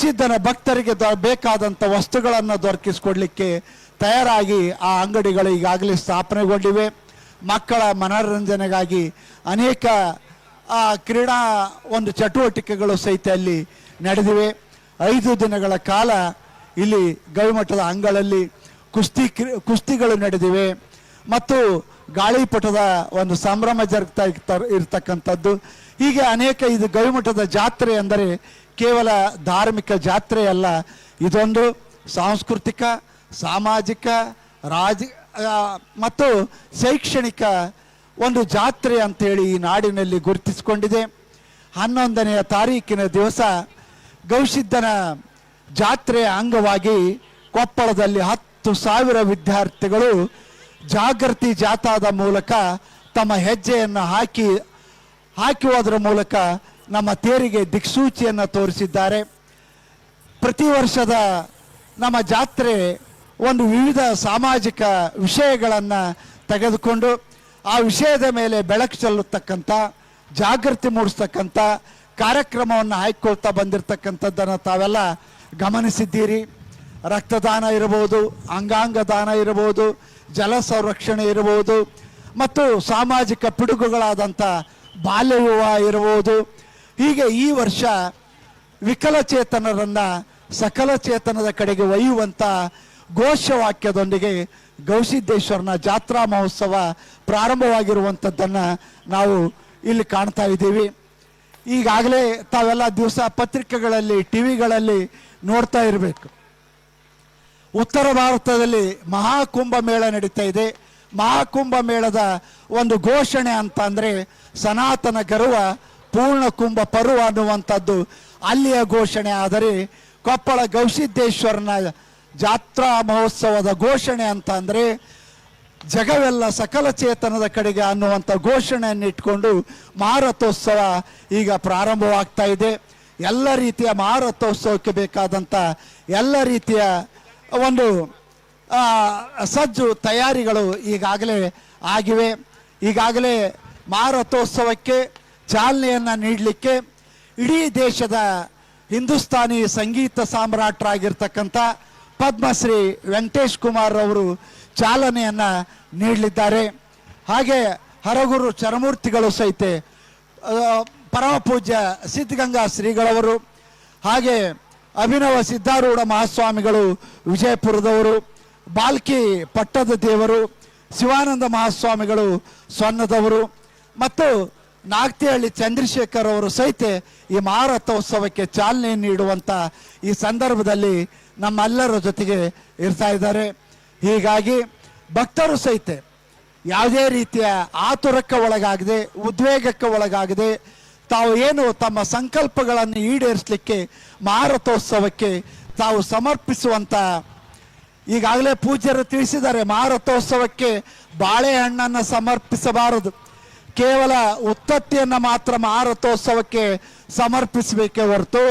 ಗವಿಸಿದ್ಧನ ಭಕ್ತರಿಗೆ ಬೇಕಾದಂಥ ವಸ್ತುಗಳನ್ನು ದೊರಕಿಸಿಕೊಡ್ಲಿಕ್ಕೆ ತಯಾರಾಗಿ ಆ ಅಂಗಡಿಗಳು ಈಗಾಗಲೇ ಸ್ಥಾಪನೆಗೊಂಡಿವೆ. ಮಕ್ಕಳ ಮನೋರಂಜನೆಗಾಗಿ ಅನೇಕ ಕ್ರೀಡಾ ಒಂದು ಚಟುವಟಿಕೆಗಳು ಸಹಿತ ಅಲ್ಲಿ ನಡೆದಿವೆ. 5 ದಿನಗಳ ಕಾಲ ಇಲ್ಲಿ ಗವಿಮಠದ ಅಂಗಳಲ್ಲಿ ಕುಸ್ತಿಗಳು ನಡೆದಿವೆ ಮತ್ತು ಗಾಳಿಪಟದ ಒಂದು ಸಂಭ್ರಮ ಜರುಗ್ತಾ ಇರ್ತಕ್ಕಂಥದ್ದು. ಹೀಗೆ ಅನೇಕ ಇದು ಗವಿಮಠದ ಜಾತ್ರೆ ಅಂದರೆ ಕೇವಲ ಧಾರ್ಮಿಕ ಜಾತ್ರೆ ಅಲ್ಲ, ಇದೊಂದು ಸಾಂಸ್ಕೃತಿಕ, ಸಾಮಾಜಿಕ, ಮತ್ತು ಶೈಕ್ಷಣಿಕ ಒಂದು ಜಾತ್ರೆ ಅಂತೇಳಿ ಈ ನಾಡಿನಲ್ಲಿ ಗುರುತಿಸಿಕೊಂಡಿದೆ. 11ನೇ ತಾರೀಕಿನ ದಿವಸ ಗವಿಸಿದ್ಧನ ಜಾತ್ರೆಯ ಅಂಗವಾಗಿ ಕೊಪ್ಪಳದಲ್ಲಿ 10,000 ವಿದ್ಯಾರ್ಥಿಗಳು ಜಾಗೃತಿ ಜಾಥಾದ ಮೂಲಕ ತಮ್ಮ ಹೆಜ್ಜೆಯನ್ನು ಹಾಕುವುದರ ಮೂಲಕ ನಮ್ಮ ತೇರಿಗೆ ದಿಕ್ಸೂಚಿಯನ್ನು ತೋರಿಸಿದ್ದಾರೆ. ಪ್ರತಿ ವರ್ಷದ ನಮ್ಮ ಜಾತ್ರೆ ಒಂದು ವಿವಿಧ ಸಾಮಾಜಿಕ ವಿಷಯಗಳನ್ನು ತೆಗೆದುಕೊಂಡು ಆ ವಿಷಯದ ಮೇಲೆ ಬೆಳಕು ಚೆಲ್ಲತಕ್ಕಂಥ, ಜಾಗೃತಿ ಮೂಡಿಸ್ತಕ್ಕಂಥ ಕಾರ್ಯಕ್ರಮವನ್ನು ಹಾಕಿಕೊಳ್ತಾ ಬಂದಿರತಕ್ಕಂಥದ್ದನ್ನು ತಾವೆಲ್ಲ ಗಮನಿಸಿದ್ದೀರಿ. ರಕ್ತದಾನ ಇರಬಹುದು, ಅಂಗಾಂಗ ದಾನ ಇರಬಹುದು, ಜಲ ಸಂರಕ್ಷಣೆ ಇರಬಹುದು, ಮತ್ತು ಸಾಮಾಜಿಕ ಪಿಡುಗುಗಳಾದಂಥ ಬಾಲ್ಯ ವಿವಾಹ ಇರಬಹುದು. ಹೀಗೆ ಈ ವರ್ಷ ವಿಕಲಚೇತನರನ್ನು ಸಕಲಚೇತನದ ಕಡೆಗೆ ಒಯ್ಯುವಂಥ ಘೋಷವಾಕ್ಯದೊಂದಿಗೆ ಗವಿಸಿದ್ದೇಶ್ವರನ ಜಾತ್ರಾ ಮಹೋತ್ಸವ ಪ್ರಾರಂಭವಾಗಿರುವಂಥದ್ದನ್ನು ನಾವು ಇಲ್ಲಿ ಕಾಣ್ತಾ ಇದ್ದೀವಿ. ಈಗಾಗಲೇ ತಾವೆಲ್ಲ ದಿವಸ ಪತ್ರಿಕೆಗಳಲ್ಲಿ, ಟಿವಿಗಳಲ್ಲಿ ನೋಡ್ತಾ ಇರಬೇಕು. ಉತ್ತರ ಭಾರತದಲ್ಲಿ ಮಹಾಕುಂಭ ಮೇಳ ನಡೀತಾ ಇದೆ. ಮಹಾಕುಂಭ ಮೇಳದ ಒಂದು ಘೋಷಣೆ ಅಂತ ಅಂದರೆ ಸನಾತನ ಗರ್ವ ಪೂರ್ಣ ಕುಂಭ ಪರ್ವ ಅನ್ನುವಂಥದ್ದು ಅಲ್ಲಿಯ ಘೋಷಣೆ. ಆದರೆ ಕೊಪ್ಪಳ ಗವಿಸಿದ್ದೇಶ್ವರನ ಜಾತ್ರಾ ಮಹೋತ್ಸವದ ಘೋಷಣೆ ಅಂತ ಅಂದರೆ ಜಗವೆಲ್ಲ ಸಕಲ ಚೇತನದ ಕಡೆಗೆ ಅನ್ನುವಂಥ ಘೋಷಣೆಯನ್ನು ಇಟ್ಕೊಂಡು ಮಹಾರಥೋತ್ಸವ ಈಗ ಪ್ರಾರಂಭವಾಗ್ತಾ ಇದೆ. ಎಲ್ಲ ರೀತಿಯ ಮಹಾರಥೋತ್ಸವಕ್ಕೆ ಬೇಕಾದಂಥ ಎಲ್ಲ ರೀತಿಯ ಒಂದು ಸಜ್ಜು ತಯಾರಿಗಳು ಈಗಾಗಲೇ ಆಗಿವೆ. ಈಗಾಗಲೇ ಮಹಾರಥೋತ್ಸವಕ್ಕೆ ಚಾಲನೆಯನ್ನು ನೀಡಲಿಕ್ಕೆ ಇಡೀ ದೇಶದ ಹಿಂದೂಸ್ತಾನಿ ಸಂಗೀತ ಸಾಮ್ರಾಟರಾಗಿರ್ತಕ್ಕಂಥ ಪದ್ಮಶ್ರೀ ವೆಂಕಟೇಶ್ ಕುಮಾರ್ ಅವರು ಚಾಲನೆಯನ್ನು ನೀಡಲಿದ್ದಾರೆ. ಹಾಗೆ ಹರಗುರು ಚರಮೂರ್ತಿಗಳು ಸಹಿತ, ಪರಮ ಪೂಜ್ಯ ಸಿದ್ಧಗಂಗಾ ಶ್ರೀಗಳವರು, ಹಾಗೆ ಅಭಿನವ ಸಿದ್ಧಾರೂಢ ಮಹಾಸ್ವಾಮಿಗಳು ವಿಜಯಪುರದವರು, ಬಾಲ್ಕಿ ಪಟ್ಟದ ದೇವರು, ಶಿವಾನಂದ ಮಹಾಸ್ವಾಮಿಗಳು ಸೊನ್ನದವರು, ಮತ್ತು ನಾಗ್ತಿಹಳ್ಳಿ ಚಂದ್ರಶೇಖರ್ ಅವರು ಸಹಿತ ಈ ಮಹಾರಥೋತ್ಸವಕ್ಕೆ ಚಾಲನೆ ನೀಡುವಂಥ ಈ ಸಂದರ್ಭದಲ್ಲಿ ನಮ್ಮೆಲ್ಲರ ಜೊತೆಗೆ ಇರ್ತಾ ಇದ್ದಾರೆ. ಹೀಗಾಗಿ ಭಕ್ತರು ಸಹಿತ ಯಾವುದೇ ರೀತಿಯ ಆತುರಕ್ಕೆ ಒಳಗಾಗದೆ, ಉದ್ವೇಗಕ್ಕೆ ಒಳಗಾಗದೆ, ತಾವು ಏನು ತಮ್ಮ ಸಂಕಲ್ಪಗಳನ್ನು ಈಡೇರಿಸಲಿಕ್ಕೆ ಮಹಾರಥೋತ್ಸವಕ್ಕೆ ತಾವು ಸಮರ್ಪಿಸುವಂಥ, ಈಗಾಗಲೇ ಪೂಜ್ಯರು ತಿಳಿಸಿದ್ದಾರೆ, ಮಹಾರಥೋತ್ಸವಕ್ಕೆ ಬಾಳೆಹಣ್ಣನ್ನು ಸಮರ್ಪಿಸಬಾರದು, ಕೇವಲ ಉತ್ತತ್ತಿಯನ್ನು ಮಾತ್ರ ಮಹಾರಥೋತ್ಸವಕ್ಕೆ ಸಮರ್ಪಿಸಬೇಕೇ ಹೊರತು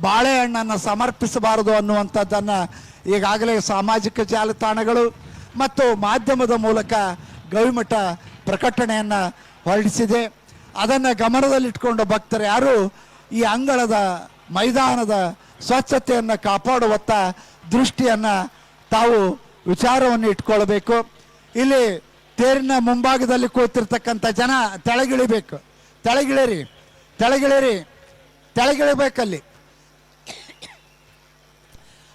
ಬಾಳೆಹಣ್ಣನ್ನು ಸಮರ್ಪಿಸಬಾರದು ಅನ್ನುವಂಥದ್ದನ್ನು ಈಗಾಗಲೇ ಸಾಮಾಜಿಕ ಜಾಲತಾಣಗಳು ಮತ್ತು ಮಾಧ್ಯಮದ ಮೂಲಕ ಗವಿಮಠ ಪ್ರಕಟಣೆಯನ್ನು ಹೊರಡಿಸಿದೆ. ಅದನ್ನು ಗಮನದಲ್ಲಿಟ್ಕೊಂಡು ಭಕ್ತರು ಯಾರು ಈ ಅಂಗಳದ ಮೈದಾನದ ಸ್ವಚ್ಛತೆಯನ್ನು ಕಾಪಾಡುವತ್ತ ದೃಷ್ಟಿಯನ್ನು ತಾವು ವಿಚಾರವನ್ನು ಇಟ್ಕೊಳ್ಬೇಕು. ಇಲ್ಲಿ ತೇರಿನ ಮುಂಭಾಗದಲ್ಲಿ ಕೂತಿರ್ತಕ್ಕಂಥ ಜನ ತೆಳಗಿಳಿಬೇಕು, ತೆಳಗಿಳಿರಿ, ತೆಳಗಿಳಿರಿ, ತೆಳಗಿಳಿಬೇಕಲ್ಲಿ.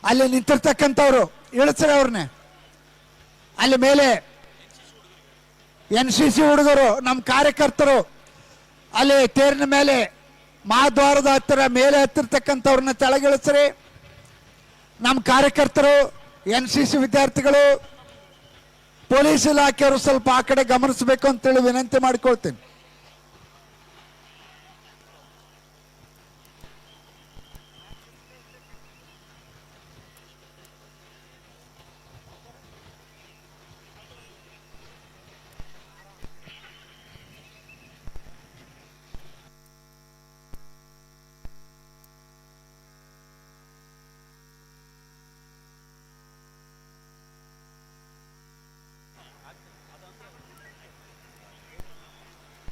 ಅಲ್ಲಿ ನಿಂತಿರ್ತಕ್ಕಂಥವ್ರು ಇಳಿಸ್ರಿ ಅವ್ರನ್ನೇ. ಅಲ್ಲಿ ಮೇಲೆ NCC ಹುಡುಗರು, ನಮ್ಮ ಕಾರ್ಯಕರ್ತರು ಅಲ್ಲಿ ತೇರಿನ ಮೇಲೆ ಮಹಾದ್ವಾರದ ಹತ್ತಿರ ಮೇಲೆ ಹತ್ತಿರ್ತಕ್ಕಂಥವ್ರನ್ನ ತೆಳಗಿಳಿಸ್ರಿ. ನಮ್ಮ ಕಾರ್ಯಕರ್ತರು, NCC ವಿದ್ಯಾರ್ಥಿಗಳು, ಪೊಲೀಸ್ ಇಲಾಖೆಯವರು ಸ್ವಲ್ಪ ಆ ಕಡೆ ಗಮನಿಸಬೇಕು ಅಂತೇಳಿ ವಿನಂತಿ ಮಾಡಿಕೊಳ್ತೀನಿ.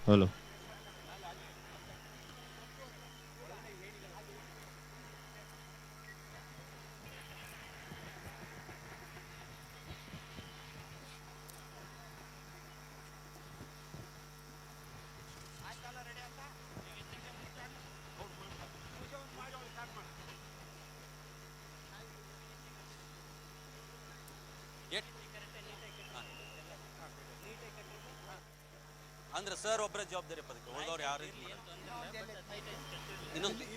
ಹಲೋ, ಅಂದ್ರೆ ಸರ್ ಒಬ್ಬರೇ ಜವಾಬ್ದಾರಿ ಅದಕ್ಕೆ, ಉಳಿದವ್ರು ಯಾರು ಇನ್ನೊಂದು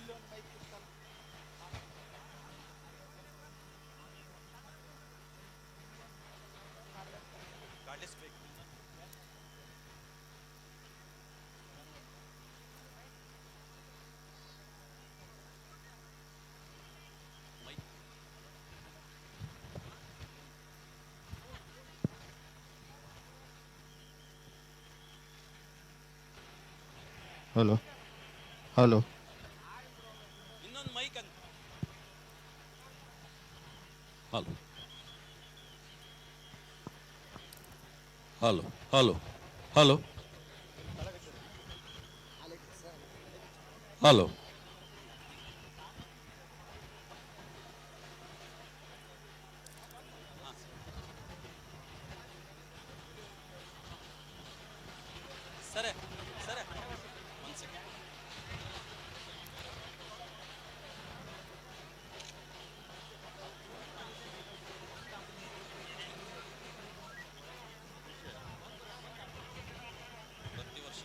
ಹಲೋ ಹಲೋ ಇನ್ನೊಂದು ಮೈಕ್ ಅಂತ hello hello hello hello hello ಸರಿ ಸರಿ ಒಂದು ಸೆಕೆಂಡ್. ಪ್ರತಿ ವರ್ಷ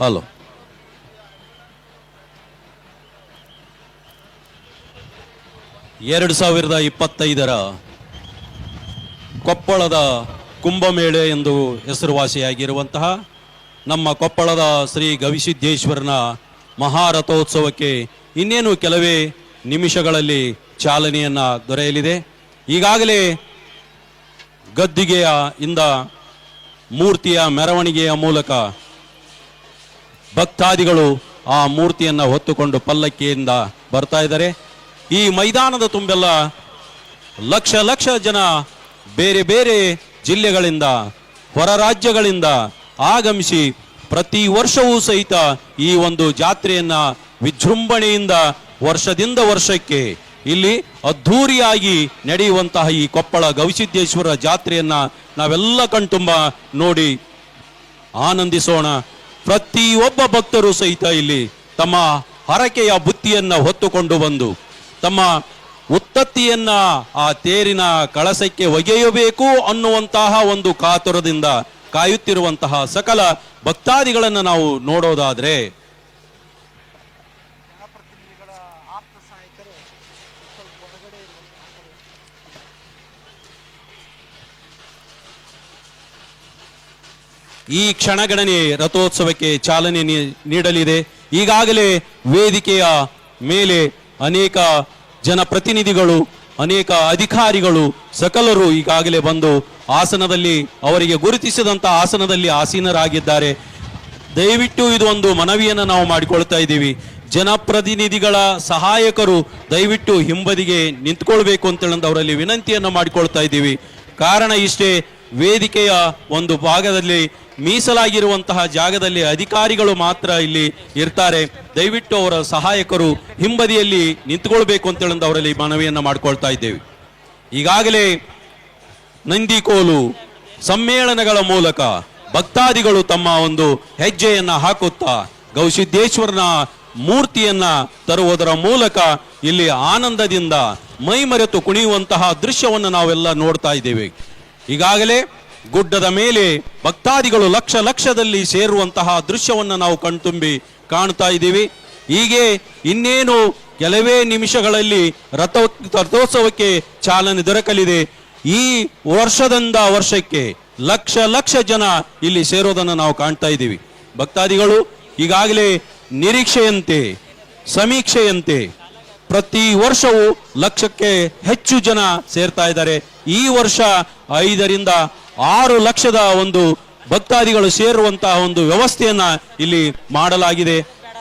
ಹಲೋ 2025 ಕೊಪ್ಪಳದ ಕುಂಭಮೇಳೆ ಎಂದು ಹೆಸರುವಾಸಿಯಾಗಿರುವಂತಹ ನಮ್ಮ ಕೊಪ್ಪಳದ ಶ್ರೀ ಗವಿಸಿದ್ದೇಶ್ವರನ ಮಹಾರಥೋತ್ಸವಕ್ಕೆ ಇನ್ನೇನು ಕೆಲವೇ ನಿಮಿಷಗಳಲ್ಲಿ ಚಾಲನೆಯನ್ನು ದೊರೆಯಲಿದೆ. ಈಗಾಗಲೇ ಗದ್ದಿಗೆಯ ಇಂದ ಮೂರ್ತಿಯ ಮೆರವಣಿಗೆಯ ಮೂಲಕ ಭಕ್ತಾದಿಗಳು ಆ ಮೂರ್ತಿಯನ್ನು ಹೊತ್ತುಕೊಂಡು ಪಲ್ಲಕ್ಕಿಯಿಂದ ಬರ್ತಾ ಇದ್ದಾರೆ. ಈ ಮೈದಾನದ ತುಂಬೆಲ್ಲ ಲಕ್ಷ ಲಕ್ಷ ಜನ ಬೇರೆ ಬೇರೆ ಜಿಲ್ಲೆಗಳಿಂದ ಹೊರ ರಾಜ್ಯಗಳಿಂದ ಆಗಮಿಸಿ ಪ್ರತಿ ವರ್ಷವೂ ಸಹಿತ ಈ ಒಂದು ಜಾತ್ರೆಯನ್ನ ವಿಜೃಂಭಣೆಯಿಂದ ವರ್ಷದಿಂದ ವರ್ಷಕ್ಕೆ ಇಲ್ಲಿ ಅದ್ಧೂರಿಯಾಗಿ ನಡೆಯುವಂತಹ ಈ ಕೊಪ್ಪಳ ಗವಿಸಿದ್ದೇಶ್ವರ ಜಾತ್ರೆಯನ್ನ ನಾವೆಲ್ಲ ಕಣ್ತುಂಬ ನೋಡಿ ಆನಂದಿಸೋಣ. ಪ್ರತಿಯೊಬ್ಬ ಭಕ್ತರು ಸಹಿತ ಇಲ್ಲಿ ತಮ್ಮ ಹರಕೆಯ ಬುತ್ತಿಯನ್ನ ಹೊತ್ತುಕೊಂಡು ಬಂದು ತಮ್ಮ ಉತ್ತತ್ತಿಯನ್ನ ಆ ತೇರಿನ ಕಳಸಕ್ಕೆ ಒಗೆಯಬೇಕು ಅನ್ನುವಂತಹ ಒಂದು ಕಾತುರದಿಂದ ಕಾಯುತ್ತಿರುವಂತಹ ಸಕಲ ಭಕ್ತಾದಿಗಳನ್ನು ನಾವು ನೋಡೋದಾದ್ರೆ ಈ ಕ್ಷಣಗಣನೆ ರಥೋತ್ಸವಕ್ಕೆ ಚಾಲನೆ ನೀಡಲಿದೆ. ಈಗಾಗಲೇ ವೇದಿಕೆಯ ಮೇಲೆ ಅನೇಕ ಜನಪ್ರತಿನಿಧಿಗಳು ಅನೇಕ ಅಧಿಕಾರಿಗಳು ಸಕಲರು ಈಗಾಗಲೇ ಬಂದು ಆಸನದಲ್ಲಿ ಅವರಿಗೆ ಗುರುತಿಸಿದಂತಹ ಆಸನದಲ್ಲಿ ಆಸೀನರಾಗಿದ್ದಾರೆ. ದಯವಿಟ್ಟು ಇದು ಒಂದು ಮನವಿಯನ್ನು ನಾವು ಮಾಡಿಕೊಳ್ತಾ ಇದ್ದೀವಿ. ಜನಪ್ರತಿನಿಧಿಗಳ ಸಹಾಯಕರು ದಯವಿಟ್ಟು ಹಿಂಬದಿಗೆ ನಿಂತ್ಕೊಳ್ಬೇಕು ಅಂತೇಳಿ ಅವರಲ್ಲಿ ವಿನಂತಿಯನ್ನು ಮಾಡಿಕೊಳ್ತಾ ಇದ್ದೀವಿ. ಕಾರಣ ಇಷ್ಟೇ, ವೇದಿಕೆಯ ಒಂದು ಭಾಗದಲ್ಲಿ ಮೀಸಲಾಗಿರುವಂತಹ ಜಾಗದಲ್ಲಿ ಅಧಿಕಾರಿಗಳು ಮಾತ್ರ ಇಲ್ಲಿ ಇರ್ತಾರೆ. ದಯವಿಟ್ಟು ಅವರ ಸಹಾಯಕರು ಹಿಂಬದಿಯಲ್ಲಿ ನಿಂತುಕೊಳ್ಬೇಕು ಅಂತೇಳಿ ಅವರಲ್ಲಿ ಮನವಿಯನ್ನು ಮಾಡಿಕೊಳ್ತಾ ಇದ್ದೇವೆ. ಈಗಾಗಲೇ ನಂದಿಕೋಲು ಸಮ್ಮೇಳನಗಳ ಮೂಲಕ ಭಕ್ತಾದಿಗಳು ತಮ್ಮ ಒಂದು ಹೆಜ್ಜೆಯನ್ನ ಹಾಕುತ್ತಾ ಗವಿಸಿದ್ದೇಶ್ವರನ ಮೂರ್ತಿಯನ್ನ ತರುವುದರ ಮೂಲಕ ಇಲ್ಲಿ ಆನಂದದಿಂದ ಮೈಮರೆತು ಕುಣಿಯುವಂತಹ ದೃಶ್ಯವನ್ನು ನಾವೆಲ್ಲ ನೋಡ್ತಾ ಇದ್ದೇವೆ. ಈಗಾಗಲೇ ಗುಡ್ಡದ ಮೇಲೆ ಭಕ್ತಾದಿಗಳು ಲಕ್ಷ ಲಕ್ಷದಲ್ಲಿ ಸೇರುವಂತಹ ದೃಶ್ಯವನ್ನು ನಾವು ಕಣ್ತುಂಬಿ ಕಾಣ್ತಾ ಇದ್ದೀವಿ. ಹೀಗೆ ಇನ್ನೇನು ಕೆಲವೇ ನಿಮಿಷಗಳಲ್ಲಿ ರಥೋತ್ಸವಕ್ಕೆ ಚಾಲನೆ ದೊರಕಲಿದೆ. ಈ ವರ್ಷದಿಂದ ವರ್ಷಕ್ಕೆ ಲಕ್ಷ ಲಕ್ಷ ಜನ ಇಲ್ಲಿ ಸೇರೋದನ್ನು ನಾವು ಕಾಣ್ತಾ ಇದ್ದೀವಿ. ಭಕ್ತಾದಿಗಳು ಈಗಾಗಲೇ ನಿರೀಕ್ಷೆಯಂತೆ ಸಮೀಕ್ಷೆಯಂತೆ ಪ್ರತಿ ವರ್ಷವೂ ಲಕ್ಷಕ್ಕೆ ಹೆಚ್ಚು ಜನ ಸೇರ್ತಾ ಇದ್ದಾರೆ. ಈ ವರ್ಷ 5 ರಿಂದ 6 ಲಕ್ಷದ ಒಂದು ಭಕ್ತಾದಿಗಳು ಸೇರುವಂತಹ ಒಂದು ವ್ಯವಸ್ಥೆಯನ್ನ ಇಲ್ಲಿ ಮಾಡಲಾಗಿದೆ.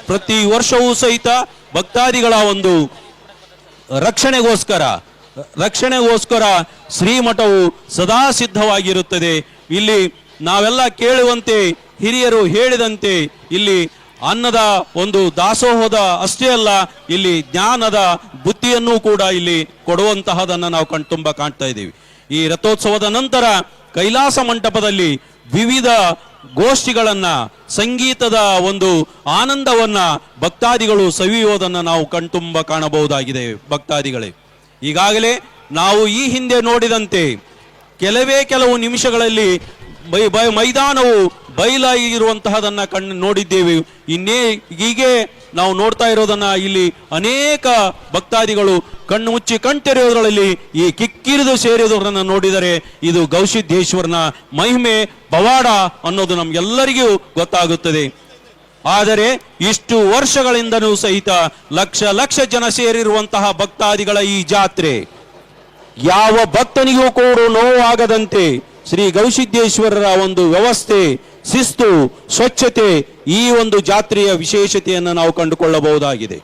ಪ್ರತಿ ವರ್ಷವೂ ಸಹಿತ ಭಕ್ತಾದಿಗಳ ಒಂದು ರಕ್ಷಣೆಗೋಸ್ಕರ ಶ್ರೀಮಠವು ಸದಾ ಸಿದ್ಧವಾಗಿರುತ್ತದೆ. ಇಲ್ಲಿ ನಾವೆಲ್ಲ ಕೇಳುವಂತೆ ಹಿರಿಯರು ಹೇಳಿದಂತೆ ಇಲ್ಲಿ ಅನ್ನದ ಒಂದು ದಾಸೋಹದ ಅಷ್ಟೇ ಅಲ್ಲ, ಇಲ್ಲಿ ಜ್ಞಾನದ ಬುದ್ಧಿಯನ್ನು ಕೂಡ ಇಲ್ಲಿ ಕೊಡುವಂತಹದನ್ನು ನಾವು ಕಣ್ತುಂಬ ಕಾಣ್ತಾ ಇದ್ದೀವಿ. ಈ ರಥೋತ್ಸವದ ನಂತರ ಕೈಲಾಸ ಮಂಟಪದಲ್ಲಿ ವಿವಿಧ ಗೋಷ್ಠಿಗಳನ್ನ, ಸಂಗೀತದ ಒಂದು ಆನಂದವನ್ನ ಭಕ್ತಾದಿಗಳು ಸವಿಯುವುದನ್ನು ನಾವು ಕಣ್ತುಂಬ ಕಾಣಬಹುದಾಗಿದೆ. ಭಕ್ತಾದಿಗಳೇ, ಈಗಾಗಲೇ ನಾವು ಈ ಹಿಂದೆ ನೋಡಿದಂತೆ ಕೆಲವು ನಿಮಿಷಗಳಲ್ಲಿ ಮೈದಾನವು ಬಯಲಾಗಿರುವಂತಹದನ್ನ ನೋಡಿದ್ದೇವೆ. ಹೀಗೆ ನಾವು ನೋಡ್ತಾ ಇರೋದನ್ನ ಇಲ್ಲಿ ಅನೇಕ ಭಕ್ತಾದಿಗಳು ಕಣ್ಣು ಮುಚ್ಚಿ ಕಣ್ತೆರೆಯೋದ್ರಲ್ಲಿ ಈ ಕಿಕ್ಕಿರಿದು ಸೇರಿದವರನ್ನ ನೋಡಿದರೆ ಇದು ಗವಿಸಿದ್ದೇಶ್ವರನ ಮಹಿಮೆ, ಪವಾಡ ಅನ್ನೋದು ನಮ್ಗೆಲ್ಲರಿಗೂ ಗೊತ್ತಾಗುತ್ತದೆ. ಆದರೆ ಇಷ್ಟು ವರ್ಷಗಳಿಂದನೂ ಸಹಿತ ಲಕ್ಷ ಜನ ಸೇರಿರುವಂತಹ ಭಕ್ತಾದಿಗಳ ಈ ಜಾತ್ರೆ ಯಾವ ಭಕ್ತನಿಗೂ ಕೂಡ ನೋವಾಗದಂತೆ ಶ್ರೀ ಗವಿಸಿದ್ದೇಶ್ವರರ ಒಂದು ವ್ಯವಸ್ಥೆ, ಶಿಸ್ತು, ಸ್ವಚ್ಛತೆ ಈ ಒಂದು ಜಾತ್ರೆಯ ವಿಶೇಷತೆಯನ್ನು ನಾವು ಕಂಡುಕೊಳ್ಳಬಹುದಾಗಿದೆ.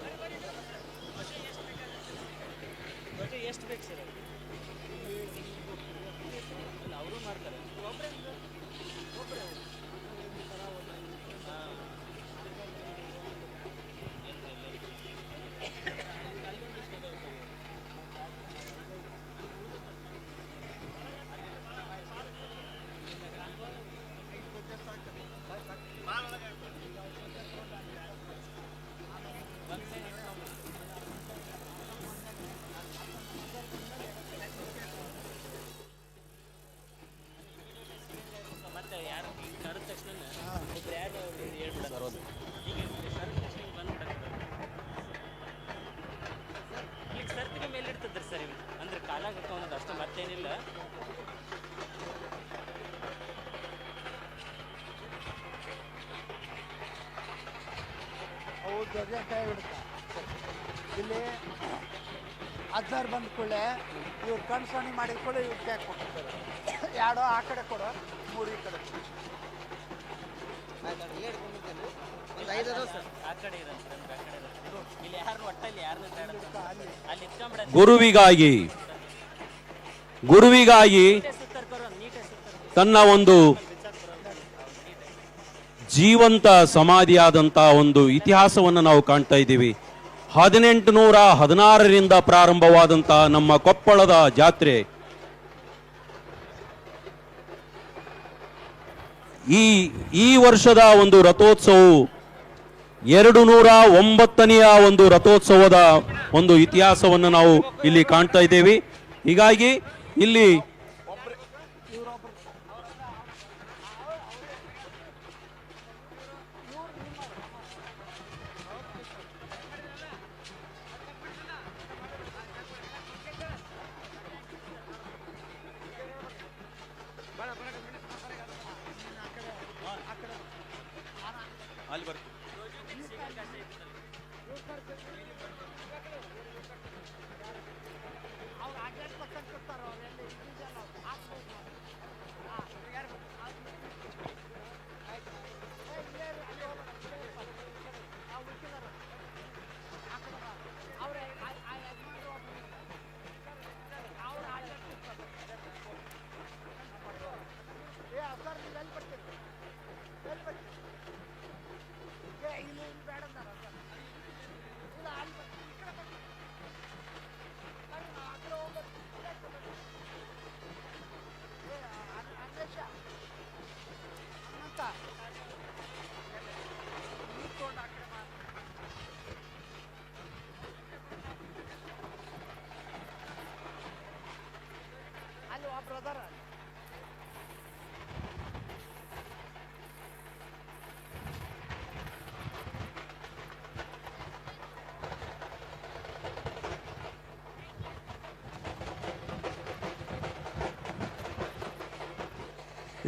ಇಲ್ಲಿ ಅಜ್ಜಾರ್ ಬಂದ ಕೂಡಲೇ ಇವ್ರು ಕಣ್ ಸೊನ್ನೆ ಮಾಡಿದ ಕೂಡ ಇವ್ರು ಕ್ಯಾಕ್ ಕೊಟ್ಟಿರ್ತಾರೆ. ಎರಡೋ ಆ ಕಡೆ ಕೊಡೋ, ಮೂರು ಈ ಕಡೆ. ಗುರುವಿಗಾಗಿ ತನ್ನ ಒಂದು ಜೀವಂತ ಸಮಾಧಿಯಾದಂತಹ ಒಂದು ಇತಿಹಾಸವನ್ನು ನಾವು ಕಾಣ್ತಾ ಇದ್ದೀವಿ. 1816ರಿಂದ ಪ್ರಾರಂಭವಾದಂತಹ ನಮ್ಮ ಕೊಪ್ಪಳದ ಜಾತ್ರೆ ಈ ವರ್ಷದ ಒಂದು ರಥೋತ್ಸವವು 209ನೆಯ ಒಂದು ರಥೋತ್ಸವದ ಒಂದು ಇತಿಹಾಸವನ್ನು ನಾವು ಇಲ್ಲಿ ಕಾಣ್ತಾ ಇದ್ದೇವೆ. ಹೀಗಾಗಿ ಇಲ್ಲಿ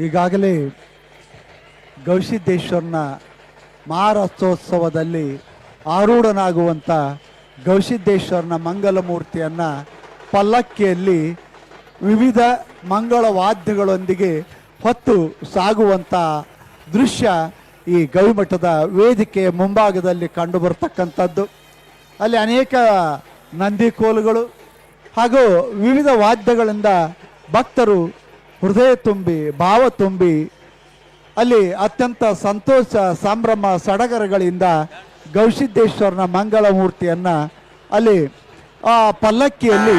ಈಗಾಗಲೇ ಗವಿಸಿದ್ದೇಶ್ವರನ ಮಹಾರಥೋತ್ಸವದಲ್ಲಿ ಆರೂಢನಾಗುವಂಥ ಗವಿಸಿದ್ದೇಶ್ವರನ ಮಂಗಲ ಮೂರ್ತಿಯನ್ನು ಪಲ್ಲಕ್ಕಿಯಲ್ಲಿ ವಿವಿಧ ಮಂಗಳ ವಾದ್ಯಗಳೊಂದಿಗೆ ಹೊತ್ತು ಸಾಗುವಂಥ ದೃಶ್ಯ ಈ ಗವಿಮಠದ ವೇದಿಕೆಯ ಮುಂಭಾಗದಲ್ಲಿ ಕಂಡುಬರ್ತಕ್ಕಂಥದ್ದು. ಅಲ್ಲಿ ಅನೇಕ ನಂದಿಕೋಲುಗಳು ಹಾಗೂ ವಿವಿಧ ವಾದ್ಯಗಳಿಂದ ಭಕ್ತರು ಹೃದಯ ತುಂಬಿ, ಭಾವ ತುಂಬಿ ಅಲ್ಲಿ ಅತ್ಯಂತ ಸಂತೋಷ ಸಂಭ್ರಮ ಸಡಗರಗಳಿಂದ ಗವಿಸಿದ್ದೇಶ್ವರನ ಮಂಗಳ ಮೂರ್ತಿಯನ್ನು ಅಲ್ಲಿ ಆ ಪಲ್ಲಕ್ಕಿಯಲ್ಲಿ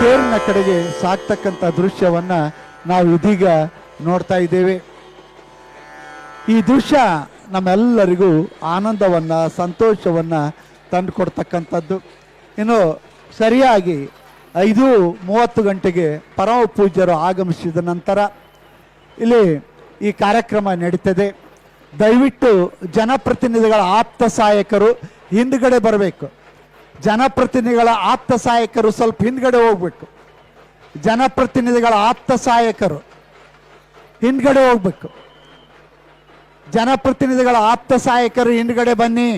ತೇರಿನ ಕಡೆಗೆ ಸಾಕ್ತಕ್ಕಂಥ ದೃಶ್ಯವನ್ನು ನಾವು ಇದೀಗ ನೋಡ್ತಾ ಇದ್ದೇವೆ. ಈ ದೃಶ್ಯ ನಮ್ಮೆಲ್ಲರಿಗೂ ಆನಂದವನ್ನು ಸಂತೋಷವನ್ನು ತಂದುಕೊಡ್ತಕ್ಕಂಥದ್ದು. ಇನ್ನು ಸರಿಯಾಗಿ 5:30 ಗಂಟೆಗೆ ಪರಮ ಪೂಜ್ಯರು ಆಗಮಿಸಿದ ನಂತರ ಇಲ್ಲಿ ಈ ಕಾರ್ಯಕ್ರಮ ನಡೀತದೆ. ದಯವಿಟ್ಟು ಜನಪ್ರತಿನಿಧಿಗಳ ಆಪ್ತ ಸಹಾಯಕರು ಹಿಂದ್ಗಡೆ ಬರಬೇಕು. ಜನಪ್ರತಿನಿಧಿಗಳ ಆಪ್ತ ಸಹಾಯಕರು ಸ್ವಲ್ಪ ಹಿಂದ್ಗಡೆ ಹೋಗ್ಬೇಕು. ಜನಪ್ರತಿನಿಧಿಗಳ ಆಪ್ತ ಸಹಾಯಕರು ಹಿಂದ್ಗಡೆ ಹೋಗ್ಬೇಕು. ಜನಪ್ರತಿನಿಧಿಗಳ ಆಪ್ತ ಸಹಾಯಕರು ಹಿಂದ್ಗಡೆ ಬನ್ನಿ.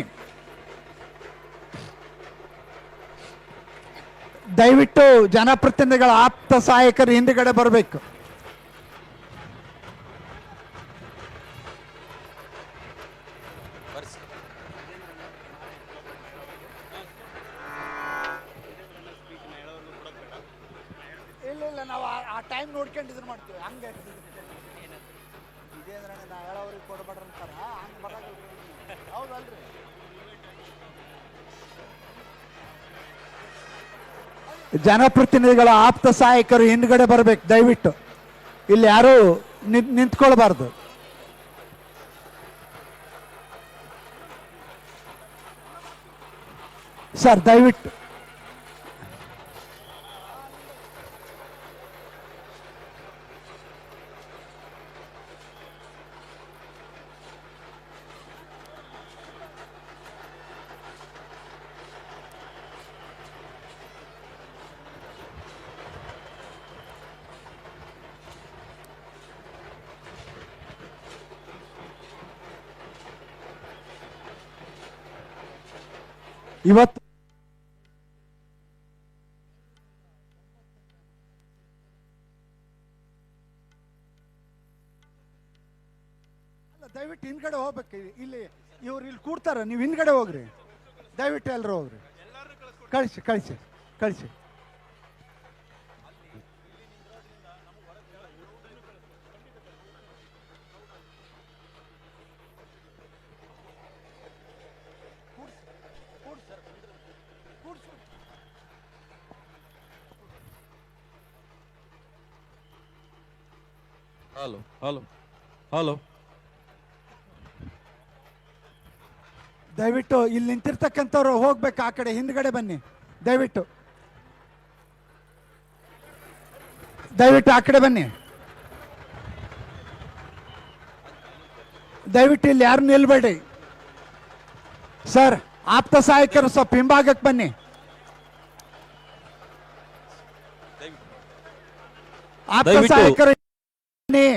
ದಯವಿಟ್ಟು ಜನಪ್ರತಿನಿಧಿಗಳ ಆಪ್ತ ಸಹಾಯಕರು ಹಿಂದ್ಗಡೆ ಬರಬೇಕು. ಇಲ್ಲ ನಾವು ಆ ಟೈಮ್ ನೋಡ್ಕೊಂಡು ಇದನ್ನ ಮಾಡ್ತೀವಿ. ಹಂಗೆ ಇದೇಂದ್ರೆ ನಾ ಹೇಳೋರಿಗೆ ಕೊಡ್ಬೇಡ್ರಿ ಅಂತಾರ, ಹಂಗೆ ಬರೋದಿಲ್ಲ. ಹೌದಲ್ರಿ? ಜನಪ್ರತಿನಿಧಿಗಳ ಆಪ್ತ ಸಹಾಯಕರು ಹಿಂದ್ಗಡೆ ಬರಬೇಕು ದಯವಿಟ್ಟು. ಇಲ್ಲಿ ಯಾರು ನಿಂತ್ಕೊಳ್ಬಾರ್ದು. ಸರ್ ದಯವಿಟ್ಟು ಇವತ್ತು ದಯವಿಟ್ಟು ಹಿಂದ್ಗಡೆ ಹೋಗ್ಬೇಕು. ಇಲ್ಲಿ ಇವ್ರು ಇಲ್ಲಿ ಕೂಡ್ತಾರ, ನೀವು ಹಿಂದ್ಗಡೆ ಹೋಗ್ರಿ. ದಯವಿಟ್ಟು ಎಲ್ಲರೂ ಹೋಗ್ರಿ. ಕಳಿಸಿ ಕಳಿಸಿ ಕಳಿಸಿ. Hello hello hello. ದಯವಿಟ್ಟು ಇಲ್ಲಿ ನಿಂತಿರ್ತಕ್ಕಂಥವ್ರು ಹೋಗ್ಬೇಕು, ಆ ಕಡೆ ಹಿಂದ್ಗಡೆ ಬನ್ನಿ. ದಯವಿಟ್ಟು ದಯವಿಟ್ಟು ಆ ಕಡೆ ಬನ್ನಿ. ದಯವಿಟ್ಟು ಇಲ್ಲಿ ಯಾರು ನಿಲ್ಬೇಡಿ. ಸರ್ ಆಪ್ತ ಸಹಾಯಕರು ಸ್ವಲ್ಪ ಹಿಂಭಾಗಕ್ಕೆ ಬನ್ನಿ. ಆಪ್ತ ದಯವಿಟ್ಟು ಸಹಾಯಕರು ಬನ್ನಿ.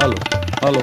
Hello hello.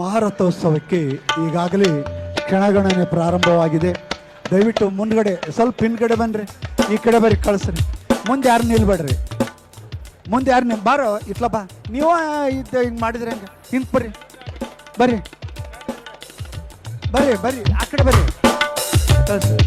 ಮಹಾರಥೋತ್ಸವಕ್ಕೆ ಈಗಾಗಲೇ ಕ್ಷಣಗಣನೆ ಪ್ರಾರಂಭವಾಗಿದೆ. ದಯವಿಟ್ಟು ಮುಂದ್ಗಡೆ ಸ್ವಲ್ಪ ಹಿಂದ್ಗಡೆ ಬನ್ನಿರಿ, ಈ ಕಡೆ ಬರ್ರಿ, ಕಳಿಸ್ರಿ. ಮುಂದೆ ಯಾರು ನಿಲ್ಬೇಡ್ರಿ, ಮುಂದೆ ಯಾರು ಬಾರೋ ಇಟ್ಲ ಬಾ. ನೀವು ಇದು ಹಿಂಗೆ ಮಾಡಿದ್ರೆ ಹಂಗೆ ಹಿಂಗೆ ಬರ್ರಿ, ಬರ್ರಿ ಬರ್ರಿ ಬರ್ರಿ, ಆ ಕಡೆ ಬರ್ರಿ, ಕಳಿಸ್ರಿ.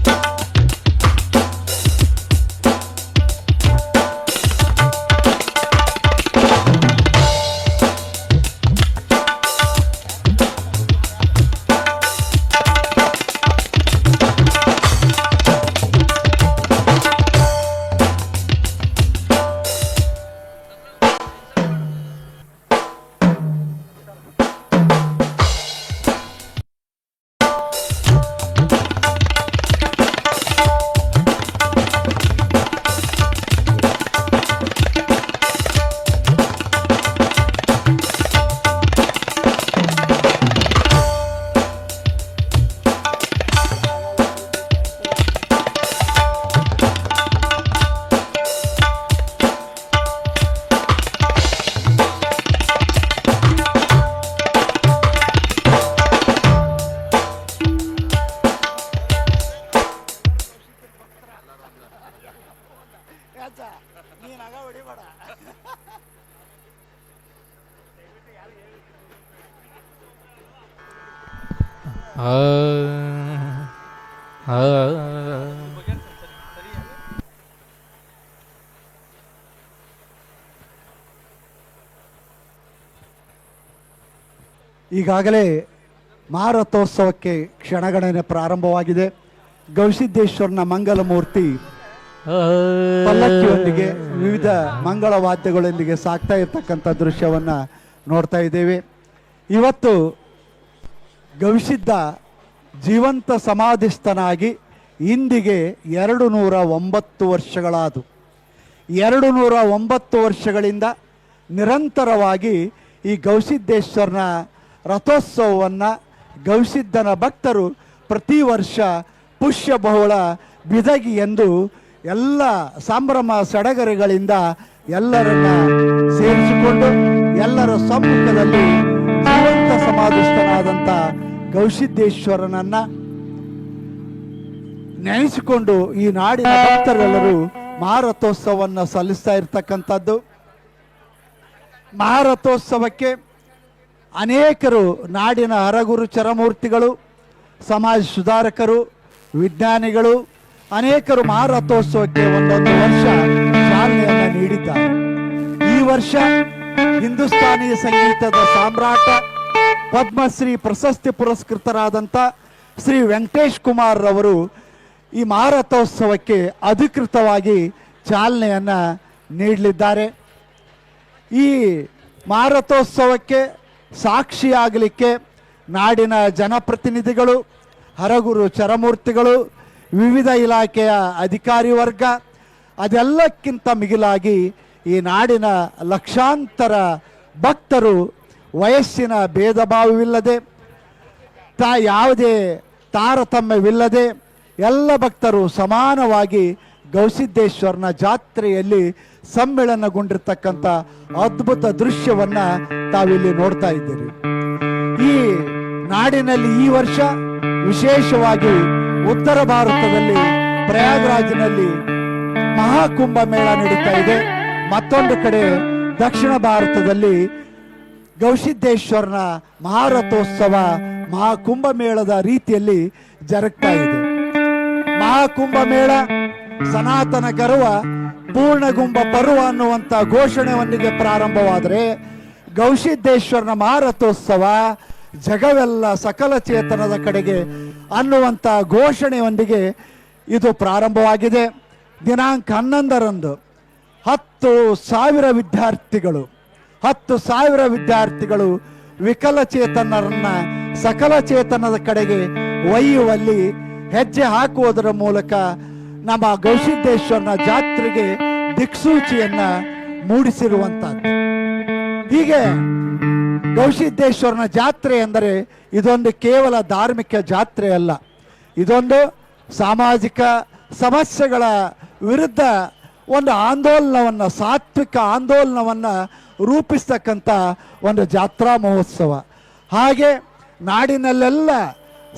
ಈಗಾಗಲೇ ಮಹಾರಥೋತ್ಸವಕ್ಕೆ ಕ್ಷಣಗಣನೆ ಪ್ರಾರಂಭವಾಗಿದೆ. ಗವಿಸಿದ್ದೇಶ್ವರನ ಮಂಗಲ ಮೂರ್ತಿ ಪಲ್ಲಕ್ಕಿಯೊಂದಿಗೆ ವಿವಿಧ ಮಂಗಳ ವಾದ್ಯಗಳೊಂದಿಗೆ ಸಾಕ್ತಾ ಇರ್ತಕ್ಕಂಥ ದೃಶ್ಯವನ್ನ ನೋಡ್ತಾ ಇದ್ದೇವೆ. ಇವತ್ತು ಗವಿಸಿದ್ದ ಜೀವಂತ ಸಮಾಧಿಸ್ಥನಾಗಿ ಇಂದಿಗೆ 209 ವರ್ಷಗಳಾದವು. 209 ವರ್ಷಗಳಿಂದ ನಿರಂತರವಾಗಿ ಈ ಗವಿಸಿದ್ದೇಶ್ವರನ ರಥೋತ್ಸವವನ್ನು ಗವಿಸಿದ್ದನ ಭಕ್ತರು ಪ್ರತಿ ವರ್ಷ ಪುಷ್ಯ ಬಹುಳ ಬಿದಗಿ ಎಂದು ಎಲ್ಲ ಸಂಭ್ರಮ ಸಡಗರಗಳಿಂದ ಎಲ್ಲರನ್ನ ಸೇರಿಸಿಕೊಂಡು ಎಲ್ಲರ ಸಮ್ಮುಖದಲ್ಲಿ ಜೀವಂತ ಸಮಾಧಿಸ್ಥನಾದಂಥ ಗವಿಸಿದ್ದೇಶ್ವರನನ್ನ ನೆನೆಸಿಕೊಂಡು ಈ ನಾಡಿನ ಭಕ್ತರೆಲ್ಲರೂ ಮಹಾರಥೋತ್ಸವವನ್ನು ಸಲ್ಲಿಸ್ತಾ ಇರ್ತಕ್ಕಂಥದ್ದು. ಮಹಾರಥೋತ್ಸವಕ್ಕೆ ಅನೇಕರು ನಾಡಿನ ಹರಗುರು ಚರಮೂರ್ತಿಗಳು, ಸಮಾಜ ಸುಧಾರಕರು, ವಿಜ್ಞಾನಿಗಳು ಅನೇಕರು ಮಹಾರಥೋತ್ಸವಕ್ಕೆ ಒಂದೊಂದು ವರ್ಷ ಚಾಲನೆಯನ್ನು ನೀಡಿದ್ದಾರೆ. ಈ ವರ್ಷ ಹಿಂದೂಸ್ತಾನಿ ಸಂಗೀತದ ಸಾಮ್ರಾಟ ಪದ್ಮಶ್ರೀ ಪ್ರಶಸ್ತಿ ಪುರಸ್ಕೃತರಾದಂಥ ಶ್ರೀ ವೆಂಕಟೇಶ್ ಕುಮಾರ್ ರವರು ಈ ಮಹಾರಥೋತ್ಸವಕ್ಕೆ ಅಧಿಕೃತವಾಗಿ ಚಾಲನೆಯನ್ನು ನೀಡಲಿದ್ದಾರೆ. ಈ ಮಹಾರಥೋತ್ಸವಕ್ಕೆ ಸಾಕ್ಷಿಯಾಗಲಿಕ್ಕೆ ನಾಡಿನ ಜನಪ್ರತಿನಿಧಿಗಳು, ಹರಗುರು ಚರಮೂರ್ತಿಗಳು, ವಿವಿಧ ಇಲಾಖೆಯ ಅಧಿಕಾರಿ ವರ್ಗ, ಅದೆಲ್ಲಕ್ಕಿಂತ ಮಿಗಿಲಾಗಿ ಈ ನಾಡಿನ ಲಕ್ಷಾಂತರ ಭಕ್ತರು ವಯಸ್ಸಿನ ಭೇದ ಭಾವವಿಲ್ಲದೆ ಯಾವುದೇ ತಾರತಮ್ಯವಿಲ್ಲದೆ ಎಲ್ಲ ಭಕ್ತರು ಸಮಾನವಾಗಿ ಗವಿಸಿದ್ದೇಶ್ವರನ ಜಾತ್ರೆಯಲ್ಲಿ ಸಮ್ಮಿಳನಗೊಂಡಿರ್ತಕ್ಕಂಥ ಅದ್ಭುತ ದೃಶ್ಯವನ್ನ ತಾವಿಲ್ಲಿ ನೋಡ್ತಾ ಇದ್ದೀರಿ. ಈ ನಾಡಿನಲ್ಲಿ ಈ ವರ್ಷ ವಿಶೇಷವಾಗಿ ಉತ್ತರ ಭಾರತದಲ್ಲಿ ಪ್ರಯಾಗ್ರಾಜ್ನಲ್ಲಿ ಮಹಾಕುಂಭ ಮೇಳ ನಡೀತಾ ಇದೆ. ಮತ್ತೊಂದು ಕಡೆ ದಕ್ಷಿಣ ಭಾರತದಲ್ಲಿ ಗವಿಸಿದ್ದೇಶ್ವರನ ಮಹಾರಥೋತ್ಸವ ಮಹಾಕುಂಭ ಮೇಳದ ರೀತಿಯಲ್ಲಿ ಜರುಗ್ತಾ ಇದೆ. ಮಹಾಕುಂಭ ಮೇಳ ಸನಾತನ ಗರ್ವ ಪೂರ್ಣಗುಂಭ ಪರ್ವ ಅನ್ನುವಂಥ ಘೋಷಣೆಯೊಂದಿಗೆ ಪ್ರಾರಂಭವಾದರೆ ಗವಿಸಿದ್ದೇಶ್ವರನ ಮಹಾರಥೋತ್ಸವ ಜಗವೆಲ್ಲ ಸಕಲ ಚೇತನದ ಕಡೆಗೆ ಅನ್ನುವಂಥ ಘೋಷಣೆಯೊಂದಿಗೆ ಇದು ಪ್ರಾರಂಭವಾಗಿದೆ. ದಿನಾಂಕ 11ರಂದು 10,000 ವಿದ್ಯಾರ್ಥಿಗಳು ವಿಕಲಚೇತನರನ್ನ ಸಕಲ ಚೇತನದ ಕಡೆಗೆ ಒಯ್ಯುವಲ್ಲಿ ಹೆಜ್ಜೆ ಹಾಕುವುದರ ಮೂಲಕ ನಮ್ಮ ಗವಿಸಿದ್ದೇಶ್ವರನ ಜಾತ್ರೆಗೆ ದಿಕ್ಸೂಚಿಯನ್ನ ಮೂಡಿಸಿರುವಂತಹದ್ದು. ಹೀಗೆ ಗವಿಸಿದ್ದೇಶ್ವರನ ಜಾತ್ರೆ ಎಂದರೆ ಇದೊಂದು ಕೇವಲ ಧಾರ್ಮಿಕ ಜಾತ್ರೆ ಅಲ್ಲ, ಇದೊಂದು ಸಾಮಾಜಿಕ ಸಮಸ್ಯೆಗಳ ವಿರುದ್ಧ ಒಂದು ಆಂದೋಲನವನ್ನು, ಸಾತ್ವಿಕ ಆಂದೋಲನವನ್ನು ರೂಪಿಸ್ತಕ್ಕಂಥ ಒಂದು ಜಾತ್ರಾ ಮಹೋತ್ಸವ. ಹಾಗೆ ನಾಡಿನಲ್ಲೆಲ್ಲ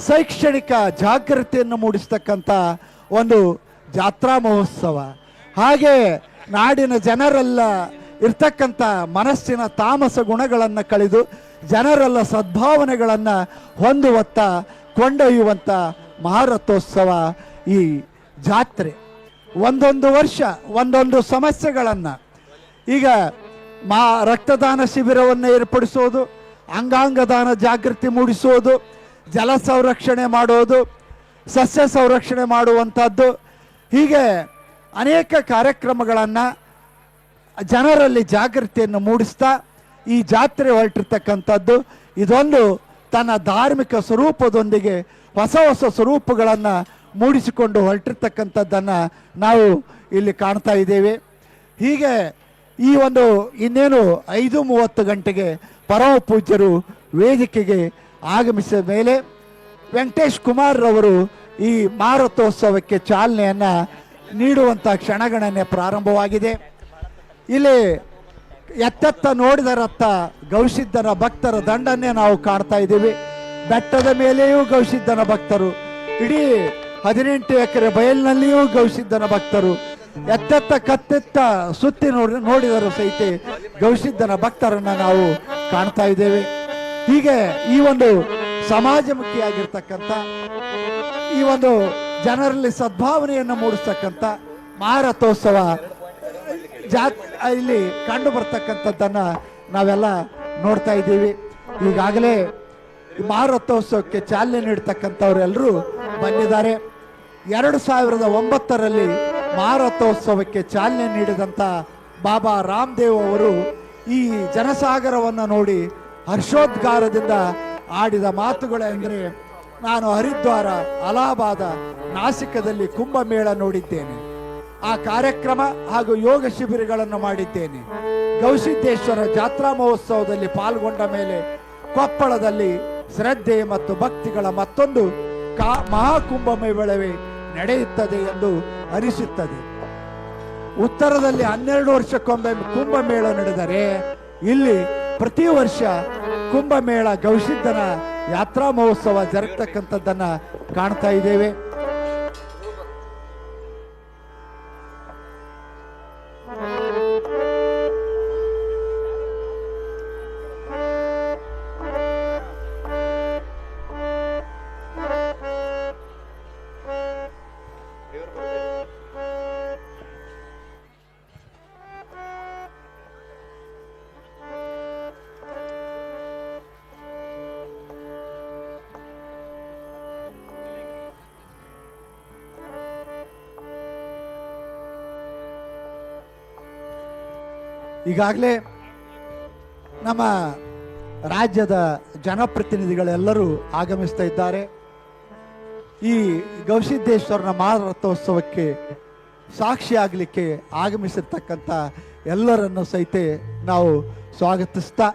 ಶೈಕ್ಷಣಿಕ ಜಾಗೃತಿಯನ್ನು ಮೂಡಿಸ್ತಕ್ಕಂಥ ಒಂದು ಜಾತ್ರಾ ಮಹೋತ್ಸವ. ಹಾಗೆ ನಾಡಿನ ಜನರೆಲ್ಲ ಇರ್ತಕ್ಕಂಥ ಮನಸ್ಸಿನ ತಾಮಸ ಗುಣಗಳನ್ನು ಕಳೆದು ಜನರೆಲ್ಲ ಸದ್ಭಾವನೆಗಳನ್ನು ಹೊಂದುವತ್ತ ಕೊಂಡೊಯ್ಯುವಂಥ ಮಹಾರಥೋತ್ಸವ ಈ ಜಾತ್ರೆ. ಒಂದೊಂದು ವರ್ಷ ಒಂದೊಂದು ಸಮಸ್ಯೆಗಳನ್ನು, ಈಗ ರಕ್ತದಾನ ಶಿಬಿರವನ್ನು ಏರ್ಪಡಿಸೋದು, ಅಂಗಾಂಗ ದಾನ ಜಾಗೃತಿ ಮೂಡಿಸೋದು, ಜಲ ಸಂರಕ್ಷಣೆ ಮಾಡೋದು, ಸಸ್ಯ ಸಂರಕ್ಷಣೆ ಮಾಡುವಂಥದ್ದು, ಹೀಗೆ ಅನೇಕ ಕಾರ್ಯಕ್ರಮಗಳನ್ನು ಜನರಲ್ಲಿ ಜಾಗೃತಿಯನ್ನು ಮೂಡಿಸ್ತಾ ಈ ಜಾತ್ರೆ ಹೊರಟಿರ್ತಕ್ಕಂಥದ್ದು. ಇದೊಂದು ತನ್ನ ಧಾರ್ಮಿಕ ಸ್ವರೂಪದೊಂದಿಗೆ ಹೊಸ ಹೊಸ ಸ್ವರೂಪಗಳನ್ನು ಮೂಡಿಸಿಕೊಂಡು ಹೊರಟಿರ್ತಕ್ಕಂಥದ್ದನ್ನು ನಾವು ಇಲ್ಲಿ ಕಾಣ್ತಾ ಇದ್ದೇವೆ. ಹೀಗೆ ಈ ಒಂದು ಇನ್ನೇನು 5:30 ಗಂಟೆಗೆ ಪರಮ ಪೂಜ್ಯರು ವೇದಿಕೆಗೆ ಆಗಮಿಸಿದ ಮೇಲೆ ವೆಂಕಟೇಶ್ ಕುಮಾರ್ ರವರು ಈ ಮಾರಥೋತ್ಸವಕ್ಕೆ ಚಾಲನೆಯನ್ನು ನೀಡುವಂಥ ಕ್ಷಣಗಣನೆ ಪ್ರಾರಂಭವಾಗಿದೆ. ಇಲ್ಲಿ ಎತ್ತೆತ್ತ ನೋಡಿದರತ್ತ ಗವಿಸಿದ್ಧನ ಭಕ್ತರ ದಂಡನ್ನೇ ನಾವು ಕಾಣ್ತಾ ಇದ್ದೀವಿ. ಬೆಟ್ಟದ ಮೇಲೆಯೂ ಗವಿಸಿದ್ಧನ ಭಕ್ತರು, ಇಡೀ 18 ಎಕರೆ ಬಯಲಿನಲ್ಲಿಯೂ ಗವಿಸಿದ್ಧನ ಭಕ್ತರು, ಎತ್ತೆತ್ತ ಕತ್ತೆತ್ತ ಸುತ್ತಿ ನೋಡಿದರೂ ಸಹಿತ ಗವಿಸಿದ್ಧನ ಭಕ್ತರನ್ನು ನಾವು ಕಾಣ್ತಾ ಇದ್ದೇವೆ. ಹೀಗೆ ಈ ಒಂದು ಸಮಾಜಮುಖಿಯಾಗಿರ್ತಕ್ಕಂಥ, ಈ ಒಂದು ಜನರಲ್ಲಿ ಸದ್ಭಾವನೆಯನ್ನು ಮೂಡಿಸ್ತಕ್ಕಂಥ ಮಾರಥೋತ್ಸವ ಇಲ್ಲಿ ಕಂಡು ಬರ್ತಕ್ಕಂಥದ್ದನ್ನು ನಾವೆಲ್ಲ ನೋಡ್ತಾ ಇದ್ದೀವಿ. ಈಗಾಗಲೇ ಮಾರಥೋತ್ಸವಕ್ಕೆ ಚಾಲನೆ ನೀಡ್ತಕ್ಕಂಥವರೆಲ್ಲರೂ ಬಂದಿದ್ದಾರೆ. 2009ರಲ್ಲಿ ಮಾರಥೋತ್ಸವಕ್ಕೆ ಚಾಲನೆ ನೀಡಿದಂಥ ಬಾಬಾ ರಾಮದೇವ್ ಅವರು ಈ ಜನಸಾಗರವನ್ನು ನೋಡಿ ಹರ್ಷೋದ್ಗಾರದಿಂದ ಆಡಿದ ಮಾತುಗಳೆಂದರೆ, ನಾನು ಹರಿದ್ವಾರ, ಅಲಹಾಬಾದ, ನಾಸಿಕದಲ್ಲಿ ಕುಂಭಮೇಳ ನೋಡಿದ್ದೇನೆ, ಆ ಕಾರ್ಯಕ್ರಮ ಹಾಗೂ ಯೋಗ ಶಿಬಿರಗಳನ್ನು ಮಾಡಿದ್ದೇನೆ. ಗವಿಸಿದ್ದೇಶ್ವರ ಜಾತ್ರಾ ಮಹೋತ್ಸವದಲ್ಲಿ ಪಾಲ್ಗೊಂಡ ಮೇಲೆ ಕೊಪ್ಪಳದಲ್ಲಿ ಶ್ರದ್ಧೆ ಮತ್ತು ಭಕ್ತಿಗಳ ಮತ್ತೊಂದು ಮಹಾಕುಂಭಮೇಳವೇ ನಡೆಯುತ್ತದೆ ಎಂದು ಅನಿಸುತ್ತದೆ. ಉತ್ತರದಲ್ಲಿ 12 ವರ್ಷಕ್ಕೊಮ್ಮೆ ಕುಂಭಮೇಳ ನಡೆದರೆ ಇಲ್ಲಿ ಪ್ರತಿ ವರ್ಷ ಕುಂಭಮೇಳ ಗವಿಸಿದ್ಧನ ಯಾತ್ರಾ ಮಹೋತ್ಸವ ಜರುಗತಕ್ಕಂಥದ್ದನ್ನ ಕಾಣ್ತಾ ಇದ್ದೇವೆ. ಈಗಾಗಲೇ ನಮ್ಮ ರಾಜ್ಯದ ಜನಪ್ರತಿನಿಧಿಗಳೆಲ್ಲರೂ ಆಗಮಿಸ್ತಾ ಇದ್ದಾರೆ. ಈ ಗವಿಸಿದ್ದೇಶ್ವರನ ಮಾರಥೋತ್ಸವಕ್ಕೆ ಸಾಕ್ಷಿಯಾಗಲಿಕ್ಕೆ ಆಗಮಿಸಿರ್ತಕ್ಕಂಥ ಎಲ್ಲರನ್ನು ಸಹಿತ ನಾವು ಸ್ವಾಗತಿಸ್ತಾ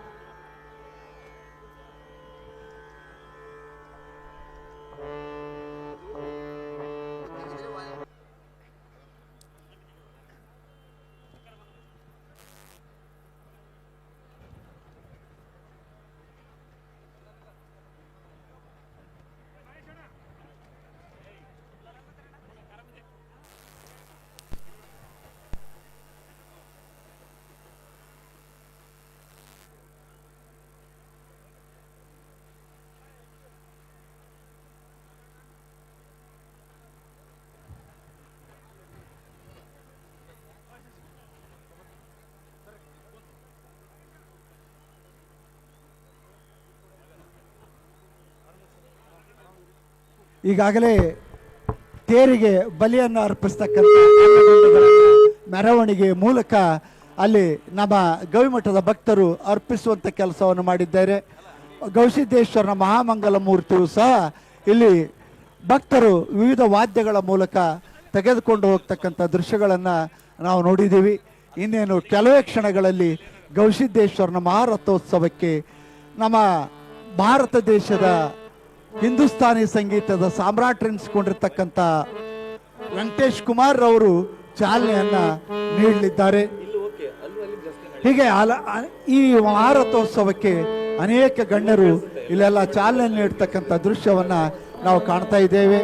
ಈಗಾಗಲೇ ತೇರಿಗೆ ಬಲಿಯನ್ನು ಅರ್ಪಿಸ್ತಕ್ಕಂಥ ಮೆರವಣಿಗೆ ಮೂಲಕ ಅಲ್ಲಿ ನಮ್ಮ ಗವಿಮಠದ ಭಕ್ತರು ಅರ್ಪಿಸುವಂಥ ಕೆಲಸವನ್ನು ಮಾಡಿದ್ದಾರೆ. ಗವಿಸಿದ್ದೇಶ್ವರನ ಮಹಾಮಂಗಲ ಮೂರ್ತಿಯು ಸಹ ಇಲ್ಲಿ ಭಕ್ತರು ವಿವಿಧ ವಾದ್ಯಗಳ ಮೂಲಕ ತೆಗೆದುಕೊಂಡು ಹೋಗ್ತಕ್ಕಂಥ ದೃಶ್ಯಗಳನ್ನು ನಾವು ನೋಡಿದ್ದೀವಿ. ಇನ್ನೇನು ಕೆಲವೇ ಕ್ಷಣಗಳಲ್ಲಿ ಗವಿಸಿದ್ದೇಶ್ವರನ ಮಹಾರಥೋತ್ಸವಕ್ಕೆ ನಮ್ಮ ಭಾರತ ದೇಶದ ಹಿಂದೂಸ್ತಾನಿ ಸಂಗೀತದ ಸಾಮ್ರಾಟ್ ಎನಿಸಿಕೊಂಡಿರ್ತಕ್ಕಂಥ ವೆಂಕಟೇಶ್ ಕುಮಾರ್ ಅವರು ಚಾಲನೆಯನ್ನ ನೀಡಲಿದ್ದಾರೆ. ಹೀಗೆ ಈ ಮಾರಥೋತ್ಸವಕ್ಕೆ ಅನೇಕ ಗಣ್ಯರು ಇಲ್ಲೆಲ್ಲ ಚಾಲನೆ ನೀಡ್ತಕ್ಕಂಥ ದೃಶ್ಯವನ್ನ ನಾವು ಕಾಣ್ತಾ ಇದ್ದೇವೆ.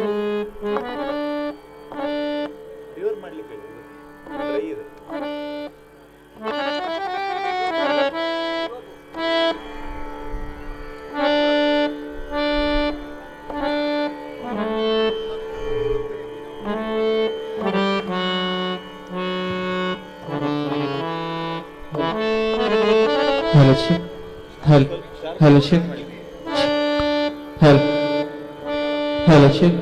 Hello, check. Hello, check. Hello, check.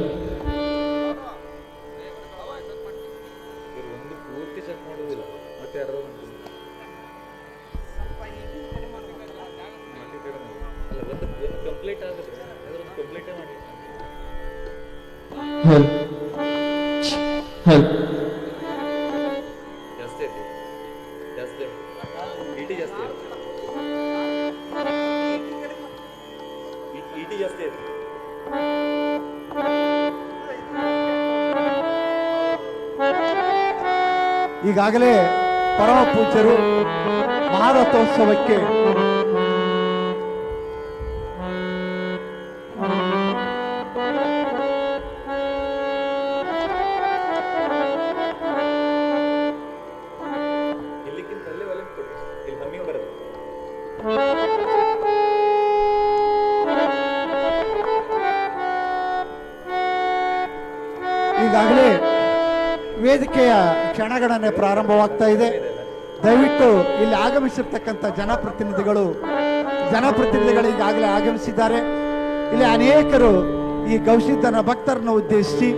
Hello. ಈಗಾಗಲೇ ಪರಮ ಪೂಜ್ಯರು ಮಹಾರಥೋತ್ಸವಕ್ಕೆ ಈಗಾಗಲೇ ವೇದಿಕೆಯ ಕ್ಷಣಗಣನೆ ಪ್ರಾರಂಭವಾಗ್ತಾ ಇದೆ. ದಯವಿಟ್ಟು ಇಲ್ಲಿ ಆಗಮಿಸಿರ್ತಕ್ಕಂಥ ಜನಪ್ರತಿನಿಧಿಗಳು ಈಗಾಗಲೇ ಆಗಮಿಸಿದ್ದಾರೆ. ಇಲ್ಲಿ ಅನೇಕರು ಈ ಗವಿಸಿದ್ಧನ ಭಕ್ತರನ್ನು ಉದ್ದೇಶಿ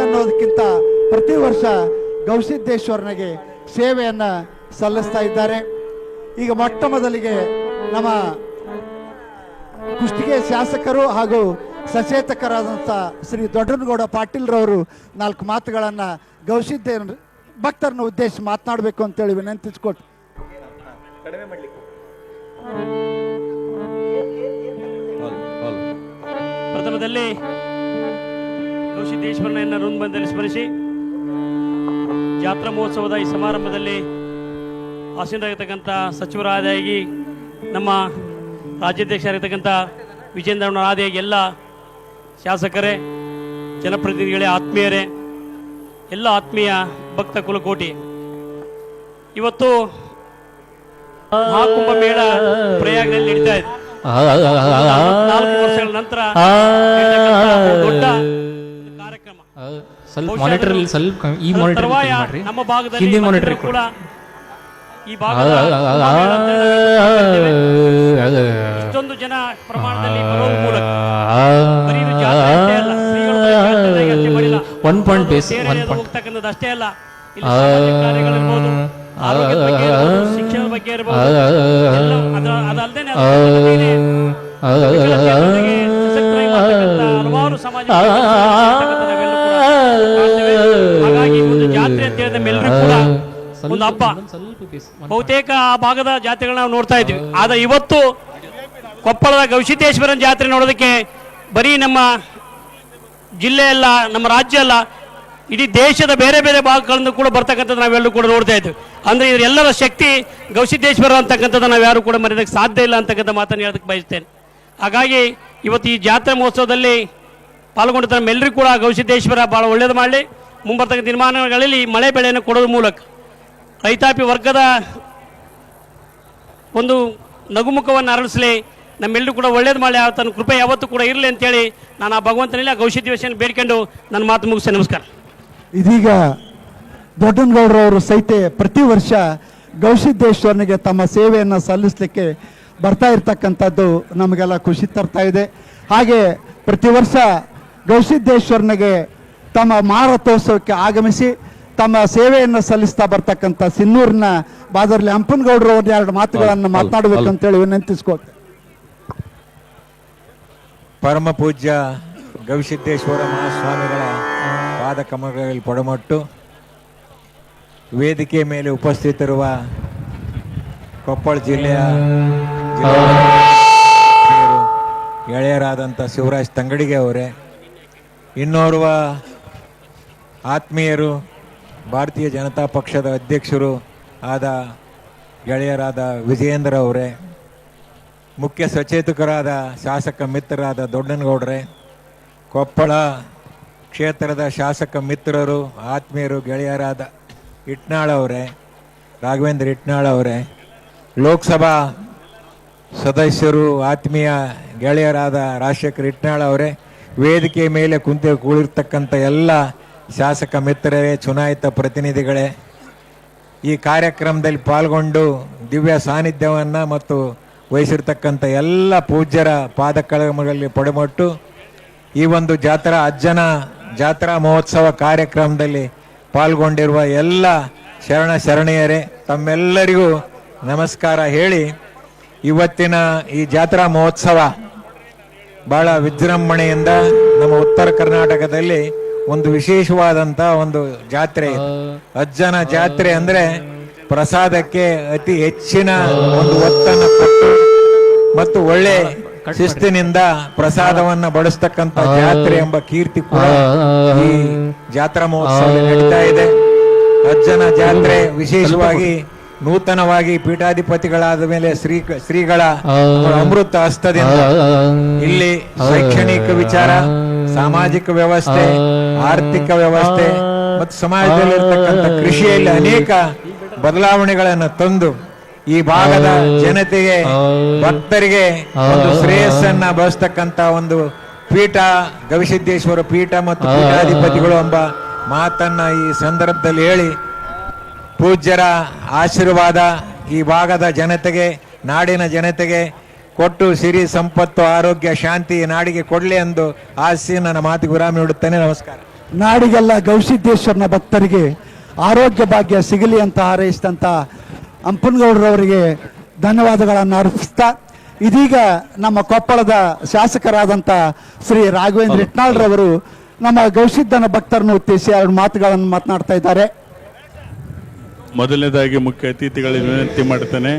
ಅನ್ನೋದಕ್ಕಿಂತ ಪ್ರತಿ ವರ್ಷ ಗವಿಸಿದ್ದೇಶ್ವರನಿಗೆ ಸೇವೆಯನ್ನ ಸಲ್ಲಿಸ್ತಾ ಇದ್ದಾರೆ. ಈಗ ಮೊಟ್ಟ ಮೊದಲಿಗೆ ನಮ್ಮ ಕುಷ್ಟಗಿ ಶಾಸಕರು ಹಾಗೂ ಸಚೇತಕರಾದಂಥ ಶ್ರೀ ದೊಡ್ಡನಗೌಡ ಪಾಟೀಲ್ರವರು 4 ಮಾತುಗಳನ್ನ ಗವಿಸಿದ್ದ ಭಕ್ತರನ್ನು ಉದ್ದೇಶಿಸಿ ಮಾತನಾಡಬೇಕು ಅಂತೇಳಿ ವಿನಂತಿಸ್ಕೊಟ್ಟು ಪ್ರಥಮದಲ್ಲಿ ಗವಿಸಿದ್ದೇಶ್ವರನ ವೃಂದದಲ್ಲಿ ಸ್ಮರಿಸಿ ಜಾತ್ರಾ ಮಹೋತ್ಸವದ ಈ ಸಮಾರಂಭದಲ್ಲಿ ಆಸೀನರಾಗಿರ್ತಕ್ಕಂಥ ಸಚಿವರಾದಾಗಿ ನಮ್ಮ ರಾಜ್ಯಾಧ್ಯಕ್ಷರಾಗಿರ್ತಕ್ಕಂಥ ವಿಜೇಂದ್ರ ಆದಿಯಾಗಿ ಎಲ್ಲ ಶಾಸಕರೇ, ಜನಪ್ರತಿನಿಧಿಗಳೇ, ಆತ್ಮೀಯರೇ, ಎಲ್ಲ ಆತ್ಮೀಯ ಭಕ್ತ ಕುಲಕೋಟಿ, ಇವತ್ತು ಮಹಾಕುಂಭ ಮೇಳ ಪ್ರಯಾಗದಲ್ಲಿ ನಡೀತಾ ಇದೆ. 4 ವರ್ಷಗಳ ನಂತರ ದೊಡ್ಡ ಕಾರ್ಯಕ್ರಮ. ನಮ್ಮ ಭಾಗದಲ್ಲಿ ಕೂಡ ಈ ಭಾಗದ ಇಷ್ಟೊಂದು ಜನ ಪ್ರಮಾಣದಲ್ಲಿ ಬರುವ ಮೂಲಕ ಬರೀ ಇದು ಜಾತ್ರೆ ಅಷ್ಟೇ ಅಲ್ಲ, ಹೋಗ್ತಕ್ಕಂಥದ್ದು ಅಷ್ಟೇ ಅಲ್ಲ, ಇಲ್ಲಿ ಸಾಮಾಜಿಕ ಕಾರ್ಯಗಳಿರ್ಬೋದು, ಆರೋಗ್ಯದ ಬಗ್ಗೆ ಇರ್ಬೋದು, ಶಿಕ್ಷಣದ ಬಗ್ಗೆ ಇರ್ಬೋದು, ಅದಲ್ಲದೆ ಹಲವಾರು ಸಾಮಾಜಿಕ ಹಾಗಾಗಿ ಒಂದು ಜಾತ್ರೆ ಅಂತ ಹೇಳಿದ ಮೇಲೆಲ್ಲರೂ ಕೂಡ ಒಂದು ಹಬ್ಬ. ಬಹುತೇಕ ಆ ಭಾಗದ ಜಾತ್ರೆಗಳನ್ನ ನಾವು ನೋಡ್ತಾ ಇದ್ವಿ. ಆದ್ರೆ ಇವತ್ತು ಕೊಪ್ಪಳದ ಗವಿಸಿದ್ದೇಶ್ವರನ ಜಾತ್ರೆ ನೋಡೋದಕ್ಕೆ ಬರೀ ನಮ್ಮ ಜಿಲ್ಲೆ ಅಲ್ಲ, ನಮ್ಮ ರಾಜ್ಯ ಅಲ್ಲ, ಇಡೀ ದೇಶದ ಬೇರೆ ಬೇರೆ ಭಾಗಗಳನ್ನು ಕೂಡ ಬರ್ತಕ್ಕಂಥದ್ದು ನಾವೆಲ್ಲರೂ ಕೂಡ ನೋಡ್ತಾ ಇದ್ವಿ. ಅಂದ್ರೆ ಇದರೆಲ್ಲರ ಶಕ್ತಿ ಗವಿಸಿದ್ದೇಶ್ವರ ಅಂತಕ್ಕಂಥದ್ದು ನಾವು ಯಾರು ಕೂಡ ಮರೆಯೋದಕ್ಕೆ ಸಾಧ್ಯ ಇಲ್ಲ ಅಂತಕ್ಕಂಥ ಮಾತನ್ನು ಹೇಳೋದಕ್ಕೆ ಬಯಸ್ತೇನೆ. ಹಾಗಾಗಿ ಇವತ್ತು ಈ ಜಾತ್ರಾ ಮಹೋತ್ಸವದಲ್ಲಿ ಪಾಲ್ಗೊಂಡ ನಮ್ಮೆಲ್ಲರಿಗೂ ಕೂಡ ಗವಿಸಿದ್ದೇಶ್ವರ ಭಾಳ ಒಳ್ಳೇದು ಮಾಡಲಿ. ಮುಂಬರ್ತಕ್ಕಂಥ ದಿನಮಾನಗಳಲ್ಲಿ ಮಳೆ ಬೆಳೆಯನ್ನು ಕೊಡೋದ್ರ ಮೂಲಕ ರೈತಾಪಿ ವರ್ಗದ ಒಂದು ನಗುಮುಖವನ್ನು ಅರಳಿಸಲಿ, ನಮ್ಮೆಲ್ಲರೂ ಕೂಡ ಒಳ್ಳೇದು ಮಾಡಲಿ, ತನ್ನ ಕೃಪೆ ಯಾವತ್ತೂ ಕೂಡ ಇರಲಿ ಅಂತೇಳಿ ನಾನು ಆ ಭಗವಂತನಿಲ್ಲ ಗವಿಸಿದ್ದೇಶ್ವರನ ಬೇಡ್ಕೊಂಡು ನನ್ನ ಮಾತು ಮುಗಿಸಿ ನಮಸ್ಕಾರ. ಇದೀಗ ದೊಡ್ಡನಗೌಡರವರು ಸಹಿತ ಪ್ರತಿ ವರ್ಷ ಗವಿಸಿದ್ದೇಶ್ವರನಿಗೆ ತಮ್ಮ ಸೇವೆಯನ್ನು ಸಲ್ಲಿಸಲಿಕ್ಕೆ ಬರ್ತಾ ಇರ್ತಕ್ಕಂಥದ್ದು ನಮಗೆಲ್ಲ ಖುಷಿ ತರ್ತಾ ಇದೆ. ಹಾಗೆ ಪ್ರತಿ ವರ್ಷ ಗವಿಸಿದ್ದೇಶ್ವರನಿಗೆ ತಮ್ಮ ಮಹಾರಥೋತ್ಸವಕ್ಕೆ ಆಗಮಿಸಿ ತಮ್ಮ ಸೇವೆಯನ್ನು ಸಲ್ಲಿಸ್ತಾ ಬರ್ತಕ್ಕಂಥ ಸಿನ್ನೂರಿನ ಬಾದರ್ಲಿ ಹಂಪನಗೌಡರು 2 ಮಾತುಗಳನ್ನು ಮಾತನಾಡಬೇಕು ಅಂತೇಳಿ ವಿನಂತಿಸ್ಕೊಳ್ತೇವೆ. ಪರಮ ಪೂಜ್ಯ ಗವಿಸಿದ್ದೇಶ್ವರ ಮಹಾಸ್ವಾಮಿಗಳ ಪಾದ ಕಮಲಗಳಲ್ಲಿ ಪೊಡಮೊಟ್ಟು ವೇದಿಕೆ ಮೇಲೆ ಉಪಸ್ಥಿತರಿರುವ ಕೊಪ್ಪಳ ಜಿಲ್ಲೆಯ ಗೆಳೆಯರಾದಂಥ ಶಿವರಾಜ್ ತಂಗಡಿಗೆ ಅವರೇ, ಇನ್ನೋರ್ವ ಆತ್ಮೀಯರು, ಭಾರತೀಯ ಜನತಾ ಪಕ್ಷದ ಅಧ್ಯಕ್ಷರು ಆದ ಗೆಳೆಯರಾದ ವಿಜಯೇಂದ್ರ ಅವರೇ, ಮುಖ್ಯ ಸಚೇತಕರಾದ ಶಾಸಕ ಮಿತ್ರರಾದ ದೊಡ್ಡನಗೌಡ್ರೆ, ಕೊಪ್ಪಳ ಕ್ಷೇತ್ರದ ಶಾಸಕ ಮಿತ್ರರು, ಆತ್ಮೀಯರು, ಗೆಳೆಯರಾದ ಇಟ್ನಾಳ್ ಅವರೇ, ರಾಘವೇಂದ್ರ ಇಟ್ನಾಳ್ ಅವರೇ, ಲೋಕಸಭಾ ಸದಸ್ಯರು, ಆತ್ಮೀಯ ಗೆಳೆಯರಾದ ರಾಜಶೇಖರ್ ಇಟ್ನಾಳ್ ಅವರೇ, ವೇದಿಕೆ ಮೇಲೆ ಕೂಳಿರ್ತಕ್ಕಂಥ ಎಲ್ಲ ಶಾಸಕ ಮಿತ್ರರೇ, ಚುನಾಯಿತ ಪ್ರತಿನಿಧಿಗಳೇ, ಈ ಕಾರ್ಯಕ್ರಮದಲ್ಲಿ ಪಾಲ್ಗೊಂಡು ದಿವ್ಯ ಸಾನ್ನಿಧ್ಯವನ್ನು ಮತ್ತು ವಹಿಸಿರ್ತಕ್ಕಂಥ ಎಲ್ಲ ಪೂಜ್ಯರ ಪಾದಕಳಗಳಲ್ಲಿ ಪಡೆಮಟ್ಟು ಈ ಒಂದು ಅಜ್ಜನ ಜಾತ್ರಾ ಮಹೋತ್ಸವ ಕಾರ್ಯಕ್ರಮದಲ್ಲಿ ಪಾಲ್ಗೊಂಡಿರುವ ಎಲ್ಲ ಶರಣೆಯರೇ, ತಮ್ಮೆಲ್ಲರಿಗೂ ನಮಸ್ಕಾರ ಹೇಳಿ, ಇವತ್ತಿನ ಈ ಜಾತ್ರಾ ಮಹೋತ್ಸವ ಬಹಳ ವಿಜೃಂಭಣೆಯಿಂದ ನಮ್ಮ ಉತ್ತರ ಕರ್ನಾಟಕದಲ್ಲಿ ಒಂದು ವಿಶೇಷವಾದಂಥ ಒಂದು ಜಾತ್ರೆ. ಅಜ್ಜನ ಜಾತ್ರೆ ಅಂದ್ರೆ ಪ್ರಸಾದಕ್ಕೆ ಅತಿ ಹೆಚ್ಚಿನ ಒಂದು ಒತ್ತನ್ನು ಕೊಟ್ಟು ಮತ್ತು ಒಳ್ಳೆ ಶಿಸ್ತಿನಿಂದ ಪ್ರಸಾದವನ್ನ ಬಡಿಸ್ತಕ್ಕಂಥ ಜಾತ್ರೆ ಎಂಬ ಕೀರ್ತಿ ಕೂಡ ಈ ಜಾತ್ರಾ ಮಹೋತ್ಸವ ನಡೀತಾ ಇದೆ. ಅಜ್ಜನ ಜಾತ್ರೆ ವಿಶೇಷವಾಗಿ ನೂತನವಾಗಿ ಪೀಠಾಧಿಪತಿಗಳಾದ ಮೇಲೆ ಶ್ರೀಗಳ ಅಮೃತ ಹಸ್ತದಿಂದ ಇಲ್ಲಿ ಶೈಕ್ಷಣಿಕ ವಿಚಾರ, ಸಾಮಾಜಿಕ ವ್ಯವಸ್ಥೆ, ಆರ್ಥಿಕ ವ್ಯವಸ್ಥೆ ಮತ್ತು ಸಮಾಜದಲ್ಲಿರ್ತಕ್ಕಂಥ ಕೃಷಿಯಲ್ಲಿ ಅನೇಕ ಬದಲಾವಣೆಗಳನ್ನು ತಂದು ಈ ಭಾಗದ ಜನತೆಗೆ, ಭಕ್ತರಿಗೆ ಒಂದು ಶ್ರೇಯಸ್ಸನ್ನ ಬಯಸ್ತಕ್ಕಂಥ ಒಂದು ಪೀಠ, ಗವಿಸಿದ್ದೇಶ್ವರ ಪೀಠ ಮತ್ತು ಪೀಠಾಧಿಪತಿಗಳು ಎಂಬ ಮಾತನ್ನ ಈ ಸಂದರ್ಭದಲ್ಲಿ ಹೇಳಿ, ಪೂಜ್ಯರ ಆಶೀರ್ವಾದ ಈ ಭಾಗದ ಜನತೆಗೆ, ನಾಡಿನ ಜನತೆಗೆ ಕೊಟ್ಟು ಸಿರಿ ಸಂಪತ್ತು, ಆರೋಗ್ಯ, ಶಾಂತಿ ನಾಡಿಗೆ ಕೊಡಲಿ ಎಂದು ಆಶಿಸಿ ನನ್ನ ಮಾತಿಗೆ ವಿರಾಮ ನೀಡುತ್ತೇನೆ. ನಮಸ್ಕಾರ. ನಾಡಿಗೆಲ್ಲ ಗವಿಸಿದ್ದೇಶ್ವರನ ಭಕ್ತರಿಗೆ ಆರೋಗ್ಯ ಭಾಗ್ಯ ಸಿಗಲಿ ಅಂತ ಹಾರೈಸಿದಂಥ ಅಂಪನಗೌಡರವರಿಗೆ ಧನ್ಯವಾದಗಳನ್ನು ಅರ್ಪಿಸ್ತಾ, ಇದೀಗ ನಮ್ಮ ಕೊಪ್ಪಳದ ಶಾಸಕರಾದಂಥ ಶ್ರೀ ರಾಘವೇಂದ್ರ ಇಟ್ನಾಳ್ರವರು ನಮ್ಮ ಗವಿಸಿದ್ದನ ಭಕ್ತರನ್ನು ಉದ್ದೇಶಿಸಿ 2 ಮಾತುಗಳನ್ನು ಮಾತನಾಡ್ತಾ ಇದ್ದಾರೆ. ಮೊದಲನೇದಾಗಿ ಮುಖ್ಯ ಅತಿಥಿಗಳಿಗೆ ವಿನಂತಿ ಮಾಡ್ತೇನೆ,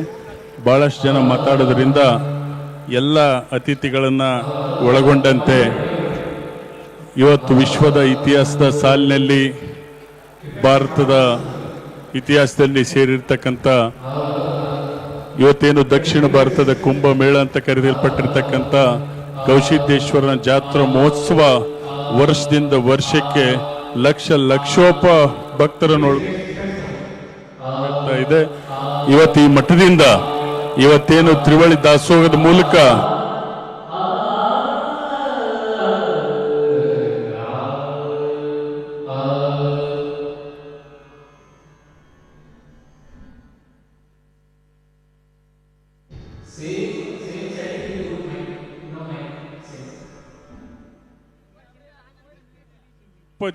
ಬಹಳಷ್ಟು ಜನ ಮಾತಾಡೋದ್ರಿಂದ ಎಲ್ಲ ಅತಿಥಿಗಳನ್ನು ಒಳಗೊಂಡಂತೆ ಇವತ್ತು ವಿಶ್ವದ ಇತಿಹಾಸದ ಸಾಲಿನಲ್ಲಿ ಭಾರತದ ಇತಿಹಾಸದಲ್ಲಿ ಸೇರಿರ್ತಕ್ಕಂಥ ಇವತ್ತೇನು ದಕ್ಷಿಣ ಭಾರತದ ಕುಂಭಮೇಳ ಅಂತ ಕರೆಯಲ್ಪಟ್ಟಿರ್ತಕ್ಕಂಥ ಗವಿಸಿದ್ದೇಶ್ವರನ ಜಾತ್ರಾ ಮಹೋತ್ಸವ ವರ್ಷದಿಂದ ವರ್ಷಕ್ಕೆ ಲಕ್ಷೋಪ ಭಕ್ತರನ್ನು ಇದೆ. ಇವತ್ತು ಈ ಮಠದಿಂದ ಇವತ್ತೇನು ತ್ರಿವಳಿ ದಾಸೋಹದ ಮೂಲಕ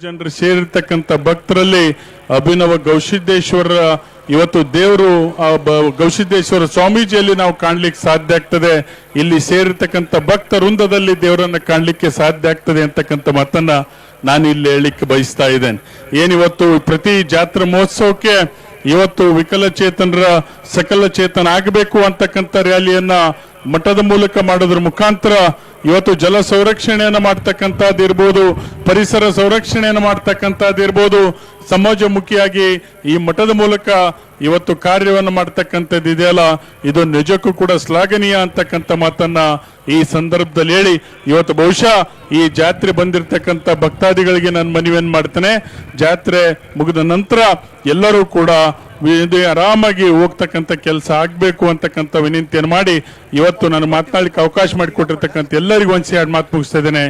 ಜನರು ಸೇರಿರ್ತಕ್ಕಂಥ ಭಕ್ತರಲ್ಲಿ ಅಭಿನವ ಗವಿಸಿದ್ದೇಶ್ವರ ಇವತ್ತು ದೇವರು ಗವಿಸಿದ್ದೇಶ್ವರ ಸ್ವಾಮೀಜಿಯಲ್ಲಿ ನಾವು ಕಾಣ್ಲಿಕ್ಕೆ ಸಾಧ್ಯ ಆಗ್ತದೆ. ಇಲ್ಲಿ ಸೇರಿರ್ತಕ್ಕಂಥ ಭಕ್ತ ವೃಂದದಲ್ಲಿ ದೇವರನ್ನ ಕಾಣ್ಲಿಕ್ಕೆ ಸಾಧ್ಯ ಆಗ್ತದೆ ಅಂತಕ್ಕಂಥ ಮಾತನ್ನ ನಾನು ಇಲ್ಲಿ ಹೇಳಲಿಕ್ಕೆ ಬಯಸ್ತಾ ಇದ್ದೇನೆ. ಏನಿವತ್ತು ಪ್ರತಿ ಜಾತ್ರಾ ಮಹೋತ್ಸವಕ್ಕೆ ಇವತ್ತು ವಿಕಲಚೇತನರ ಸಕಲ ಚೇತನ ಆಗಬೇಕು ಅಂತಕ್ಕಂಥ ರ್ಯಾಲಿಯನ್ನ ಮಠದ ಮೂಲಕ ಮಾಡೋದ್ರ ಮುಖಾಂತರ ಇವತ್ತು ಜಲ ಸಂರಕ್ಷಣೆಯನ್ನು ಮಾಡ್ತಕ್ಕಂಥದ್ದು ಇರ್ಬೋದು, ಪರಿಸರ ಸಂರಕ್ಷಣೆಯನ್ನು ಮಾಡ್ತಕ್ಕಂಥದ್ದು ಇರ್ಬೋದು, ಸಮಾಜಮುಖಿಯಾಗಿ ಈ ಮಠದ ಮೂಲಕ ಇವತ್ತು ಕಾರ್ಯವನ್ನು ಮಾಡ್ತಕ್ಕಂಥದ್ದು ಇದೆಯಲ್ಲ, ಇದು ನಿಜಕ್ಕೂ ಕೂಡ ಶ್ಲಾಘನೀಯ ಅಂತಕ್ಕಂಥ ಮಾತನ್ನ ಈ ಸಂದರ್ಭದಲ್ಲಿ ಹೇಳಿ, ಇವತ್ತು ಬಹುಶಃ ಈ ಜಾತ್ರೆ ಬಂದಿರತಕ್ಕಂಥ ಭಕ್ತಾದಿಗಳಿಗೆ ನಾನು ಮನವಿಯನ್ನು ಮಾಡ್ತೇನೆ, ಜಾತ್ರೆ ಮುಗಿದ ನಂತರ ಎಲ್ಲರೂ ಕೂಡ ಆರಾಮಾಗಿ ಹೋಗ್ತಕ್ಕಂಥ ಕೆಲಸ ಆಗ್ಬೇಕು ಅಂತಕ್ಕಂಥ ವಿನಂತಿಯನ್ನು ಮಾಡಿ ಇವತ್ತು ನಾನು ಮಾತನಾಡಲಿಕ್ಕೆ ಅವಕಾಶ ಮಾಡಿಕೊಟ್ಟಿರ್ತಕ್ಕಂಥ ಎಲ್ಲರಿಗೂ ಒಂದ್ಸಿ 2 ಮಾತು ಮುಗಿಸ್ತಾ ಇದ್ದೇನೆ.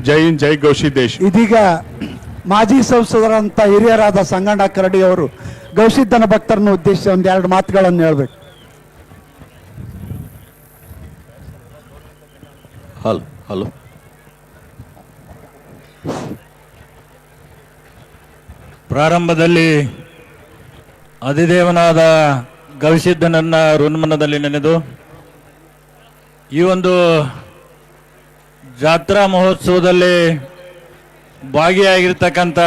ಜೈ ಹಿಂದ್, ಜೈ ಗವಿಸಿದ್ದೇಶ್. ಇದೀಗ ಮಾಜಿ ಸಂಸದರಂತ ಹಿರಿಯರಾದ ಸಂಗಣ್ಣ ಕರಡಿ ಅವರು ಗವಿಸಿದ್ದನ ಭಕ್ತರನ್ನು ಉದ್ದೇಶಿಸಿ 1-2 ಮಾತುಗಳನ್ನು ಹೇಳ್ಬೇಕು. ಹಲೋ ಪ್ರಾರಂಭದಲ್ಲಿ ಅಧಿದೇವನಾದ ಗವಿಸಿದ್ದನನ್ನ ಋನ್ಮನದಲ್ಲಿ ನೆನೆದು ಈ ಒಂದು ಜಾತ್ರಾ ಮಹೋತ್ಸವದಲ್ಲಿ ಭಾಗಿಯಾಗಿರ್ತಕ್ಕಂಥ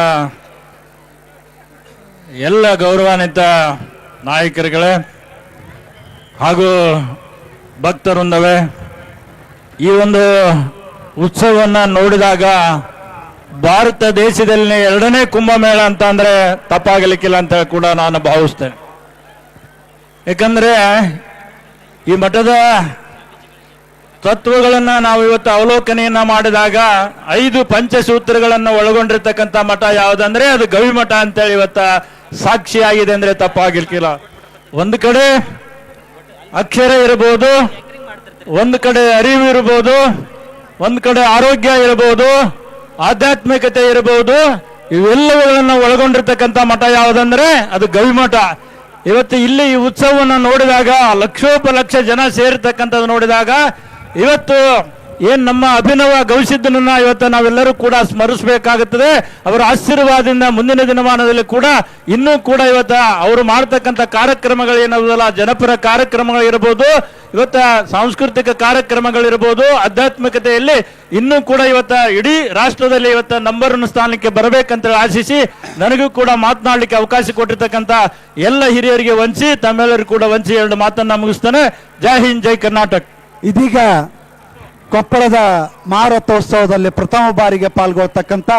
ಎಲ್ಲ ಗೌರವಾನ್ವಿತ ನಾಯಕರುಗಳೇ ಹಾಗೂ ಭಕ್ತವೃಂದವೇ, ಈ ಒಂದು ಉತ್ಸವವನ್ನು ನೋಡಿದಾಗ ಭಾರತ ದೇಶದಲ್ಲಿ 2ನೇ ಕುಂಭಮೇಳ ಅಂತ ಅಂದ್ರೆ ತಪ್ಪಾಗಲಿಕ್ಕಿಲ್ಲ ಅಂತ ಕೂಡ ನಾನು ಭಾವಿಸ್ತೇನೆ. ಯಾಕಂದ್ರೆ ಈ ಮಠದ ತತ್ವಗಳನ್ನ ನಾವು ಇವತ್ತು ಅವಲೋಕನೆಯನ್ನ ಮಾಡಿದಾಗ 5 ಪಂಚಸೂತ್ರಗಳನ್ನು ಒಳಗೊಂಡಿರ್ತಕ್ಕಂಥ ಮಠ ಯಾವುದಂದ್ರೆ ಅದು ಗವಿಮಠ ಅಂತೇಳಿ ಇವತ್ತ ಸಾಕ್ಷಿಯಾಗಿದೆ ಅಂದ್ರೆ ತಪ್ಪಾಗಿರ್ಕಿಲ್ಲ. ಒಂದು ಕಡೆ ಅಕ್ಷರ ಇರಬಹುದು, ಒಂದು ಕಡೆ ಅರಿವು ಇರಬಹುದು, ಒಂದು ಕಡೆ ಆರೋಗ್ಯ ಇರಬಹುದು, ಆಧ್ಯಾತ್ಮಿಕತೆ ಇರಬಹುದು. ಇವೆಲ್ಲವುಗಳನ್ನು ಒಳಗೊಂಡಿರ್ತಕ್ಕಂಥ ಮಠ ಯಾವುದಂದ್ರೆ ಅದು ಗವಿಮಠ. ಇವತ್ತು ಇಲ್ಲಿ ಈ ಉತ್ಸವವನ್ನು ನೋಡಿದಾಗ ಲಕ್ಷೋಪಲಕ್ಷ ಜನ ಸೇರಿರ್ತಕ್ಕಂಥದ್ದು ನೋಡಿದಾಗ ಇವತ್ತು ಏನ್ ನಮ್ಮ ಅಭಿನವ ಗವಿಸಿದ್ದನನ್ನ ಇವತ್ತು ನಾವೆಲ್ಲರೂ ಕೂಡ ಸ್ಮರಿಸಬೇಕಾಗುತ್ತದೆ. ಅವರ ಆಶೀರ್ವಾದದಿಂದ ಮುಂದಿನ ದಿನಮಾನದಲ್ಲಿ ಕೂಡ ಇನ್ನೂ ಕೂಡ ಇವತ್ತು ಅವರು ಮಾಡ್ತಕ್ಕಂಥ ಕಾರ್ಯಕ್ರಮಗಳೇನಲ್ಲ, ಜನಪರ ಕಾರ್ಯಕ್ರಮಗಳಿರ್ಬೋದು, ಇವತ್ತ ಸಾಂಸ್ಕೃತಿಕ ಕಾರ್ಯಕ್ರಮಗಳಿರ್ಬೋದು, ಆಧ್ಯಾತ್ಮಿಕತೆಯಲ್ಲಿ ಇನ್ನೂ ಕೂಡ ಇವತ್ತ ಇಡೀ ರಾಷ್ಟ್ರದಲ್ಲಿ ಇವತ್ತ ನಂಬರ್ 1 ಸ್ಥಾನಕ್ಕೆ ಬರಬೇಕಂತ ಆಶಿಸಿ ನನಗೂ ಕೂಡ ಮಾತನಾಡಲಿಕ್ಕೆ ಅವಕಾಶ ಕೊಟ್ಟಿರ್ತಕ್ಕಂಥ ಎಲ್ಲ ಹಿರಿಯರಿಗೆ ವಂಚಿ ತಮ್ಮೆಲ್ಲರಿಗೂ ಕೂಡ ವಂಚಿ 2 ಮಾತನ್ನ ಮುಗಿಸ್ತಾನೆ. ಜೈ ಹಿಂದ್, ಜೈ ಕರ್ನಾಟಕ. ಇದೀಗ ಕೊಪ್ಪಳದ ಮಹಾರಥೋತ್ಸವದಲ್ಲಿ ಪ್ರಥಮ ಬಾರಿಗೆ ಪಾಲ್ಗೊಳ್ತಕ್ಕಂಥ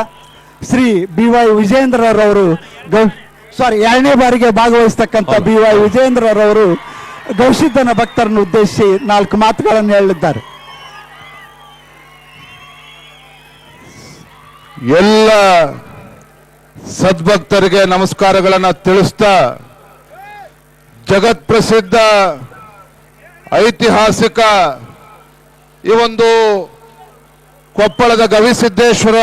ಶ್ರೀ BY ವಿಜೇಂದ್ರರವರು 2ನೇ ಬಾರಿಗೆ ಭಾಗವಹಿಸ್ತಕ್ಕಂಥ BY ವಿಜೇಂದ್ರರವರು ಗವಿಸಿದ್ದನ ಭಕ್ತರನ್ನು ಉದ್ದೇಶಿಸಿ 4 ಮಾತುಗಳನ್ನು ಹೇಳಿದ್ದಾರೆ. ಎಲ್ಲ ಸದ್ಭಕ್ತರಿಗೆ ನಮಸ್ಕಾರಗಳನ್ನು ತಿಳಿಸ್ತಾ, ಜಗತ್ ಪ್ರಸಿದ್ಧ ಐತಿಹಾಸಿಕ ಈ ಒಂದು ಕೊಪ್ಪಳದ ಗವಿಸಿದ್ದೇಶ್ವರ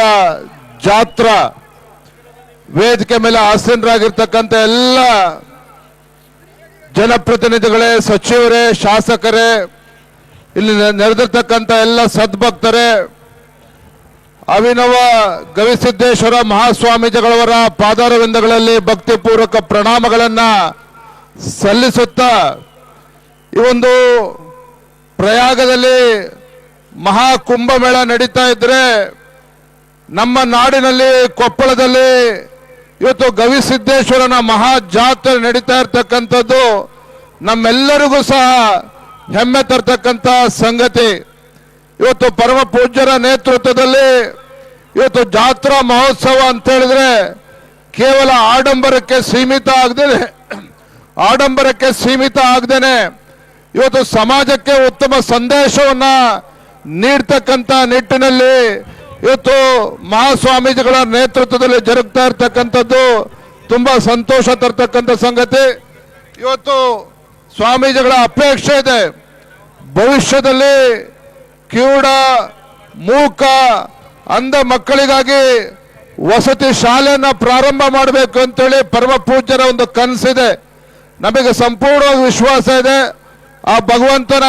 ಜಾತ್ರಾ ವೇದಿಕೆ ಮೇಲೆ ಆಸೀನರಾಗಿರ್ತಕ್ಕಂಥ ಎಲ್ಲ ಜನಪ್ರತಿನಿಧಿಗಳೇ, ಸಚಿವರೇ, ಶಾಸಕರೇ, ಇಲ್ಲಿ ನೆರೆದಿರ್ತಕ್ಕಂಥ ಎಲ್ಲ ಸದ್ಭಕ್ತರೇ, ಅಭಿನವ ಗವಿಸಿದ್ದೇಶ್ವರ ಮಹಾಸ್ವಾಮೀಜಿಗಳವರ ಪಾದಾರವಿಂದಗಳಲ್ಲಿ ಭಕ್ತಿಪೂರ್ವಕ ಪ್ರಣಾಮಗಳನ್ನ ಸಲ್ಲಿಸುತ್ತಾ, ಈ ಒಂದು ಪ್ರಯಾಗದಲ್ಲಿ ಮಹಾಕುಂಭಮೇಳ ನಡೀತಾ ಇದ್ರೆ ನಮ್ಮ ನಾಡಿನಲ್ಲಿ ಕೊಪ್ಪಳದಲ್ಲಿ ಇವತ್ತು ಗವಿಸಿದ್ದೇಶ್ವರನ ಮಹಾ ಜಾತ್ರೆ ನಡೀತಾ ಇರ್ತಕ್ಕಂಥದ್ದು ನಮ್ಮೆಲ್ಲರಿಗೂ ಸಹ ಹೆಮ್ಮೆ ತರ್ತಕ್ಕಂಥ ಸಂಗತಿ. ಇವತ್ತು ಪರಮ ಪೂಜ್ಯರ ನೇತೃತ್ವದಲ್ಲಿ ಇವತ್ತು ಜಾತ್ರಾ ಮಹೋತ್ಸವ ಅಂತ ಹೇಳಿದ್ರೆ ಕೇವಲ ಆಡಂಬರಕ್ಕೆ ಸೀಮಿತ ಆಗದೇನೆ ಇವತ್ತು ಸಮಾಜಕ್ಕೆ ಉತ್ತಮ ಸಂದೇಶವನ್ನ ನೀಡ್ತಕ್ಕಂಥ ನಿಟ್ಟಿನಲ್ಲಿ ಇವತ್ತು ಮಹಾಸ್ವಾಮೀಜಿಗಳ ನೇತೃತ್ವದಲ್ಲಿ ಜರುಗ್ತಾ ಇರ್ತಕ್ಕಂಥದ್ದು ತುಂಬಾ ಸಂತೋಷ ತರ್ತಕ್ಕಂಥ ಸಂಗತಿ. ಇವತ್ತು ಸ್ವಾಮೀಜಿಗಳ ಅಪೇಕ್ಷೆ ಇದೆ, ಭವಿಷ್ಯದಲ್ಲಿ ಕಿವುಡ, ಮೂಕ, ಅಂಧ ಮಕ್ಕಳಿಗಾಗಿ ವಸತಿ ಶಾಲೆಯನ್ನ ಪ್ರಾರಂಭ ಮಾಡಬೇಕು ಅಂತೇಳಿ ಪರಮ ಪೂಜ್ಯರ ಒಂದು ಕನಸಿದೆ. ನಮಗೆ ಸಂಪೂರ್ಣವಾಗಿ ವಿಶ್ವಾಸ ಇದೆ, ಆ ಭಗವಂತನ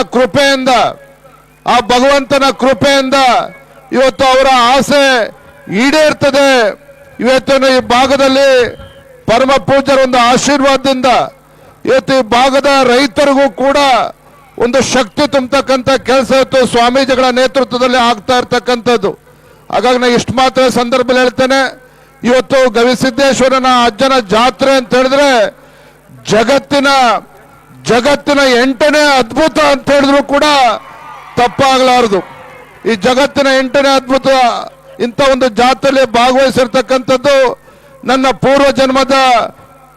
ಕೃಪೆಯಿಂದ ಇವತ್ತು ಅವರ ಆಸೆ ಈಡೇರ್ತದೆ. ಇವತ್ತಿನ ಈ ಭಾಗದಲ್ಲಿ ಪರಮ ಪೂಜ್ಯರ ಒಂದು ಆಶೀರ್ವಾದದಿಂದ ಇವತ್ತು ಈ ಭಾಗದ ರೈತರಿಗೂ ಕೂಡ ಒಂದು ಶಕ್ತಿ ತುಂಬತಕ್ಕಂಥ ಕೆಲಸ ಇವತ್ತು ಸ್ವಾಮೀಜಿಗಳ ನೇತೃತ್ವದಲ್ಲಿ ಆಗ್ತಾ ಇರ್ತಕ್ಕಂಥದ್ದು. ಹಾಗಾಗಿ ನಾನು ಇಷ್ಟು ಮಾತ್ರ ಸಂದರ್ಭದಲ್ಲಿ ಹೇಳ್ತೇನೆ, ಇವತ್ತು ಗವಿಸಿದ್ದೇಶ್ವರನ ಅಜ್ಜನ ಜಾತ್ರೆ ಅಂತ ಹೇಳಿದ್ರೆ ಜಗತ್ತಿನ 8ನೇ ಅದ್ಭುತ ಅಂತ ಹೇಳಿದ್ರು ಕೂಡ ತಪ್ಪಾಗಲಾರದು. ಈ ಜಗತ್ತಿನ 8ನೇ ಅದ್ಭುತ ಇಂಥ ಒಂದು ಜಾತ್ರೆಯಲ್ಲಿ ಭಾಗವಹಿಸಿರ್ತಕ್ಕಂಥದ್ದು ನನ್ನ ಪೂರ್ವ ಜನ್ಮದ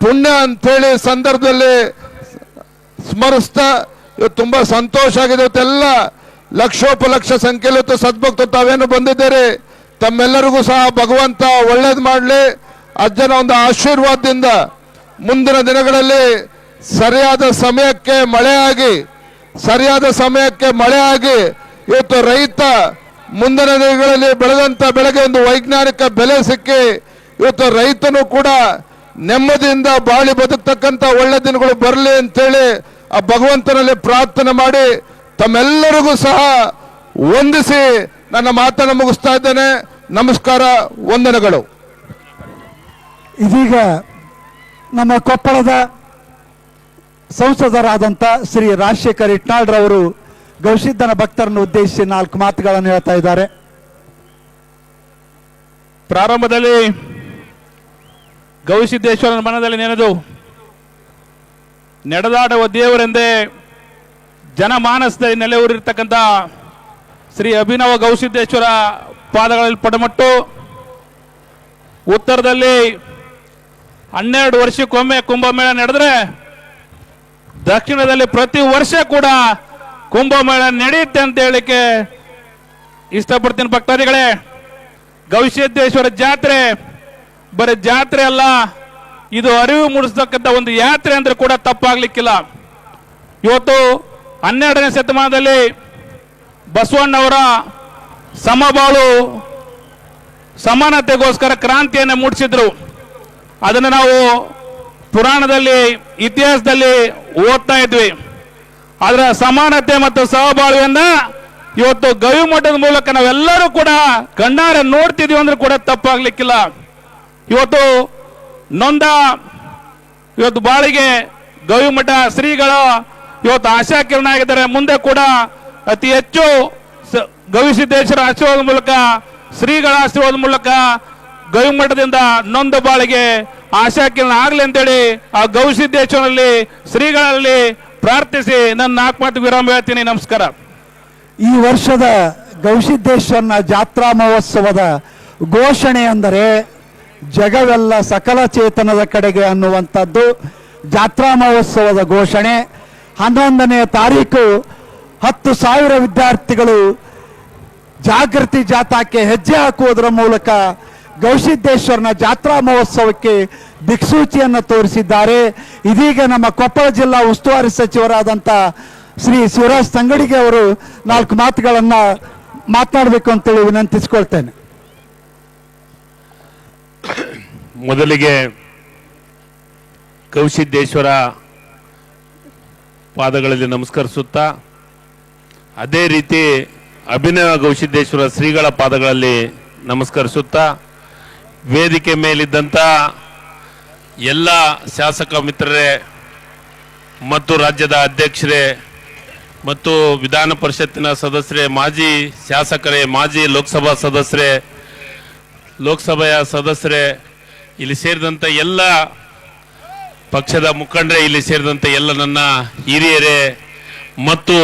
ಪುಣ್ಯ ಅಂತೇಳಿ ಸಂದರ್ಭದಲ್ಲಿ ಸ್ಮರಿಸ್ತಾ ಇವತ್ತು ತುಂಬಾ ಸಂತೋಷ ಆಗಿದೆ. ಇವತ್ತೆಲ್ಲ ಲಕ್ಷೋಪಲಕ್ಷ ಸಂಖ್ಯೆಯಲ್ಲಿ ಸದ್ಭಕ್ತರು ತಾವೇನು ಬಂದಿದ್ದೀರಿ, ತಮ್ಮೆಲ್ಲರಿಗೂ ಸಹ ಭಗವಂತ ಒಳ್ಳೇದು ಮಾಡಲಿ. ಅಜ್ಜನ ಒಂದು ಆಶೀರ್ವಾದದಿಂದ ಮುಂದಿನ ದಿನಗಳಲ್ಲಿ ಸರಿಯಾದ ಸಮಯಕ್ಕೆ ಮಳೆ ಆಗಿ ಇವತ್ತು ರೈತ ಮುಂದಿನ ದಿನಗಳಲ್ಲಿ ಬೆಳೆದಂತ ಬೆಳೆಗೆ ಒಂದು ವೈಜ್ಞಾನಿಕ ಬೆಲೆ ಸಿಕ್ಕಿ ಇವತ್ತು ರೈತನು ಕೂಡ ನೆಮ್ಮದಿಯಿಂದ ಬಾಳಿ ಬದುಕ್ತಕ್ಕಂಥ ಒಳ್ಳೆ ದಿನಗಳು ಬರಲಿ ಅಂತೇಳಿ ಆ ಭಗವಂತನಲ್ಲಿ ಪ್ರಾರ್ಥನೆ ಮಾಡಿ ತಮ್ಮೆಲ್ಲರಿಗೂ ಸಹ ವಂದಿಸಿ ನನ್ನ ಮಾತನ್ನು ಮುಗಿಸ್ತಾ ಇದ್ದೇನೆ. ನಮಸ್ಕಾರ, ವಂದನೆಗಳು. ಇದೀಗ ನಮ್ಮ ಕೊಪ್ಪಳದ ಸಂಸದರಾದಂಥ ಶ್ರೀ ರಾಜಶೇಖರ್ ಇಟ್ನಾಳ್ರವರು ಗವಿಸಿದ್ದನ ಭಕ್ತರನ್ನು ಉದ್ದೇಶಿಸಿ 4 ಮಾತುಗಳನ್ನು ಹೇಳ್ತಾ ಇದ್ದಾರೆ. ಪ್ರಾರಂಭದಲ್ಲಿ ಗವಿಸಿದ್ದೇಶ್ವರನ ಮನದಲ್ಲಿ ನೆನೆದು ನಡೆದಾಡುವ ದೇವರೆಂದೇ ಜನಮಾನಸದಲ್ಲಿ ನೆಲೆಯೂರಿರ್ತಕ್ಕಂಥ ಶ್ರೀ ಅಭಿನವ ಗವಿಸಿದ್ದೇಶ್ವರ ಪಾದಗಳಲ್ಲಿ ಪಡಮಟ್ಟು ಉತ್ತರದಲ್ಲಿ 12 ವರ್ಷಕ್ಕೊಮ್ಮೆ ಕುಂಭಮೇಳ ನಡೆದ್ರೆ ದಕ್ಷಿಣದಲ್ಲಿ ಪ್ರತಿ ವರ್ಷ ಕೂಡ ಕುಂಭಮೇಳ ನಡೆಯುತ್ತೆ ಅಂತ ಹೇಳಲಿಕ್ಕೆ ಇಷ್ಟಪಡ್ತೀನಿ. ಭಕ್ತಾದಿಗಳೇ, ಗವಿಸಿದ್ದೇಶ್ವರ ಜಾತ್ರೆ ಬರೀ ಜಾತ್ರೆ ಅಲ್ಲ, ಇದು ಅರಿವು ಮೂಡಿಸ್ತಕ್ಕಂಥ ಒಂದು ಯಾತ್ರೆ ಅಂದ್ರೆ ಕೂಡ ತಪ್ಪಾಗ್ಲಿಕ್ಕಿಲ್ಲ. ಇವತ್ತು 12ನೇ ಶತಮಾನದಲ್ಲಿ ಬಸವಣ್ಣವರ ಸಮಬಾಳು ಸಮಾನತೆಗೋಸ್ಕರ ಕ್ರಾಂತಿಯನ್ನು ಮೂಡಿಸಿದ್ರು. ಅದನ್ನು ನಾವು ಪುರಾಣದಲ್ಲಿ ಇತಿಹಾಸದಲ್ಲಿ ಓದ್ತಾ ಇದ್ವಿ. ಅದರ ಸಮಾನತೆ ಮತ್ತು ಸಹಬಾಳ್ವೆಯನ್ನ ಇವತ್ತು ಗವಿಮಠದ ಮೂಲಕ ನಾವೆಲ್ಲರೂ ಕೂಡ ಕಣ್ಣಾರೆ ನೋಡ್ತಿದೀವಿ ಅಂದ್ರೆ ಕೂಡ ತಪ್ಪಾಗ್ಲಿಕ್ಕಿಲ್ಲ. ಇವತ್ತು ನೊಂದ ಇವತ್ತು ಬಾಳಿಗೆ ಗವಿಮಠ ಶ್ರೀಗಳು ಇವತ್ತು ಆಶಾಕಿರಣ ಆಗಿದ್ದಾರೆ. ಮುಂದೆ ಕೂಡ ಅತಿ ಹೆಚ್ಚು ಗವಿಸಿದ್ದೇಶ್ವರ ಆಶೀರ್ವಾದ ಮೂಲಕ, ಶ್ರೀಗಳ ಆಶೀರ್ವಾದ ಮೂಲಕ ಗವಿಮಠದಿಂದ ನೊಂದ ಬಾಳಿಗೆ ಆಶಾಕಿರಣ ಆಗ್ಲಿ ಅಂತೇಳಿ ಆ ಗವಿಸಿದ್ದೇಶ್ವರಲ್ಲಿ ಶ್ರೀಗಳಲ್ಲಿ ಪ್ರಾರ್ಥಿಸಿ ನನ್ನ 4 ಮಾತು ವಿರಾಮ ಹೇಳ್ತೀನಿ. ನಮಸ್ಕಾರ. ಈ ವರ್ಷದ ಗವಿಸಿದ್ದೇಶ್ವರನ ಜಾತ್ರಾ ಮಹೋತ್ಸವದ ಘೋಷಣೆ ಅಂದರೆ ಜಗವೆಲ್ಲ ಸಕಲ ಚೇತನದ ಕಡೆಗೆ ಅನ್ನುವಂಥದ್ದು ಜಾತ್ರಾ ಮಹೋತ್ಸವದ ಘೋಷಣೆ. 11ನೇ ತಾರೀಕು 10,000 ವಿದ್ಯಾರ್ಥಿಗಳು ಜಾಗೃತಿ ಜಾಥಾಕ್ಕೆ ಹೆಜ್ಜೆ ಹಾಕುವುದರ ಮೂಲಕ ಗವಿಸಿದ್ದೇಶ್ವರನ ಜಾತ್ರಾ ಮಹೋತ್ಸವಕ್ಕೆ ದಿಕ್ಸೂಚಿಯನ್ನು ತೋರಿಸಿದ್ದಾರೆ. ಇದೀಗ ನಮ್ಮ ಕೊಪ್ಪಳ ಜಿಲ್ಲಾ ಉಸ್ತುವಾರಿ ಸಚಿವರಾದಂಥ ಶ್ರೀ ಶಿವರಾಜ್ ತಂಗಡಿಗೆ ಅವರು 4 ಮಾತುಗಳನ್ನು ಮಾತನಾಡಬೇಕು ಅಂತೇಳಿ ವಿನಂತಿಸಿಕೊಳ್ತೇನೆ. ಮೊದಲಿಗೆ ಗವಿಸಿದ್ದೇಶ್ವರ ಪಾದಗಳಲ್ಲಿ ನಮಸ್ಕರಿಸುತ್ತಾ, ಅದೇ ರೀತಿ ಅಭಿನವ ಗವಿಸಿದ್ದೇಶ್ವರ ಶ್ರೀಗಳ ಪಾದಗಳಲ್ಲಿ ನಮಸ್ಕರಿಸುತ್ತಾ, ವೇದಿಕೆ ಮೇಲಿದ್ದಂಥ ಎಲ್ಲ ಶಾಸಕ ಮಿತ್ರರೇ ಮತ್ತು ರಾಜ್ಯದ ಅಧ್ಯಕ್ಷರೇ ಮತ್ತು ವಿಧಾನ ಪರಿಷತ್ತಿನ ಸದಸ್ಯರೇ, ಮಾಜಿ ಶಾಸಕರೇ, ಮಾಜಿ ಲೋಕಸಭಾ ಸದಸ್ಯರೇ, ಲೋಕಸಭೆಯ ಸದಸ್ಯರೇ, ಇಲ್ಲಿ ಸೇರಿದಂಥ ಎಲ್ಲ ಪಕ್ಷದ ಮುಖಂಡರೇ, ಇಲ್ಲಿ ಸೇರಿದಂಥ ಎಲ್ಲ ನನ್ನ ಹಿರಿಯರೇ ಮತ್ತು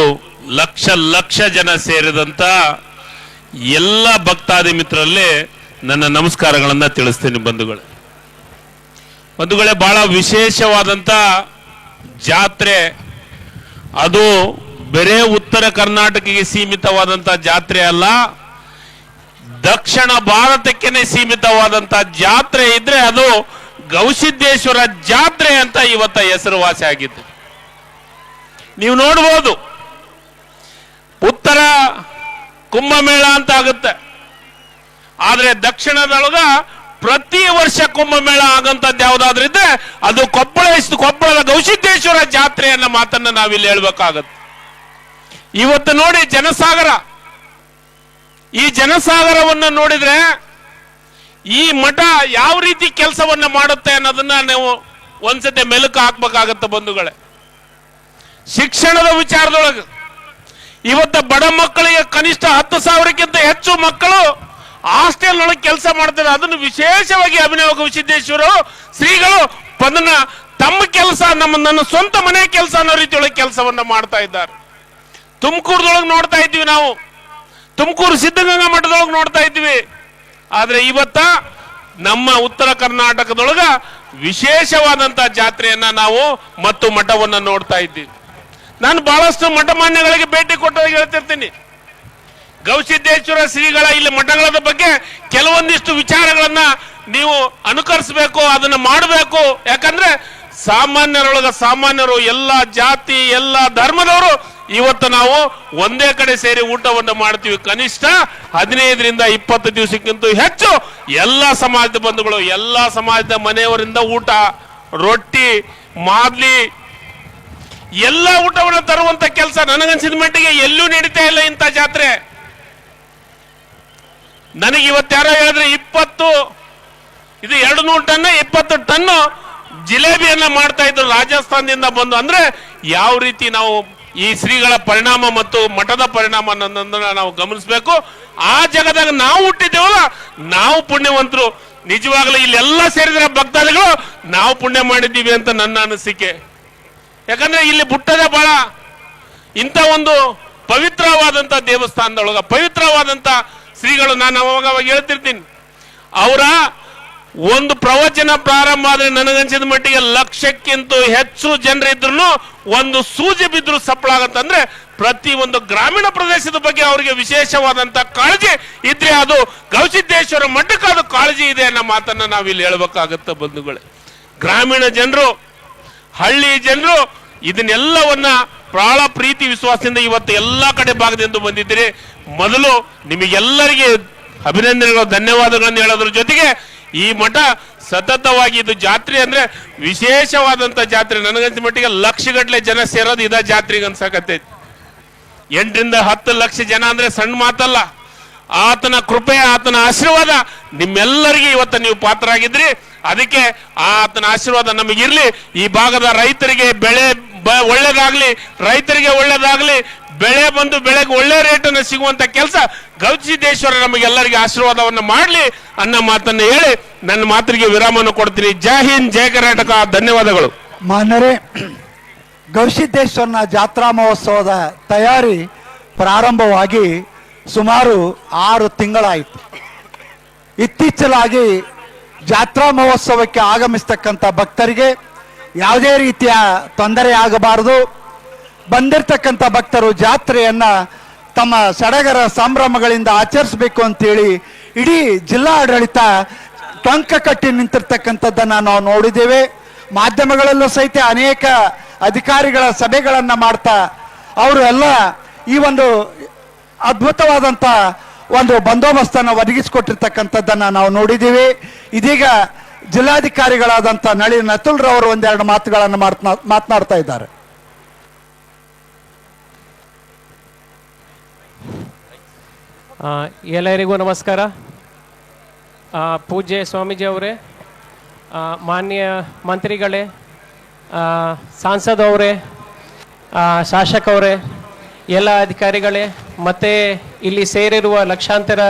ಲಕ್ಷ ಲಕ್ಷ ಜನ ಸೇರಿದಂಥ ಎಲ್ಲ ಭಕ್ತಾದಿ ಮಿತ್ರರಲ್ಲಿ ನನ್ನ ನಮಸ್ಕಾರಗಳನ್ನು ತಿಳಿಸ್ತೀನಿ. ಬಂಧುಗಳೇ, ಬಹಳ ವಿಶೇಷವಾದಂಥ ಜಾತ್ರೆ. ಅದು ಬೇರೆ ಉತ್ತರ ಕರ್ನಾಟಕಕ್ಕೆ ಸೀಮಿತವಾದಂಥ ಜಾತ್ರೆ ಅಲ್ಲ, ದಕ್ಷಿಣ ಭಾರತಕ್ಕೆ ಸೀಮಿತವಾದಂಥ ಜಾತ್ರೆ ಇದ್ರೆ ಅದು ಗವಿಸಿದ್ದೇಶ್ವರ ಜಾತ್ರೆ ಅಂತ ಇವತ್ತ ಹೆಸರುವಾಸಿ ಆಗಿದ್ದು ನೀವು ನೋಡ್ಬೋದು. ಉತ್ತರ ಕುಂಭಮೇಳ ಅಂತ ಆಗುತ್ತೆ, ಆದ್ರೆ ದಕ್ಷಿಣದೊಳಗ ಪ್ರತಿ ವರ್ಷ ಕುಂಭಮೇಳ ಆಗಂತದ್ದು ಯಾವ್ದಾದ್ರು ಇದ್ರೆ ಅದು ಕೊಪ್ಪಳದ ಗವಿಸಿದ್ದೇಶ್ವರ ಜಾತ್ರೆ ಅನ್ನೋ ಮಾತನ್ನ ನಾವಿಲ್ಲಿ ಹೇಳ್ಬೇಕಾಗತ್ತೆ. ಇವತ್ತು ನೋಡಿ ಜನಸಾಗರ, ಈ ಜನಸಾಗರವನ್ನ ನೋಡಿದ್ರೆ ಈ ಮಠ ಯಾವ ರೀತಿ ಕೆಲಸವನ್ನ ಮಾಡುತ್ತೆ ಅನ್ನೋದನ್ನ ನೀವು ಒಂದ್ಸತಿ ಮೆಲುಕು ಹಾಕ್ಬೇಕಾಗತ್ತೆ. ಬಂಧುಗಳೇ, ಶಿಕ್ಷಣದ ವಿಚಾರದೊಳಗೆ ಇವತ್ತ ಬಡ ಮಕ್ಕಳಿಗೆ ಕನಿಷ್ಠ 10,000ಕ್ಕಿಂತ ಹೆಚ್ಚು ಮಕ್ಕಳು ಹಾಸ್ಟೆಲ್ ಒಳಗೆ ಕೆಲಸ ಮಾಡ್ತಾರೆ. ಅದನ್ನು ವಿಶೇಷವಾಗಿ ಅಭಿನವ ಗವಿಸಿದ್ದೇಶ್ವರ ಶ್ರೀಗಳು ಅದನ್ನ ತಮ್ಮ ಕೆಲಸ, ನನ್ನ ಸ್ವಂತ ಮನೆ ಕೆಲಸ ಅನ್ನೋ ರೀತಿಯೊಳಗೆ ಕೆಲಸವನ್ನ ಮಾಡ್ತಾ ಇದ್ದಾರೆ. ತುಮಕೂರದೊಳಗೆ ನೋಡ್ತಾ ಇದ್ವಿ ನಾವು, ತುಮಕೂರು ಸಿದ್ಧಗಂಗಾ ಮಠದೊಳಗೆ ನೋಡ್ತಾ ಇದ್ವಿ. ಆದ್ರೆ ಇವತ್ತ ನಮ್ಮ ಉತ್ತರ ಕರ್ನಾಟಕದೊಳಗ ವಿಶೇಷವಾದಂತ ಜಾತ್ರೆಯನ್ನ ನಾವು ಮತ್ತು ಮಠವನ್ನ ನೋಡ್ತಾ ಇದ್ದೀವಿ. ನಾನು ಬಹಳಷ್ಟು ಮಠಮಾನ್ಯಗಳಿಗೆ ಭೇಟಿ ಕೊಟ್ಟಾಗ ಹೇಳ್ತಿರ್ತೀನಿ, ಗವಿಸಿದ್ದೇಶ್ವರ ಶ್ರೀಗಳ ಇಲ್ಲಿ ಮಠಗಳ ಬಗ್ಗೆ ಕೆಲವೊಂದಿಷ್ಟು ವಿಚಾರಗಳನ್ನ ನೀವು ಅನುಕರಿಸಬೇಕು, ಅದನ್ನ ಮಾಡಬೇಕು. ಯಾಕಂದ್ರೆ ಸಾಮಾನ್ಯರು, ಎಲ್ಲ ಜಾತಿ, ಎಲ್ಲ ಧರ್ಮದವರು ಇವತ್ತು ನಾವು ಒಂದೇ ಕಡೆ ಸೇರಿ ಊಟವನ್ನು ಮಾಡ್ತೀವಿ. ಕನಿಷ್ಠ 15ರಿಂದ 20 ದಿವಸಕ್ಕಿಂತ ಹೆಚ್ಚು ಎಲ್ಲ ಸಮಾಜದ ಬಂಧುಗಳು, ಎಲ್ಲ ಸಮಾಜದ ಮನೆಯವರಿಂದ ಊಟ, ರೊಟ್ಟಿ, ಮಾದ್ಲಿ ಎಲ್ಲ ಊಟವನ್ನು ತರುವಂತ ಕೆಲಸ ನನಗನ್ಸಿದ ಮಟ್ಟಿಗೆ ಎಲ್ಲೂ ನಡೀತಾ ಇಲ್ಲ ಇಂಥ ಜಾತ್ರೆ. ನನಗೆ ಇವತ್ತು ಯಾರೋ ಹೇಳಿದ್ರೆ 200 ಟನ್ 20 ಟನ್ ಜಿಲೇಬಿಯನ್ನ ಮಾಡ್ತಾ ಇದ್ರು ರಾಜಸ್ಥಾನದಿಂದ ಬಂದು. ಅಂದ್ರೆ ಯಾವ ರೀತಿ ನಾವು ಈ ಶ್ರೀಗಳ ಪರಿಣಾಮ ಮತ್ತು ಮಠದ ಪರಿಣಾಮ ಅನ್ನೋದನ್ನ ನಾವು ಗಮನಿಸಬೇಕು. ಆ ಜಗದಾಗ ನಾವು ಹುಟ್ಟಿದ್ದೇವಲ್ಲ, ನಾವು ಪುಣ್ಯವಂತರು. ನಿಜವಾಗ್ಲೂ ಇಲ್ಲೆಲ್ಲ ಸೇರಿದ್ರೆ ಭಕ್ತಾದಿಗಳು ನಾವು ಪುಣ್ಯ ಮಾಡಿದ್ದೀವಿ ಅಂತ ನನ್ನ ಅನಿಸಿಕೆ. ಯಾಕಂದ್ರೆ ಇಲ್ಲಿ ಬುಟ್ಟದ ಬಹಳ ಇಂಥ ಒಂದು ಪವಿತ್ರವಾದಂತ ದೇವಸ್ಥಾನದೊಳಗ ಪವಿತ್ರವಾದಂತ ಶ್ರೀಗಳು. ನಾನು ಅವಾಗ ಹೇಳ್ತಿರ್ತೀನಿ, ಅವರ ಒಂದು ಪ್ರವಚನ ಪ್ರಾರಂಭ ಆದ್ರೆ ನನಗನ್ಸಿದ ಮಟ್ಟಿಗೆ 1,00,000ಕ್ಕಿಂತ ಹೆಚ್ಚು ಜನರಿದ್ರು ಒಂದು ಸೂಜಿ ಬಿದ್ರು ಸಪ್ಪಳಾಗತ್ತಂದ್ರೆ ಪ್ರತಿ ಒಂದು ಗ್ರಾಮೀಣ ಪ್ರದೇಶದ ಬಗ್ಗೆ ಅವರಿಗೆ ವಿಶೇಷವಾದಂತ ಕಾಳಜಿ ಇದ್ರೆ ಅದು ಗವಿಸಿದ್ದೇಶ್ವರ ಮಠಕ್ಕೆ ಅದು ಕಾಳಜಿ ಇದೆ ಅನ್ನೋ ಮಾತನ್ನ ನಾವಿಲ್ಲಿ ಹೇಳ್ಬೇಕಾಗತ್ತೆ ಬಂಧುಗಳೇ. ಗ್ರಾಮೀಣ ಜನರು, ಹಳ್ಳಿ ಜನರು ಇದನ್ನೆಲ್ಲವನ್ನ ಪ್ರಾಣ ಪ್ರೀತಿ ವಿಶ್ವಾಸದಿಂದ ಇವತ್ತು ಎಲ್ಲಾ ಕಡೆ ಭಾಗದಿಂದ ಬಂದಿದ್ದೀರಿ. ಮೊದಲು ನಿಮಗೆಲ್ಲರಿಗೆ ಅಭಿನಂದನೆಗಳು, ಧನ್ಯವಾದಗಳನ್ನು ಹೇಳೋದ್ರ ಜೊತೆಗೆ ಈ ಮಠ ಸತತವಾಗಿ ಇದು ಜಾತ್ರೆ ಅಂದ್ರೆ ವಿಶೇಷವಾದಂತ ಜಾತ್ರೆ. ನನಗಂತ ಮಟ್ಟಿಗೆ ಲಕ್ಷಗಟ್ಟಲೆ ಜನ ಸೇರೋದು ಇದ ಜಾತ್ರೆಗೆ ಅನ್ಸಕತ್ತೈತಿ. 8 ರಿಂದ 10 ಲಕ್ಷ ಜನ ಅಂದ್ರೆ ಸಣ್ಣ ಮಾತಲ್ಲ. ಆತನ ಕೃಪೆ, ಆತನ ಆಶೀರ್ವಾದ ನಿಮ್ಮೆಲ್ಲರಿಗೆ ಇವತ್ತು ನೀವು ಪಾತ್ರರಾಗಿದ್ರಿ. ಅದಕ್ಕೆ ಆತನ ಆಶೀರ್ವಾದ ನಮಗಿರ್ಲಿ. ಈ ಭಾಗದ ರೈತರಿಗೆ ಬೆಳೆ ಒಳ್ಳೇದಾಗ್ಲಿ, ರೈತರಿಗೆ ಒಳ್ಳೇದಾಗ್ಲಿ, ಬೆಳೆ ಬಂದು ಬೆಳೆಗೆ ಒಳ್ಳೆ ರೇಟನ್ನು ಸಿಗುವಂತ ಕೆಲಸ ಗವಿಸಿದ್ದೇಶ್ವರ ನಮಗೆಲ್ಲರಿಗೆ ಆಶೀರ್ವಾದವನ್ನು ಮಾಡಲಿ ಅನ್ನೋ ಮಾತನ್ನು ಹೇಳಿ ನನ್ನ ಮಾತಿಗೆ ವಿರಾಮವನ್ನು ಕೊಡ್ತೀನಿ. ಜೈ ಹಿಂದ್, ಜೈ ಕರ್ನಾಟಕ. ಧನ್ಯವಾದಗಳು. ಮಾನ್ಯರೇ, ಗವಿಸಿದ್ದೇಶ್ವರನ ಜಾತ್ರಾ ಮಹೋತ್ಸವದ ತಯಾರಿ ಪ್ರಾರಂಭವಾಗಿ ಸುಮಾರು 6 ತಿಂಗಳಾಯಿತು. ಇತ್ತೀಚಲಾಗಿ ಜಾತ್ರಾ ಮಹೋತ್ಸವಕ್ಕೆ ಆಗಮಿಸ್ತಕ್ಕಂಥ ಭಕ್ತರಿಗೆ ಯಾವುದೇ ರೀತಿಯ ತೊಂದರೆ ಆಗಬಾರದು, ಬಂದಿರತಕ್ಕಂಥ ಭಕ್ತರು ಜಾತ್ರೆಯನ್ನ ತಮ್ಮ ಸಡಗರ ಸಂಭ್ರಮಗಳಿಂದ ಆಚರಿಸಬೇಕು ಅಂತೇಳಿ ಇಡೀ ಜಿಲ್ಲಾ ಆಡಳಿತ ಟೊಂಕ ಕಟ್ಟಿ ನಿಂತಿರ್ತಕ್ಕಂಥದ್ದನ್ನು ನಾವು ನೋಡಿದ್ದೇವೆ. ಮಾಧ್ಯಮಗಳಲ್ಲೂ ಸಹಿತ ಅನೇಕ ಅಧಿಕಾರಿಗಳ ಸಭೆಗಳನ್ನು ಮಾಡ್ತಾ ಅವರು ಎಲ್ಲ ಈ ಒಂದು ಅದ್ಭುತವಾದಂಥ ಒಂದು ಬಂದೋಬಸ್ತನ್ನು ಒದಗಿಸಿಕೊಟ್ಟಿರ್ತಕ್ಕಂಥದ್ದನ್ನು ನಾವು ನೋಡಿದ್ದೀವಿ. ಇದೀಗ ಜಿಲ್ಲಾಧಿಕಾರಿಗಳಾದಂಥ ನಳಿನ್ ಅತುಲ್ರವರು ಒಂದೆರಡು ಮಾತುಗಳನ್ನು ಮಾತನಾಡ್ತಾ ಇದ್ದಾರೆ. ಎಲ್ಲರಿಗೂ ನಮಸ್ಕಾರ. ಪೂಜ್ಯ ಸ್ವಾಮೀಜಿ ಅವರೇ, ಮಾನ್ಯ ಮಂತ್ರಿಗಳೇ, ಸಂಸದವರೇ, ಶಾಸಕವರೇ, ಎಲ್ಲ ಅಧಿಕಾರಿಗಳೇ, ಮತ್ತು ಇಲ್ಲಿ ಸೇರಿರುವ ಲಕ್ಷಾಂತರ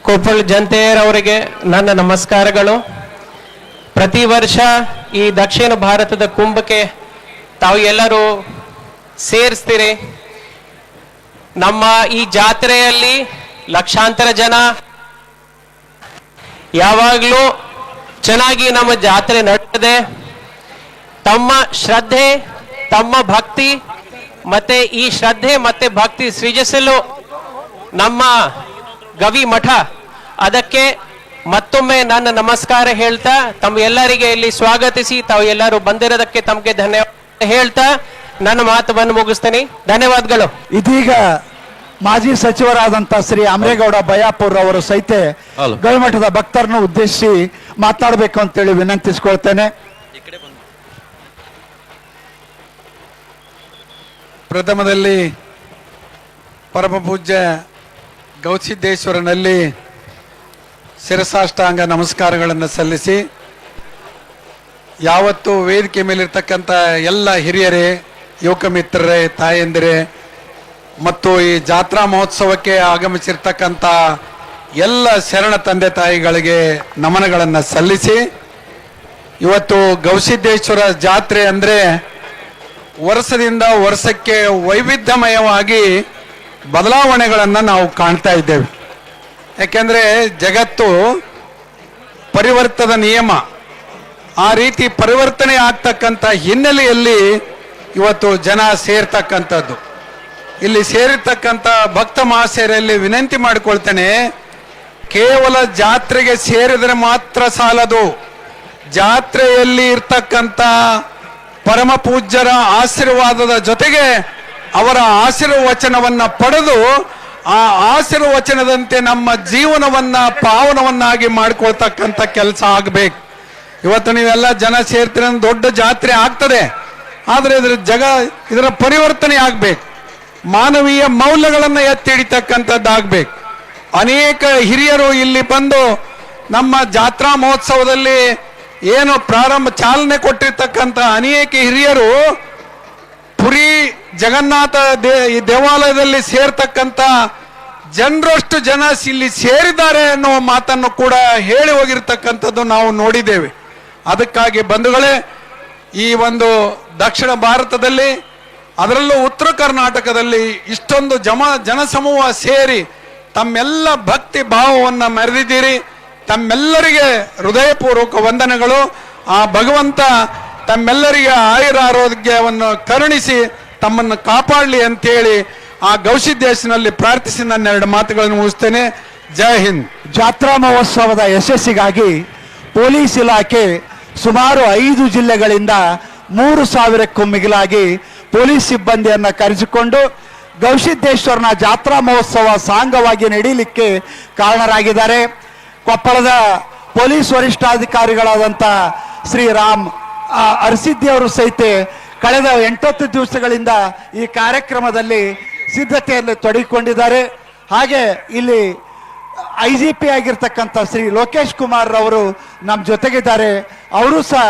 ಕೊಪ್ಪಳ ಜನತೆಯರವರಿಗೆ ನನ್ನ ನಮಸ್ಕಾರಗಳು. ಪ್ರತಿ ವರ್ಷ ಈ ದಕ್ಷಿಣ ಭಾರತದ ಕುಂಭಕ್ಕೆ ತಾವು ಎಲ್ಲರೂ ಸೇರಿಸ್ತೀರಿ. ನಮ್ಮ ಈ ಜಾತ್ರೆಯಲ್ಲಿ ಲಕ್ಷಾಂತರ ಜನ ಯಾವಾಗಲೂ ಚೆನ್ನಾಗಿ ನಮ್ಮ ಜಾತ್ರೆ ನಡೆದಿದೆ. ತಮ್ಮ ಶ್ರದ್ಧೆ, ತಮ್ಮ ಭಕ್ತಿ ಮತ್ತೆ ಈ ಶ್ರದ್ಧೆ ಮತ್ತೆ ಭಕ್ತಿ ಸೃಜಿಸಲು ನಮ್ಮ ಗವಿ ಮಠ, ಅದಕ್ಕೆ ಮತ್ತೊಮ್ಮೆ ನನ್ನ ನಮಸ್ಕಾರ ಹೇಳ್ತಾ ತಮ್ಮ ಎಲ್ಲರಿಗೆ ಇಲ್ಲಿ ಸ್ವಾಗತಿಸಿ ತಾವು ಎಲ್ಲರೂ ಬಂದಿರೋದಕ್ಕೆ ತಮಗೆ ಧನ್ಯವಾದ ಹೇಳ್ತಾ ನನ್ನ ಮಾತನ್ನು ಮುಗಿಸ್ತೀನಿ. ಧನ್ಯವಾದಗಳು. ಇದೀಗ ಮಾಜಿ ಸಚಿವರಾದಂಥ ಶ್ರೀ ಅಮರೇಗೌಡ ಬಯಾಪುರ್ ಅವರು ಸಹಿತ ಗವಿಮಠದ ಭಕ್ತರನ್ನು ಉದ್ದೇಶಿಸಿ ಮಾತನಾಡಬೇಕು ಅಂತೇಳಿ ವಿನಂತಿಸಿಕೊಳ್ತೇನೆ. ಪ್ರಥಮದಲ್ಲಿ ಪರಮ ಪೂಜ್ಯ ಗವಿಸಿದ್ದೇಶ್ವರನಲ್ಲಿ ಶಿರಸಾಷ್ಟಾಂಗ ನಮಸ್ಕಾರಗಳನ್ನು ಸಲ್ಲಿಸಿ, ಯಾವತ್ತು ವೇದಿಕೆ ಮೇಲಿರ್ತಕ್ಕಂಥ ಎಲ್ಲ ಹಿರಿಯರೇ, ಯುವಕ ಮಿತ್ರರೇ, ತಾಯಂದಿರೇ ಮತ್ತು ಈ ಜಾತ್ರಾ ಮಹೋತ್ಸವಕ್ಕೆ ಆಗಮಿಸಿರ್ತಕ್ಕಂಥ ಎಲ್ಲ ಶರಣ ತಂದೆ ತಾಯಿಗಳಿಗೆ ನಮನಗಳನ್ನು ಸಲ್ಲಿಸಿ, ಇವತ್ತು ಗವಿಸಿದ್ದೇಶ್ವರ ಜಾತ್ರೆ ಅಂದರೆ ವರ್ಷದಿಂದ ವರ್ಷಕ್ಕೆ ವೈವಿಧ್ಯಮಯವಾಗಿ ಬದಲಾವಣೆಗಳನ್ನು ನಾವು ಕಾಣ್ತಾ ಇದ್ದೇವೆ. ಯಾಕೆಂದರೆ ಜಗತ್ತು ಪರಿವರ್ತದ ನಿಯಮ, ಆ ರೀತಿ ಪರಿವರ್ತನೆ ಆಗ್ತಕ್ಕಂಥ ಹಿನ್ನೆಲೆಯಲ್ಲಿ ಇವತ್ತು ಜನ ಸೇರ್ತಕ್ಕಂಥದ್ದು. ಇಲ್ಲಿ ಸೇರಿರ್ತಕ್ಕಂಥ ಭಕ್ತ ಮಹಾಶಯರಲ್ಲಿ ವಿನಂತಿ ಮಾಡಿಕೊಳ್ತೇನೆ, ಕೇವಲ ಜಾತ್ರೆಗೆ ಸೇರಿದರೆ ಮಾತ್ರ ಸಾಲದು. ಜಾತ್ರೆಯಲ್ಲಿ ಇರ್ತಕ್ಕಂಥ ಪರಮ ಪೂಜ್ಯರ ಆಶೀರ್ವಾದದ ಜೊತೆಗೆ ಅವರ ಆಶೀರ್ವಚನವನ್ನ ಪಡೆದು ಆ ಆಶೀರ್ವಚನದಂತೆ ನಮ್ಮ ಜೀವನವನ್ನ ಪಾವನವನ್ನಾಗಿ ಮಾಡ್ಕೊಳ್ತಕ್ಕಂಥ ಕೆಲಸ ಆಗಬೇಕು. ಇವತ್ತು ನೀವೆಲ್ಲ ಜನ ಸೇರ್ತೀರ, ದೊಡ್ಡ ಜಾತ್ರೆ ಆಗ್ತದೆ, ಆದರೆ ಇದರ ಪರಿವರ್ತನೆ ಆಗ್ಬೇಕು. ಮಾನವೀಯ ಮೌಲ್ಯಗಳನ್ನು ಎತ್ತಿ ಹಿಡಿತಕ್ಕಂಥದ್ದಾಗಬೇಕು. ಅನೇಕ ಹಿರಿಯರು ಇಲ್ಲಿ ಬಂದು ನಮ್ಮ ಜಾತ್ರಾ ಮಹೋತ್ಸವದಲ್ಲಿ ಏನು ಚಾಲನೆ ಕೊಟ್ಟಿರ್ತಕ್ಕಂಥ ಅನೇಕ ಹಿರಿಯರು ಪುರಿ ಜಗನ್ನಾಥ ದೇವಾಲಯದಲ್ಲಿ ಸೇರ್ತಕ್ಕಂಥ ಜನರಷ್ಟು ಜನ ಇಲ್ಲಿ ಸೇರಿದ್ದಾರೆ ಅನ್ನುವ ಮಾತನ್ನು ಕೂಡ ಹೇಳಿ ಹೋಗಿರ್ತಕ್ಕಂಥದ್ದು ನಾವು ನೋಡಿದ್ದೇವೆ. ಅದಕ್ಕಾಗಿ ಬಂಧುಗಳೇ, ಈ ಒಂದು ದಕ್ಷಿಣ ಭಾರತದಲ್ಲಿ, ಅದರಲ್ಲೂ ಉತ್ತರ ಕರ್ನಾಟಕದಲ್ಲಿ ಇಷ್ಟೊಂದು ಜನಸಮೂಹ ಸೇರಿ ತಮ್ಮೆಲ್ಲ ಭಕ್ತಿ ಭಾವವನ್ನು ಮೆರೆದಿದ್ದೀರಿ. ತಮ್ಮೆಲ್ಲರಿಗೆ ಹೃದಯಪೂರ್ವಕ ವಂದನೆಗಳು. ಆ ಭಗವಂತ ತಮ್ಮೆಲ್ಲರಿಗೆ ಆಯುರ ಆರೋಗ್ಯವನ್ನು ಕರುಣಿಸಿ ತಮ್ಮನ್ನು ಕಾಪಾಡಲಿ ಅಂತೇಳಿ ಆ ಗವಿಸಿದ್ದೇಶನಲ್ಲಿ ಪ್ರಾರ್ಥಿಸಿ ನನ್ನ 2 ಮಾತುಗಳನ್ನು ಮುಗಿಸ್ತೇನೆ. ಜೈ ಹಿಂದ್. ಜಾತ್ರಾ ಮಹೋತ್ಸವದ ಯಶಸ್ಸಿಗಾಗಿ ಪೊಲೀಸ್ ಇಲಾಖೆ ಸುಮಾರು 5 ಜಿಲ್ಲೆಗಳಿಂದ 3,000ಕ್ಕೂ ಮಿಗಿಲಾಗಿ ಪೊಲೀಸ್ ಸಿಬ್ಬಂದಿಯನ್ನು ಕರೆಸಿಕೊಂಡು ಗವಿಸಿದ್ದೇಶ್ವರನ ಜಾತ್ರಾ ಮಹೋತ್ಸವ ಸಾಂಗವಾಗಿ ನಡೀಲಿಕ್ಕೆ ಕಾರಣರಾಗಿದ್ದಾರೆ. ಕೊಪ್ಪಳದ ಪೊಲೀಸ್ ವರಿಷ್ಠಾಧಿಕಾರಿಗಳಾದಂಥ ಶ್ರೀ ರಾಮ್ ಅರಸಿದ್ದಿ ಅವರು ಸಹಿತ ಕಳೆದ 8 ದಿವಸಗಳಿಂದ ಈ ಕಾರ್ಯಕ್ರಮದಲ್ಲಿ ಸಿದ್ಧತೆಯಲ್ಲಿ ತೊಡಗಿಕೊಂಡಿದ್ದಾರೆ. ಹಾಗೆ ಇಲ್ಲಿ IGP ಆಗಿರ್ತಕ್ಕಂಥ ಶ್ರೀ ಲೋಕೇಶ್ ಕುಮಾರ್ ಅವರು ನಮ್ಮ ಜೊತೆಗಿದ್ದಾರೆ. ಅವರು ಸಹ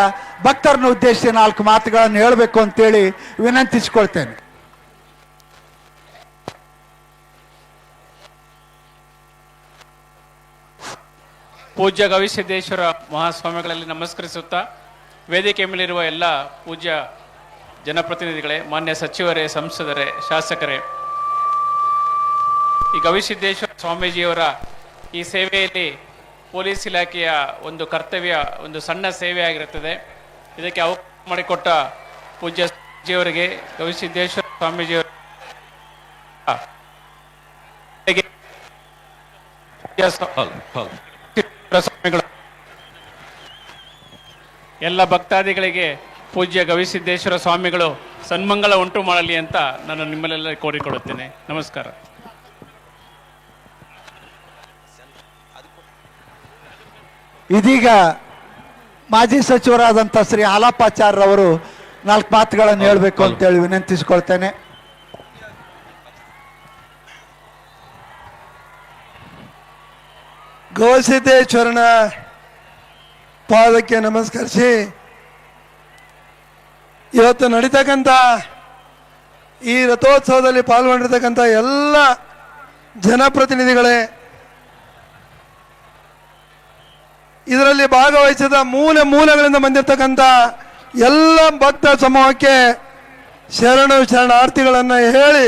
ಭಕ್ತರನ್ನು ಉದ್ದೇಶಿಸಿ 4 ಮಾತುಗಳನ್ನು ಹೇಳಬೇಕು ಅಂತೇಳಿ ವಿನಂತಿಸಿಕೊಳ್ತೇನೆ. ಪೂಜ್ಯ ಗವಿಸಿದ್ದೇಶ್ವರ ಮಹಾಸ್ವಾಮಿಗಳಲ್ಲಿ ನಮಸ್ಕರಿಸುತ್ತಾ ವೇದಿಕೆ ಮೇಲಿರುವ ಎಲ್ಲ ಪೂಜ್ಯ ಜನಪ್ರತಿನಿಧಿಗಳೇ, ಮಾನ್ಯ ಸಚಿವರೇ, ಸಂಸದರೇ, ಶಾಸಕರೇ, ಈ ಗವಿಸಿದ್ದೇಶ್ವರ ಸ್ವಾಮೀಜಿಯವರ ಈ ಸೇವೆಯಲ್ಲಿ ಪೊಲೀಸ್ ಇಲಾಖೆಯ ಒಂದು ಕರ್ತವ್ಯ ಒಂದು ಸಣ್ಣ ಸೇವೆ ಆಗಿರುತ್ತದೆ. ಇದಕ್ಕೆ ಅವಕಾಶ ಮಾಡಿಕೊಟ್ಟ ಪೂಜ್ಯ ಸ್ವಾಮೀಜಿಯವರಿಗೆ, ಗವಿಸಿದ್ದೇಶ್ವರ ಸ್ವಾಮೀಜಿಯವರ ಸ್ವಾಮಿಗಳು, ಎಲ್ಲ ಭಕ್ತಾದಿಗಳಿಗೆ ಪೂಜ್ಯ ಗವಿಸಿದ್ದೇಶ್ವರ ಸ್ವಾಮಿಗಳು ಸನ್ಮಂಗಲ ಉಂಟು ಮಾಡಲಿ ಅಂತ ನಾನು ನಿಮ್ಮಲ್ಲೆಲ್ಲ ಕೋರಿಕೊಳ್ಳುತ್ತೇನೆ. ನಮಸ್ಕಾರ. ಇದೀಗ ಮಾಜಿ ಸಚಿವರಾದಂಥ ಶ್ರೀ ಹಾಲಪ್ಪಾಚಾರ್ಯರವರು 4 ಮಾತುಗಳನ್ನು ಹೇಳಬೇಕು ಅಂತೇಳಿ ವಿನಂತಿಸಿಕೊಳ್ತೇನೆ. ಗವಿಸಿದ್ದೇಶ್ವರನ ಪಾದಕ್ಕೆ ನಮಸ್ಕರಿಸಿ ಇವತ್ತು ನಡೀತಕ್ಕಂಥ ಈ ರಥೋತ್ಸವದಲ್ಲಿ ಪಾಲ್ಗೊಂಡಿರ್ತಕ್ಕಂಥ ಎಲ್ಲ ಜನಪ್ರತಿನಿಧಿಗಳೇ, ಇದರಲ್ಲಿ ಭಾಗವಹಿಸಿದ ಮೂಲೆಗಳಿಂದ ಬಂದಿರತಕ್ಕಂಥ ಎಲ್ಲ ಭಕ್ತ ಸಮೂಹಕ್ಕೆ ಶರಣಾರ್ಥಿಗಳನ್ನು ಹೇಳಿ,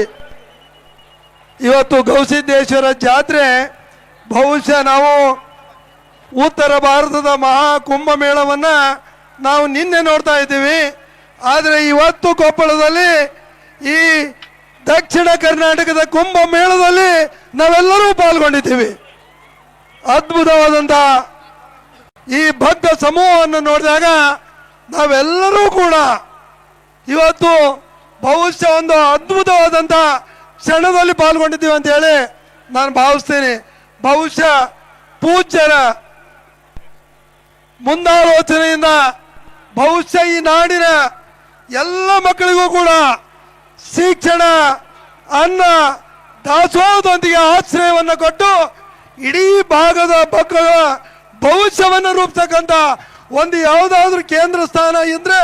ಇವತ್ತು ಗವಿಸಿದ್ದೇಶ್ವರ ಜಾತ್ರೆ ಬಹುಶಃ ನಾವು ಉತ್ತರ ಭಾರತದ ಮಹಾ ಕುಂಭಮೇಳವನ್ನು ನಾವು ನಿನ್ನೆ ನೋಡ್ತಾ ಇದ್ದೀವಿ. ಆದರೆ ಇವತ್ತು ಕೊಪ್ಪಳದಲ್ಲಿ ಈ ದಕ್ಷಿಣ ಕರ್ನಾಟಕದ ಕುಂಭಮೇಳದಲ್ಲಿ ನಾವೆಲ್ಲರೂ ಪಾಲ್ಗೊಂಡಿದ್ದೀವಿ. ಅದ್ಭುತವಾದಂಥ ಈ ಭಕ್ತ ಸಮೂಹವನ್ನು ನೋಡಿದಾಗ ನಾವೆಲ್ಲರೂ ಕೂಡ ಇವತ್ತು ಬಹುಶಃ ಒಂದು ಅದ್ಭುತವಾದಂಥ ಕ್ಷಣದಲ್ಲಿ ಪಾಲ್ಗೊಂಡಿದ್ದೀವಿ ಅಂತ ಹೇಳಿ ನಾನು ಭಾವಿಸ್ತೀನಿ. ಬಹುಶಃ ಪೂಜ್ಯರ ಮುಂದಾಲೋಚನೆಯಿಂದ ಬಹುಶಃ ಈ ನಾಡಿನ ಎಲ್ಲ ಮಕ್ಕಳಿಗೂ ಕೂಡ ಶಿಕ್ಷಣ, ಅನ್ನ, ದಾಸೋಹದೊಂದಿಗೆ ಆಶ್ರಯವನ್ನು ಕೊಟ್ಟು ಇಡೀ ಭಾಗದ ಮಕ್ಕಳ ಭವಿಷ್ಯವನ್ನು ರೂಪಿಸ್ತಕ್ಕಂಥ ಒಂದು ಯಾವುದಾದ್ರೂ ಕೇಂದ್ರ ಸ್ಥಾನ ಇದ್ರೆ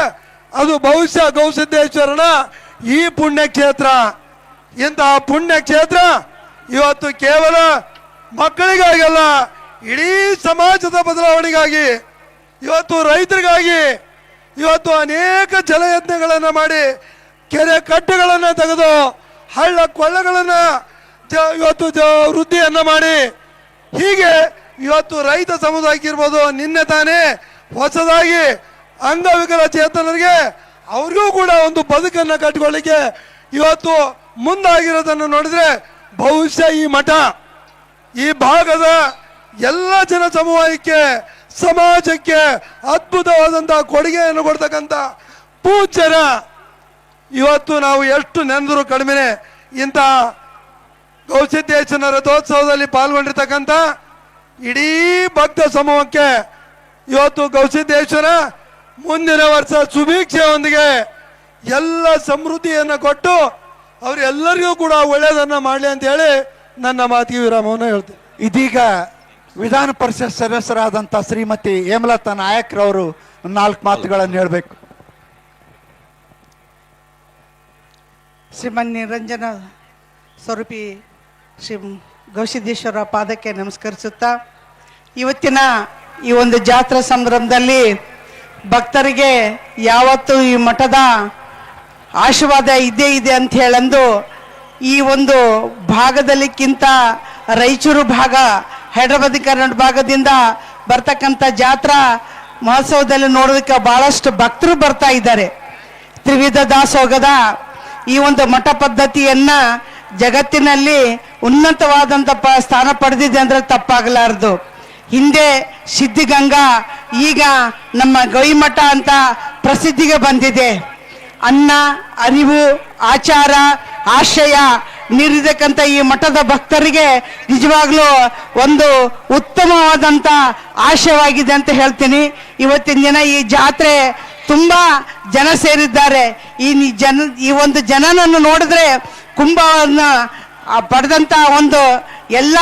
ಅದು ಬಹುಶಃ ಗವಿಸಿದ್ದೇಶ್ವರನ ಈ ಪುಣ್ಯಕ್ಷೇತ್ರ. ಇಂತಹ ಪುಣ್ಯಕ್ಷೇತ್ರ ಇವತ್ತು ಕೇವಲ ಮಕ್ಕಳಿಗಾಗಲ್ಲ, ಇಡೀ ಸಮಾಜದ ಬದಲಾವಣೆಗಾಗಿ, ಇವತ್ತು ರೈತರಿಗಾಗಿ, ಇವತ್ತು ಅನೇಕ ಜಲಯಜ್ಞಗಳನ್ನು ಮಾಡಿ ಕೆರೆ ಕಟ್ಟೆಗಳನ್ನು ತೆಗೆದು ಹಳ್ಳ ಕೊಳ್ಳಗಳನ್ನು ಇವತ್ತು ವೃದ್ಧಿಯನ್ನು ಮಾಡಿ, ಹೀಗೆ ಇವತ್ತು ರೈತ ಸಮುದಾಯಕ್ಕೆ ಇರ್ಬೋದು, ನಿನ್ನೆ ತಾನೇ ಹೊಸದಾಗಿ ಅಂಗವಿಕಲಚೇತನರಿಗೆ ಅವ್ರಿಗೂ ಕೂಡ ಒಂದು ಬದುಕನ್ನು ಕಟ್ಟಿಕೊಳ್ಳಿಕ್ಕೆ ಇವತ್ತು ಮುಂದಾಗಿರೋದನ್ನು ನೋಡಿದ್ರೆ ಬಹುಶಃ ಈ ಮಠ ಈ ಭಾಗದ ಎಲ್ಲ ಜನ ಸಮೂಹಕ್ಕೆ, ಸಮಾಜಕ್ಕೆ ಅದ್ಭುತವಾದಂತಹ ಕೊಡುಗೆಯನ್ನು ಕೊಡ್ತಕ್ಕಂಥ ಪೂಜ್ಯರ ಇವತ್ತು ನಾವು ಎಷ್ಟು ನೆನೆದರೂ ಕಡಿಮೆ. ಇಂಥ ಗವಿಸಿದ್ದೇಶ್ವರ ರಥೋತ್ಸವದಲ್ಲಿ ಪಾಲ್ಗೊಂಡಿರ್ತಕ್ಕಂಥ ಇಡೀ ಭಕ್ತ ಸಮೂಹಕ್ಕೆ ಇವತ್ತು ಗವಿಸಿದ್ದೇಶ್ವರ ಮುಂದಿನ ವರ್ಷ ಸುಭೀಕ್ಷೆಯೊಂದಿಗೆ ಎಲ್ಲ ಸಮೃದ್ಧಿಯನ್ನು ಕೊಟ್ಟು ಅವರೆಲ್ಲರಿಗೂ ಕೂಡ ಒಳ್ಳೆಯದನ್ನು ಮಾಡಲಿ ಅಂತ ಹೇಳಿ ನನ್ನ ಮಾತಿಗೆ ವಿರಾಮವನ್ನು ಹೇಳ್ತೀನಿ. ಇದೀಗ ವಿಧಾನ ಪರಿಷತ್ ಸದಸ್ಯರಾದಂಥ ಶ್ರೀಮತಿ ಹೇಮಲತಾ ನಾಯಕ್ರವರು 4 ಮಾತುಗಳನ್ನು ಹೇಳಬೇಕು. ಶ್ರೀಮನ್ ನಿರಂಜನ ಸ್ವರೂಪಿ ಶ್ರೀ ಗವಿಸಿದ್ದೇಶ್ವರ ಪಾದಕ್ಕೆ ನಮಸ್ಕರಿಸುತ್ತಾ, ಇವತ್ತಿನ ಈ ಒಂದು ಜಾತ್ರಾ ಸಂಭ್ರಮದಲ್ಲಿ ಭಕ್ತರಿಗೆ ಯಾವತ್ತೂ ಈ ಮಠದ ಆಶೀರ್ವಾದ ಇದ್ದೇ ಇದೆ ಅಂತ ಹೇಳಂದು ಈ ಒಂದು ಭಾಗದಲ್ಲಿಕ್ಕಿಂತ ರಾಯಚೂರು ಭಾಗ, ಹೈದರಾಬಾದ್ ಕರ್ನಾಟಕ ಭಾಗದಿಂದ ಬರ್ತಕ್ಕಂಥ ಜಾತ್ರಾ ಮಹೋತ್ಸವದಲ್ಲಿ ನೋಡೋದಕ್ಕೆ ಬಹಳಷ್ಟು ಭಕ್ತರು ಬರ್ತಾ ಇದ್ದಾರೆ. ತ್ರಿವಿಧ ದಾಸೋಗದ ಈ ಒಂದು ಮಠ ಪದ್ಧತಿಯನ್ನ ಜಗತ್ತಿನಲ್ಲಿ ಉನ್ನತವಾದಂಥ ಸ್ಥಾನ ಪಡೆದಿದೆ ಅಂದ್ರೆ ತಪ್ಪಾಗಲಾರದು. ಹಿಂದೆ ಸಿದ್ಧಗಂಗಾ, ಈಗ ನಮ್ಮ ಗವಿಮಠ ಅಂತ ಪ್ರಸಿದ್ಧಿಗೆ ಬಂದಿದೆ. ಅನ್ನ, ಅರಿವು, ಆಚಾರ, ಆಶಯ ನೀಡಿರ್ತಕ್ಕಂಥ ಈ ಮಠದ ಭಕ್ತರಿಗೆ ನಿಜವಾಗ್ಲೂ ಒಂದು ಉತ್ತಮವಾದಂಥ ಆಶಯವಾಗಿದೆ ಅಂತ ಹೇಳ್ತೀನಿ. ಇವತ್ತಿನ ದಿನ ಈ ಜಾತ್ರೆ ತುಂಬಾ ಜನ ಸೇರಿದ್ದಾರೆ. ಈ ಒಂದು ಜನನನ್ನು ನೋಡಿದ್ರೆ ಕುಂಭವನ್ನು ಪಡೆದಂತ ಒಂದು ಎಲ್ಲ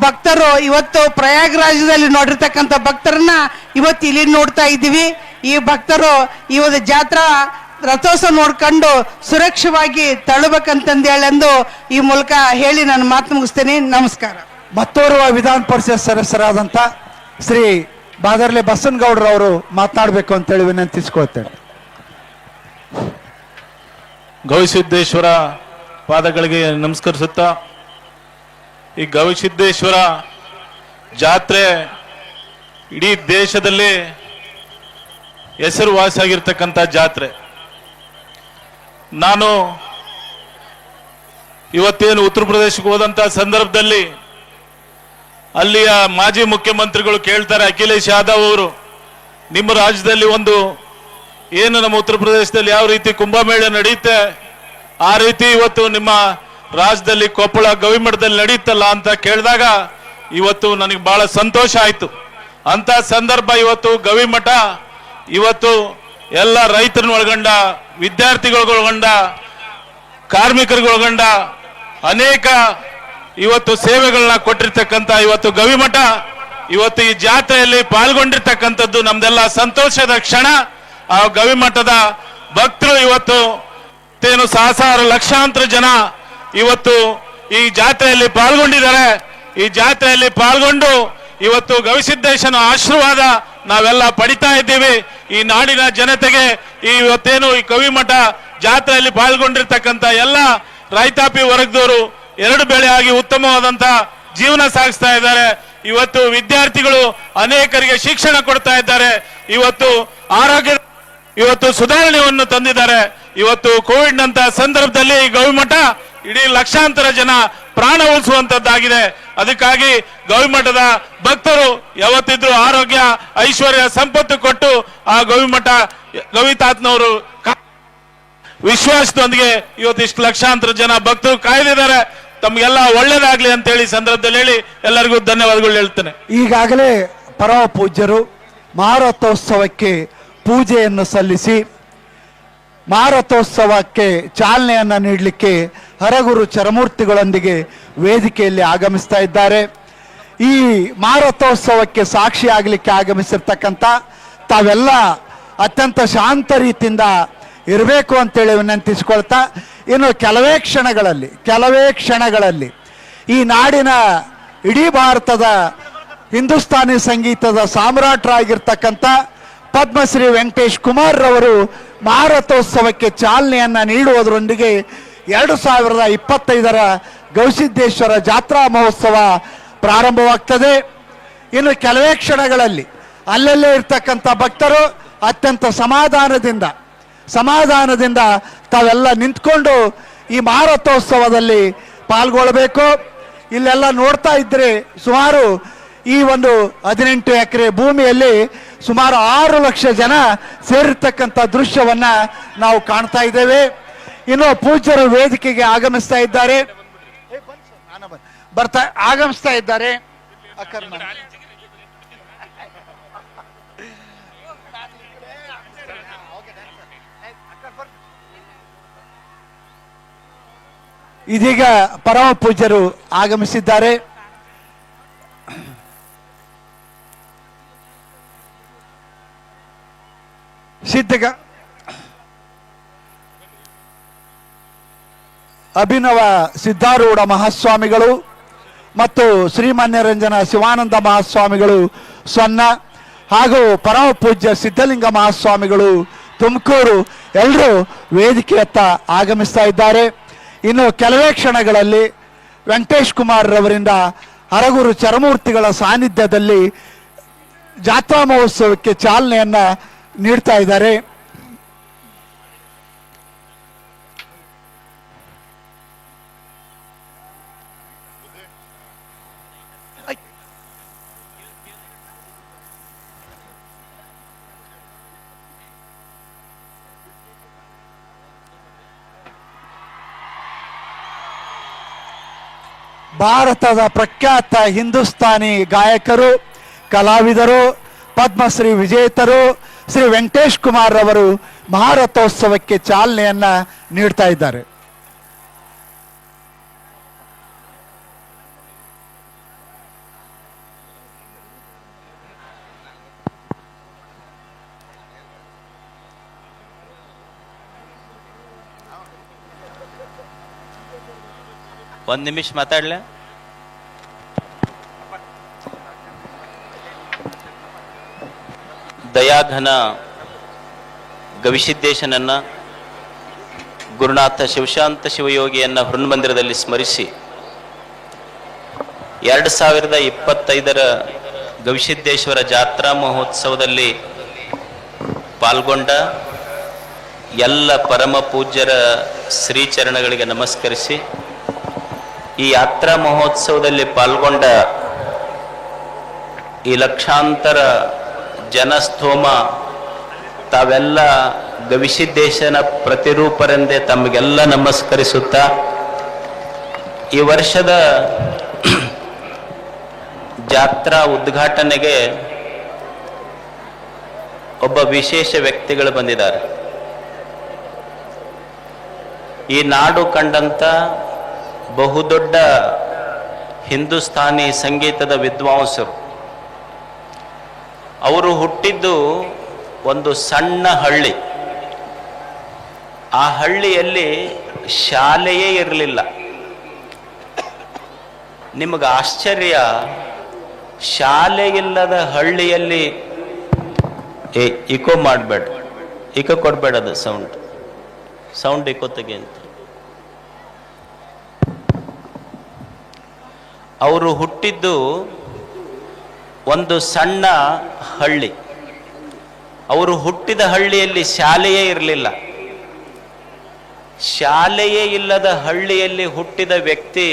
ಭಕ್ತರು ಇವತ್ತು ಪ್ರಯಾಗರಾಜದಲ್ಲಿ ನೋಡಿರ್ತಕ್ಕಂಥ ಭಕ್ತರನ್ನ ಇವತ್ತು ಇಲ್ಲಿ ನೋಡ್ತಾ ಇದ್ದೀವಿ. ಈ ಭಕ್ತರು ಈ ಒಂದು ಜಾತ್ರಾ ರಥೋತ್ಸವ ನೋಡ್ಕೊಂಡು ಸುರಕ್ಷವಾಗಿ ತಳ್ಳಬೇಕಂತಂದೇಳೆಂದು ಈ ಮೂಲಕ ಹೇಳಿ ನಾನು ಮಾತು ಮುಗಿಸ್ತೇನೆ. ನಮಸ್ಕಾರ. ಮತ್ತೋರ್ವ ವಿಧಾನ ಪರಿಷತ್ ಸದಸ್ಯರಾದಂಥ ಶ್ರೀ ಬಾದರ್ಲೆ ಬಸನಗೌಡರವರು ಮಾತನಾಡಬೇಕು ಅಂತೇಳಿ ವಿನಂತಿಸ್ಕೊಳ್ತೇನೆ. ಗವಿಸಿದ್ದೇಶ್ವರ ಪಾದಗಳಿಗೆ ನಮಸ್ಕರಿಸುತ್ತಾ, ಈ ಗವಿಸಿದ್ದೇಶ್ವರ ಜಾತ್ರೆ ಇಡೀ ದೇಶದಲ್ಲಿ ಹೆಸರುವಾಸಿಯಾಗಿರ್ತಕ್ಕಂಥ ಜಾತ್ರೆ. ನಾನು ಇವತ್ತೇನು ಉತ್ತರ ಪ್ರದೇಶಕ್ಕೆ ಹೋದಂತ ಸಂದರ್ಭದಲ್ಲಿ ಅಲ್ಲಿಯ ಮಾಜಿ ಮುಖ್ಯಮಂತ್ರಿಗಳು ಕೇಳ್ತಾರೆ, ಅಖಿಲೇಶ್ ಯಾದವ್ ಅವರು, ನಿಮ್ಮ ರಾಜ್ಯದಲ್ಲಿ ಒಂದು ಏನು ನಮ್ಮ ಉತ್ತರ ಪ್ರದೇಶದಲ್ಲಿ ಯಾವ ರೀತಿ ಕುಂಭಮೇಳ ನಡೆಯುತ್ತೆ ಆ ರೀತಿ ಇವತ್ತು ನಿಮ್ಮ ರಾಜ್ಯದಲ್ಲಿ ಕೊಪ್ಪಳ ಗವಿಮಠದಲ್ಲಿ ನಡೆಯುತ್ತಲ್ಲ ಅಂತ ಕೇಳಿದಾಗ ಇವತ್ತು ನನಗೆ ಬಹಳ ಸಂತೋಷ ಆಯ್ತು. ಅಂತ ಸಂದರ್ಭ ಇವತ್ತು ಗವಿಮಠ ಇವತ್ತು ಎಲ್ಲ ರೈತರನ್ನ ಒಳಗೊಂಡ, ವಿದ್ಯಾರ್ಥಿಗಳೊಳಗೊಂಡ, ಕಾರ್ಮಿಕರಿಗೊಳಗೊಂಡ ಅನೇಕ ಇವತ್ತು ಸೇವೆಗಳನ್ನ ಕೊಟ್ಟಿರ್ತಕ್ಕಂಥ ಇವತ್ತು ಗವಿಮಠ ಇವತ್ತು ಈ ಜಾತ್ರೆಯಲ್ಲಿ ಪಾಲ್ಗೊಂಡಿರ್ತಕ್ಕಂಥದ್ದು ನಮ್ದೆಲ್ಲ ಸಂತೋಷದ ಕ್ಷಣ. ಆ ಗವಿಮಠದ ಭಕ್ತರು ಇವತ್ತು ಏನು ಸಹಸ್ರಾರು ಲಕ್ಷಾಂತರ ಜನ ಇವತ್ತು ಈ ಜಾತ್ರೆಯಲ್ಲಿ ಪಾಲ್ಗೊಂಡಿದ್ದಾರೆ. ಈ ಜಾತ್ರೆಯಲ್ಲಿ ಪಾಲ್ಗೊಂಡು ಇವತ್ತು ಗವಿಸಿದ್ದೇಶನ ಆಶೀರ್ವಾದ ನಾವೆಲ್ಲ ಪಡಿತಾ ಇದ್ದೀವಿ. ಈ ನಾಡಿನ ಜನತೆಗೆ ಇವತ್ತೇನು ಈ ಗವಿಮಠ ಜಾತ್ರೆಯಲ್ಲಿ ಪಾಲ್ಗೊಂಡಿರ್ತಕ್ಕಂಥ ಎಲ್ಲ ರೈತಾಪಿ ವರ್ಗದವರು ಎರಡು ಬೆಳೆ ಆಗಿ ಉತ್ತಮವಾದಂತ ಜೀವನ ಸಾಗಿಸ್ತಾ ಇದ್ದಾರೆ. ಇವತ್ತು ವಿದ್ಯಾರ್ಥಿಗಳು ಅನೇಕರಿಗೆ ಶಿಕ್ಷಣ ಕೊಡ್ತಾ ಇದ್ದಾರೆ. ಇವತ್ತು ಆರೋಗ್ಯ ಇವತ್ತು ಸುಧಾರಣೆಯನ್ನು ತಂದಿದ್ದಾರೆ. ಇವತ್ತು ಕೋವಿಡ್ ನಂತ ಸಂದರ್ಭದಲ್ಲಿ ಈ ಗವಿಮಠ ಇಡೀ ಲಕ್ಷಾಂತರ ಜನ ಪ್ರಾಣ ಉಳಿಸುವಂತದ್ದಾಗಿದೆ. ಅದಕ್ಕಾಗಿ ಗವಿಮಠದ ಭಕ್ತರು ಯಾವತ್ತಿದ್ರು ಆರೋಗ್ಯ, ಐಶ್ವರ್ಯ, ಸಂಪತ್ತು ಕೊಟ್ಟು ಆ ಗವಿಮಠ ಗವಿತಾತ್ನವರು ವಿಶ್ವಾಸದೊಂದಿಗೆ ಇವತ್ತು ಇಷ್ಟು ಲಕ್ಷಾಂತರ ಜನ ಭಕ್ತರು ಕಾಯ್ದಿದ್ದಾರೆ. ತಮ್ಗೆಲ್ಲ ಒಳ್ಳೇದಾಗ್ಲಿ ಅಂತ ಹೇಳಿ ಸಂದರ್ಭದಲ್ಲಿ ಹೇಳಿ ಎಲ್ಲರಿಗೂ ಧನ್ಯವಾದಗಳು ಹೇಳ್ತೇನೆ. ಈಗಾಗಲೇ ಪರಮ ಪೂಜ್ಯರು ಮಾರಥೋತ್ಸವಕ್ಕೆ ಪೂಜೆಯನ್ನು ಸಲ್ಲಿಸಿ ಮಾರಥೋತ್ಸವಕ್ಕೆ ಚಾಲನೆಯನ್ನು ನೀಡಲಿಕ್ಕೆ ಹರಗುರು ಚರಮೂರ್ತಿಗಳೊಂದಿಗೆ ವೇದಿಕೆಯಲ್ಲಿ ಆಗಮಿಸ್ತಾ ಇದ್ದಾರೆ. ಈ ಮಾರಥೋತ್ಸವಕ್ಕೆ ಸಾಕ್ಷಿ ಆಗಲಿಕ್ಕೆ ಆಗಮಿಸಿರ್ತಕ್ಕಂಥ ತಾವೆಲ್ಲ ಅತ್ಯಂತ ಶಾಂತ ರೀತಿಯಿಂದ ಇರಬೇಕು ಅಂತೇಳಿ ವಿನಂತಿಸ್ಕೊಳ್ತಾ, ಇನ್ನು ಕೆಲವೇ ಕ್ಷಣಗಳಲ್ಲಿ ಈ ನಾಡಿನ ಇಡೀ ಭಾರತದ ಹಿಂದೂಸ್ತಾನಿ ಸಂಗೀತದ ಸಾಮ್ರಾಟರಾಗಿರ್ತಕ್ಕಂಥ ಪದ್ಮಶ್ರೀ ವೆಂಕಟೇಶ್ ಕುಮಾರ್ ರವರು ಮಾರಥೋತ್ಸವಕ್ಕೆ ಚಾಲನೆಯನ್ನ ನೀಡುವುದರೊಂದಿಗೆ 2025ರ ಗವಿಸಿದ್ದೇಶ್ವರ ಜಾತ್ರಾ ಮಹೋತ್ಸವ ಪ್ರಾರಂಭವಾಗ್ತದೆ. ಇನ್ನು ಕೆಲವೇ ಕ್ಷಣಗಳಲ್ಲಿ ಅಲ್ಲಲ್ಲೇ ಇರ್ತಕ್ಕಂಥ ಭಕ್ತರು ಅತ್ಯಂತ ಸಮಾಧಾನದಿಂದ ತಾವೆಲ್ಲ ನಿಂತ್ಕೊಂಡು ಈ ಮಾರಥೋತ್ಸವದಲ್ಲಿ ಪಾಲ್ಗೊಳ್ಳಬೇಕು. ಇಲ್ಲೆಲ್ಲ ನೋಡ್ತಾ ಇದ್ರೆ ಸುಮಾರು ಈ ಒಂದು 18 ಎಕರೆ ಭೂಮಿಯಲ್ಲಿ ಸುಮಾರು 6 ಲಕ್ಷ ಜನ ಸೇರಿರ್ತಕ್ಕಂಥ ದೃಶ್ಯವನ್ನ ನಾವು ಕಾಣ್ತಾ ಇದ್ದೇವೆ. ಇನ್ನು ಪೂಜ್ಯರು ವೇದಿಕೆಗೆ ಆಗಮಿಸ್ತಾ ಇದ್ದಾರೆ. ಇದೀಗ ಪರಮ ಪೂಜ್ಯರು ಆಗಮಿಸಿದ್ದಾರೆ. ಅಭಿನವ ಸಿದ್ಧಾರೂಢ ಮಹಾಸ್ವಾಮಿಗಳು ಮತ್ತು ಶ್ರೀಮಾನ್ಯರಂಜನ ಶಿವಾನಂದ ಮಹಾಸ್ವಾಮಿಗಳು ಸೊನ್ನ ಹಾಗೂ ಪರಮ ಪೂಜ್ಯ ಸಿದ್ಧಲಿಂಗ ಮಹಾಸ್ವಾಮಿಗಳು ತುಮಕೂರು ಎಲ್ಲರೂ ವೇದಿಕೆಯತ್ತ ಆಗಮಿಸ್ತಾ ಇದ್ದಾರೆ. ಇನ್ನು ಕೆಲವೇ ಕ್ಷಣಗಳಲ್ಲಿ ವೆಂಕಟೇಶ್ ಕುಮಾರ್ ರವರಿಂದ ಹರಗುರು ಚರಮೂರ್ತಿಗಳ ಸಾನ್ನಿಧ್ಯದಲ್ಲಿ ಜಾತ್ರಾ ಮಹೋತ್ಸವಕ್ಕೆ ಚಾಲನೆಯನ್ನ ನೀಡ್ತಾ ಇದ್ದಾರೆ. ಭಾರತದ ಪ್ರಖ್ಯಾತ ಹಿಂದೂಸ್ತಾನಿ ಗಾಯಕರು, ಕಲಾವಿದರು, ಪದ್ಮಶ್ರೀ ವಿಜೇತರು ಶ್ರೀ ವೆಂಕಟೇಶ್ ಕುಮಾರ್ ಅವರು ಮಹಾರಥೋತ್ಸವಕ್ಕೆ ಚಾಲನೆಯನ್ನ ನೀಡ್ತಾ ಇದ್ದಾರೆ. ಒಂದು ನಿಮಿಷ ಮಾತಾಡ್ಲ. ದಯಾಘನ ಗವಿಸಿದ್ದೇಶನನ್ನ, ಗುರುನಾಥ ಶಿವಶಾಂತ ಶಿವಯೋಗಿಯನ್ನ ಹೃನ್ಮಂದಿರದಲ್ಲಿ ಸ್ಮರಿಸಿ 2025 ಗವಿಸಿದ್ದೇಶ್ವರ ಜಾತ್ರಾ ಮಹೋತ್ಸವದಲ್ಲಿ ಪಾಲ್ಗೊಂಡ ಎಲ್ಲ ಪರಮ ಪೂಜ್ಯರ ಶ್ರೀಚರಣಗಳಿಗೆ ನಮಸ್ಕರಿಸಿ, ಈ ಯಾತ್ರಾ ಮಹೋತ್ಸವದಲ್ಲಿ ಪಾಲ್ಗೊಂಡ ಈ ಲಕ್ಷಾಂತರ ಜನಸ್ತೋಮ ತಾವೆಲ್ಲ ಗವಿಸಿದ್ದೇಶನ ಪ್ರತಿರೂಪರೆಂದೇ ತಮಗೆಲ್ಲ ನಮಸ್ಕರಿಸುತ್ತಾ, ಈ ವರ್ಷದ ಜಾತ್ರಾ ಉದ್ಘಾಟನೆಗೆ ಒಬ್ಬ ವಿಶೇಷ ವ್ಯಕ್ತಿಗಳು ಬಂದಿದ್ದಾರೆ. ಈ ನಾಡು ಕಂಡಂತ ಬಹುದೊಡ್ಡ ಹಿಂದೂಸ್ತಾನಿ ಸಂಗೀತದ ವಿದ್ವಾಂಸರು. ಅವರು ಹುಟ್ಟಿದ್ದು ಒಂದು ಸಣ್ಣ ಹಳ್ಳಿ. ಆ ಹಳ್ಳಿಯಲ್ಲಿ ಶಾಲೆಯೇ ಇರಲಿಲ್ಲ. ನಿಮಗೆ ಆಶ್ಚರ್ಯ, ಶಾಲೆ ಇಲ್ಲದ ಹಳ್ಳಿಯಲ್ಲಿ ಇಕೋ ಮಾಡಬೇಡ, ಇಕೋ ಕೊಡಬೇಡದು, ಸೌಂಡ್ ಇಕೋ ತೆಗೆ ಅಂತ. ಅವರು ಹುಟ್ಟಿದ್ದು ಒಂದು ಸಣ್ಣ ಹಳ್ಳಿ. ಅವರು ಹುಟ್ಟಿದ ಹಳ್ಳಿಯಲ್ಲಿ ಶಾಲೆಯೇ ಇರಲಿಲ್ಲ. ಶಾಲೆಯೇ ಇಲ್ಲದ ಹಳ್ಳಿಯಲ್ಲಿ ಹುಟ್ಟಿದ ವ್ಯಕ್ತಿ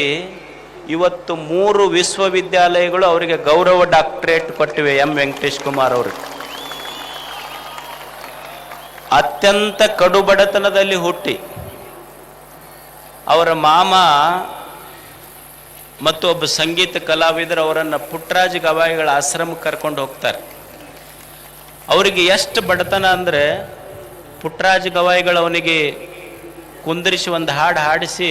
ಇವತ್ತು 3 ವಿಶ್ವವಿದ್ಯಾಲಯಗಳು ಅವರಿಗೆ ಗೌರವ ಡಾಕ್ಟರೇಟ್ ಕೊಟ್ಟಿವೆ. ಎಂ ವೆಂಕಟೇಶ್ ಕುಮಾರ್ ಅವರಿಗೆ ಅತ್ಯಂತ ಕಡುಬಡತನದಲ್ಲಿ ಹುಟ್ಟಿ ಅವರ ಮಾಮ ಮತ್ತು ಒಬ್ಬ ಸಂಗೀತ ಕಲಾವಿದರು ಅವರನ್ನು ಪುಟ್ಟರಾಜ ಗವಾಯಿಗಳ ಆಶ್ರಮಕ್ಕೆ ಕರ್ಕೊಂಡು ಹೋಗ್ತಾರೆ. ಅವರಿಗೆ ಎಷ್ಟು ಬಡತನ ಅಂದರೆ, ಪುಟ್ಟರಾಜ ಗವಾಯಿಗಳು ಅವನಿಗೆ ಕುಂದಿರಿಸಿ ಒಂದು ಹಾಡು ಹಾಡಿಸಿ,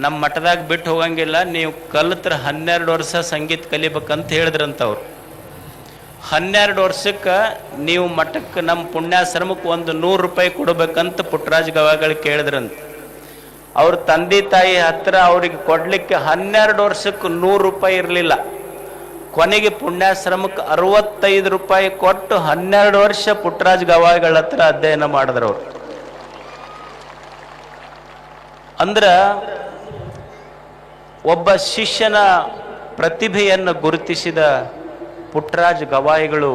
ನಮ್ಮ ಮಠದಾಗ ಬಿಟ್ಟು ಹೋಗಂಗಿಲ್ಲ, ನೀವು ಕಲಿತ್ರ 12 ವರ್ಷ ಸಂಗೀತ ಕಲಿಬೇಕಂತ ಹೇಳಿದ್ರಂತವ್ರು. 12 ವರ್ಷಕ್ಕೆ ನೀವು ಮಠಕ್ಕೆ ನಮ್ಮ ಪುಣ್ಯಾಶ್ರಮಕ್ಕೆ ಒಂದು 100 ರೂಪಾಯಿ ಕೊಡಬೇಕಂತ ಪುಟ್ಟರಾಜ ಗವಾಯಿಗಳು ಕೇಳಿದ್ರಂತ. ಅವ್ರ ತಂದೆ ತಾಯಿ ಹತ್ರ ಅವ್ರಿಗೆ ಕೊಡ್ಲಿಕ್ಕೆ 12 ವರ್ಷಕ್ಕೆ 100 ರೂಪಾಯಿ ಇರಲಿಲ್ಲ. ಕೊನೆಗೆ ಪುಣ್ಯಾಶ್ರಮಕ್ಕೆ 65 ರೂಪಾಯಿ ಕೊಟ್ಟು 12 ವರ್ಷ ಪುಟ್ಟರಾಜ ಗವಾಯಿಗಳ ಹತ್ರ ಅಧ್ಯಯನ ಮಾಡಿದ್ರು ಅವರು. ಅಂದ್ರ ಒಬ್ಬ ಶಿಷ್ಯನ ಪ್ರತಿಭೆಯನ್ನು ಗುರುತಿಸಿದ ಪುಟ್ಟರಾಜ ಗವಾಯಿಗಳು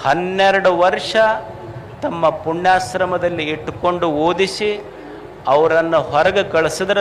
12 ವರ್ಷ ತಮ್ಮ ಪುಣ್ಯಾಶ್ರಮದಲ್ಲಿ ಇಟ್ಟುಕೊಂಡು ಓದಿಸಿ ಅವರನ್ನು ಹೊರಗೆ ಕಳಿಸಿದ್ರೆ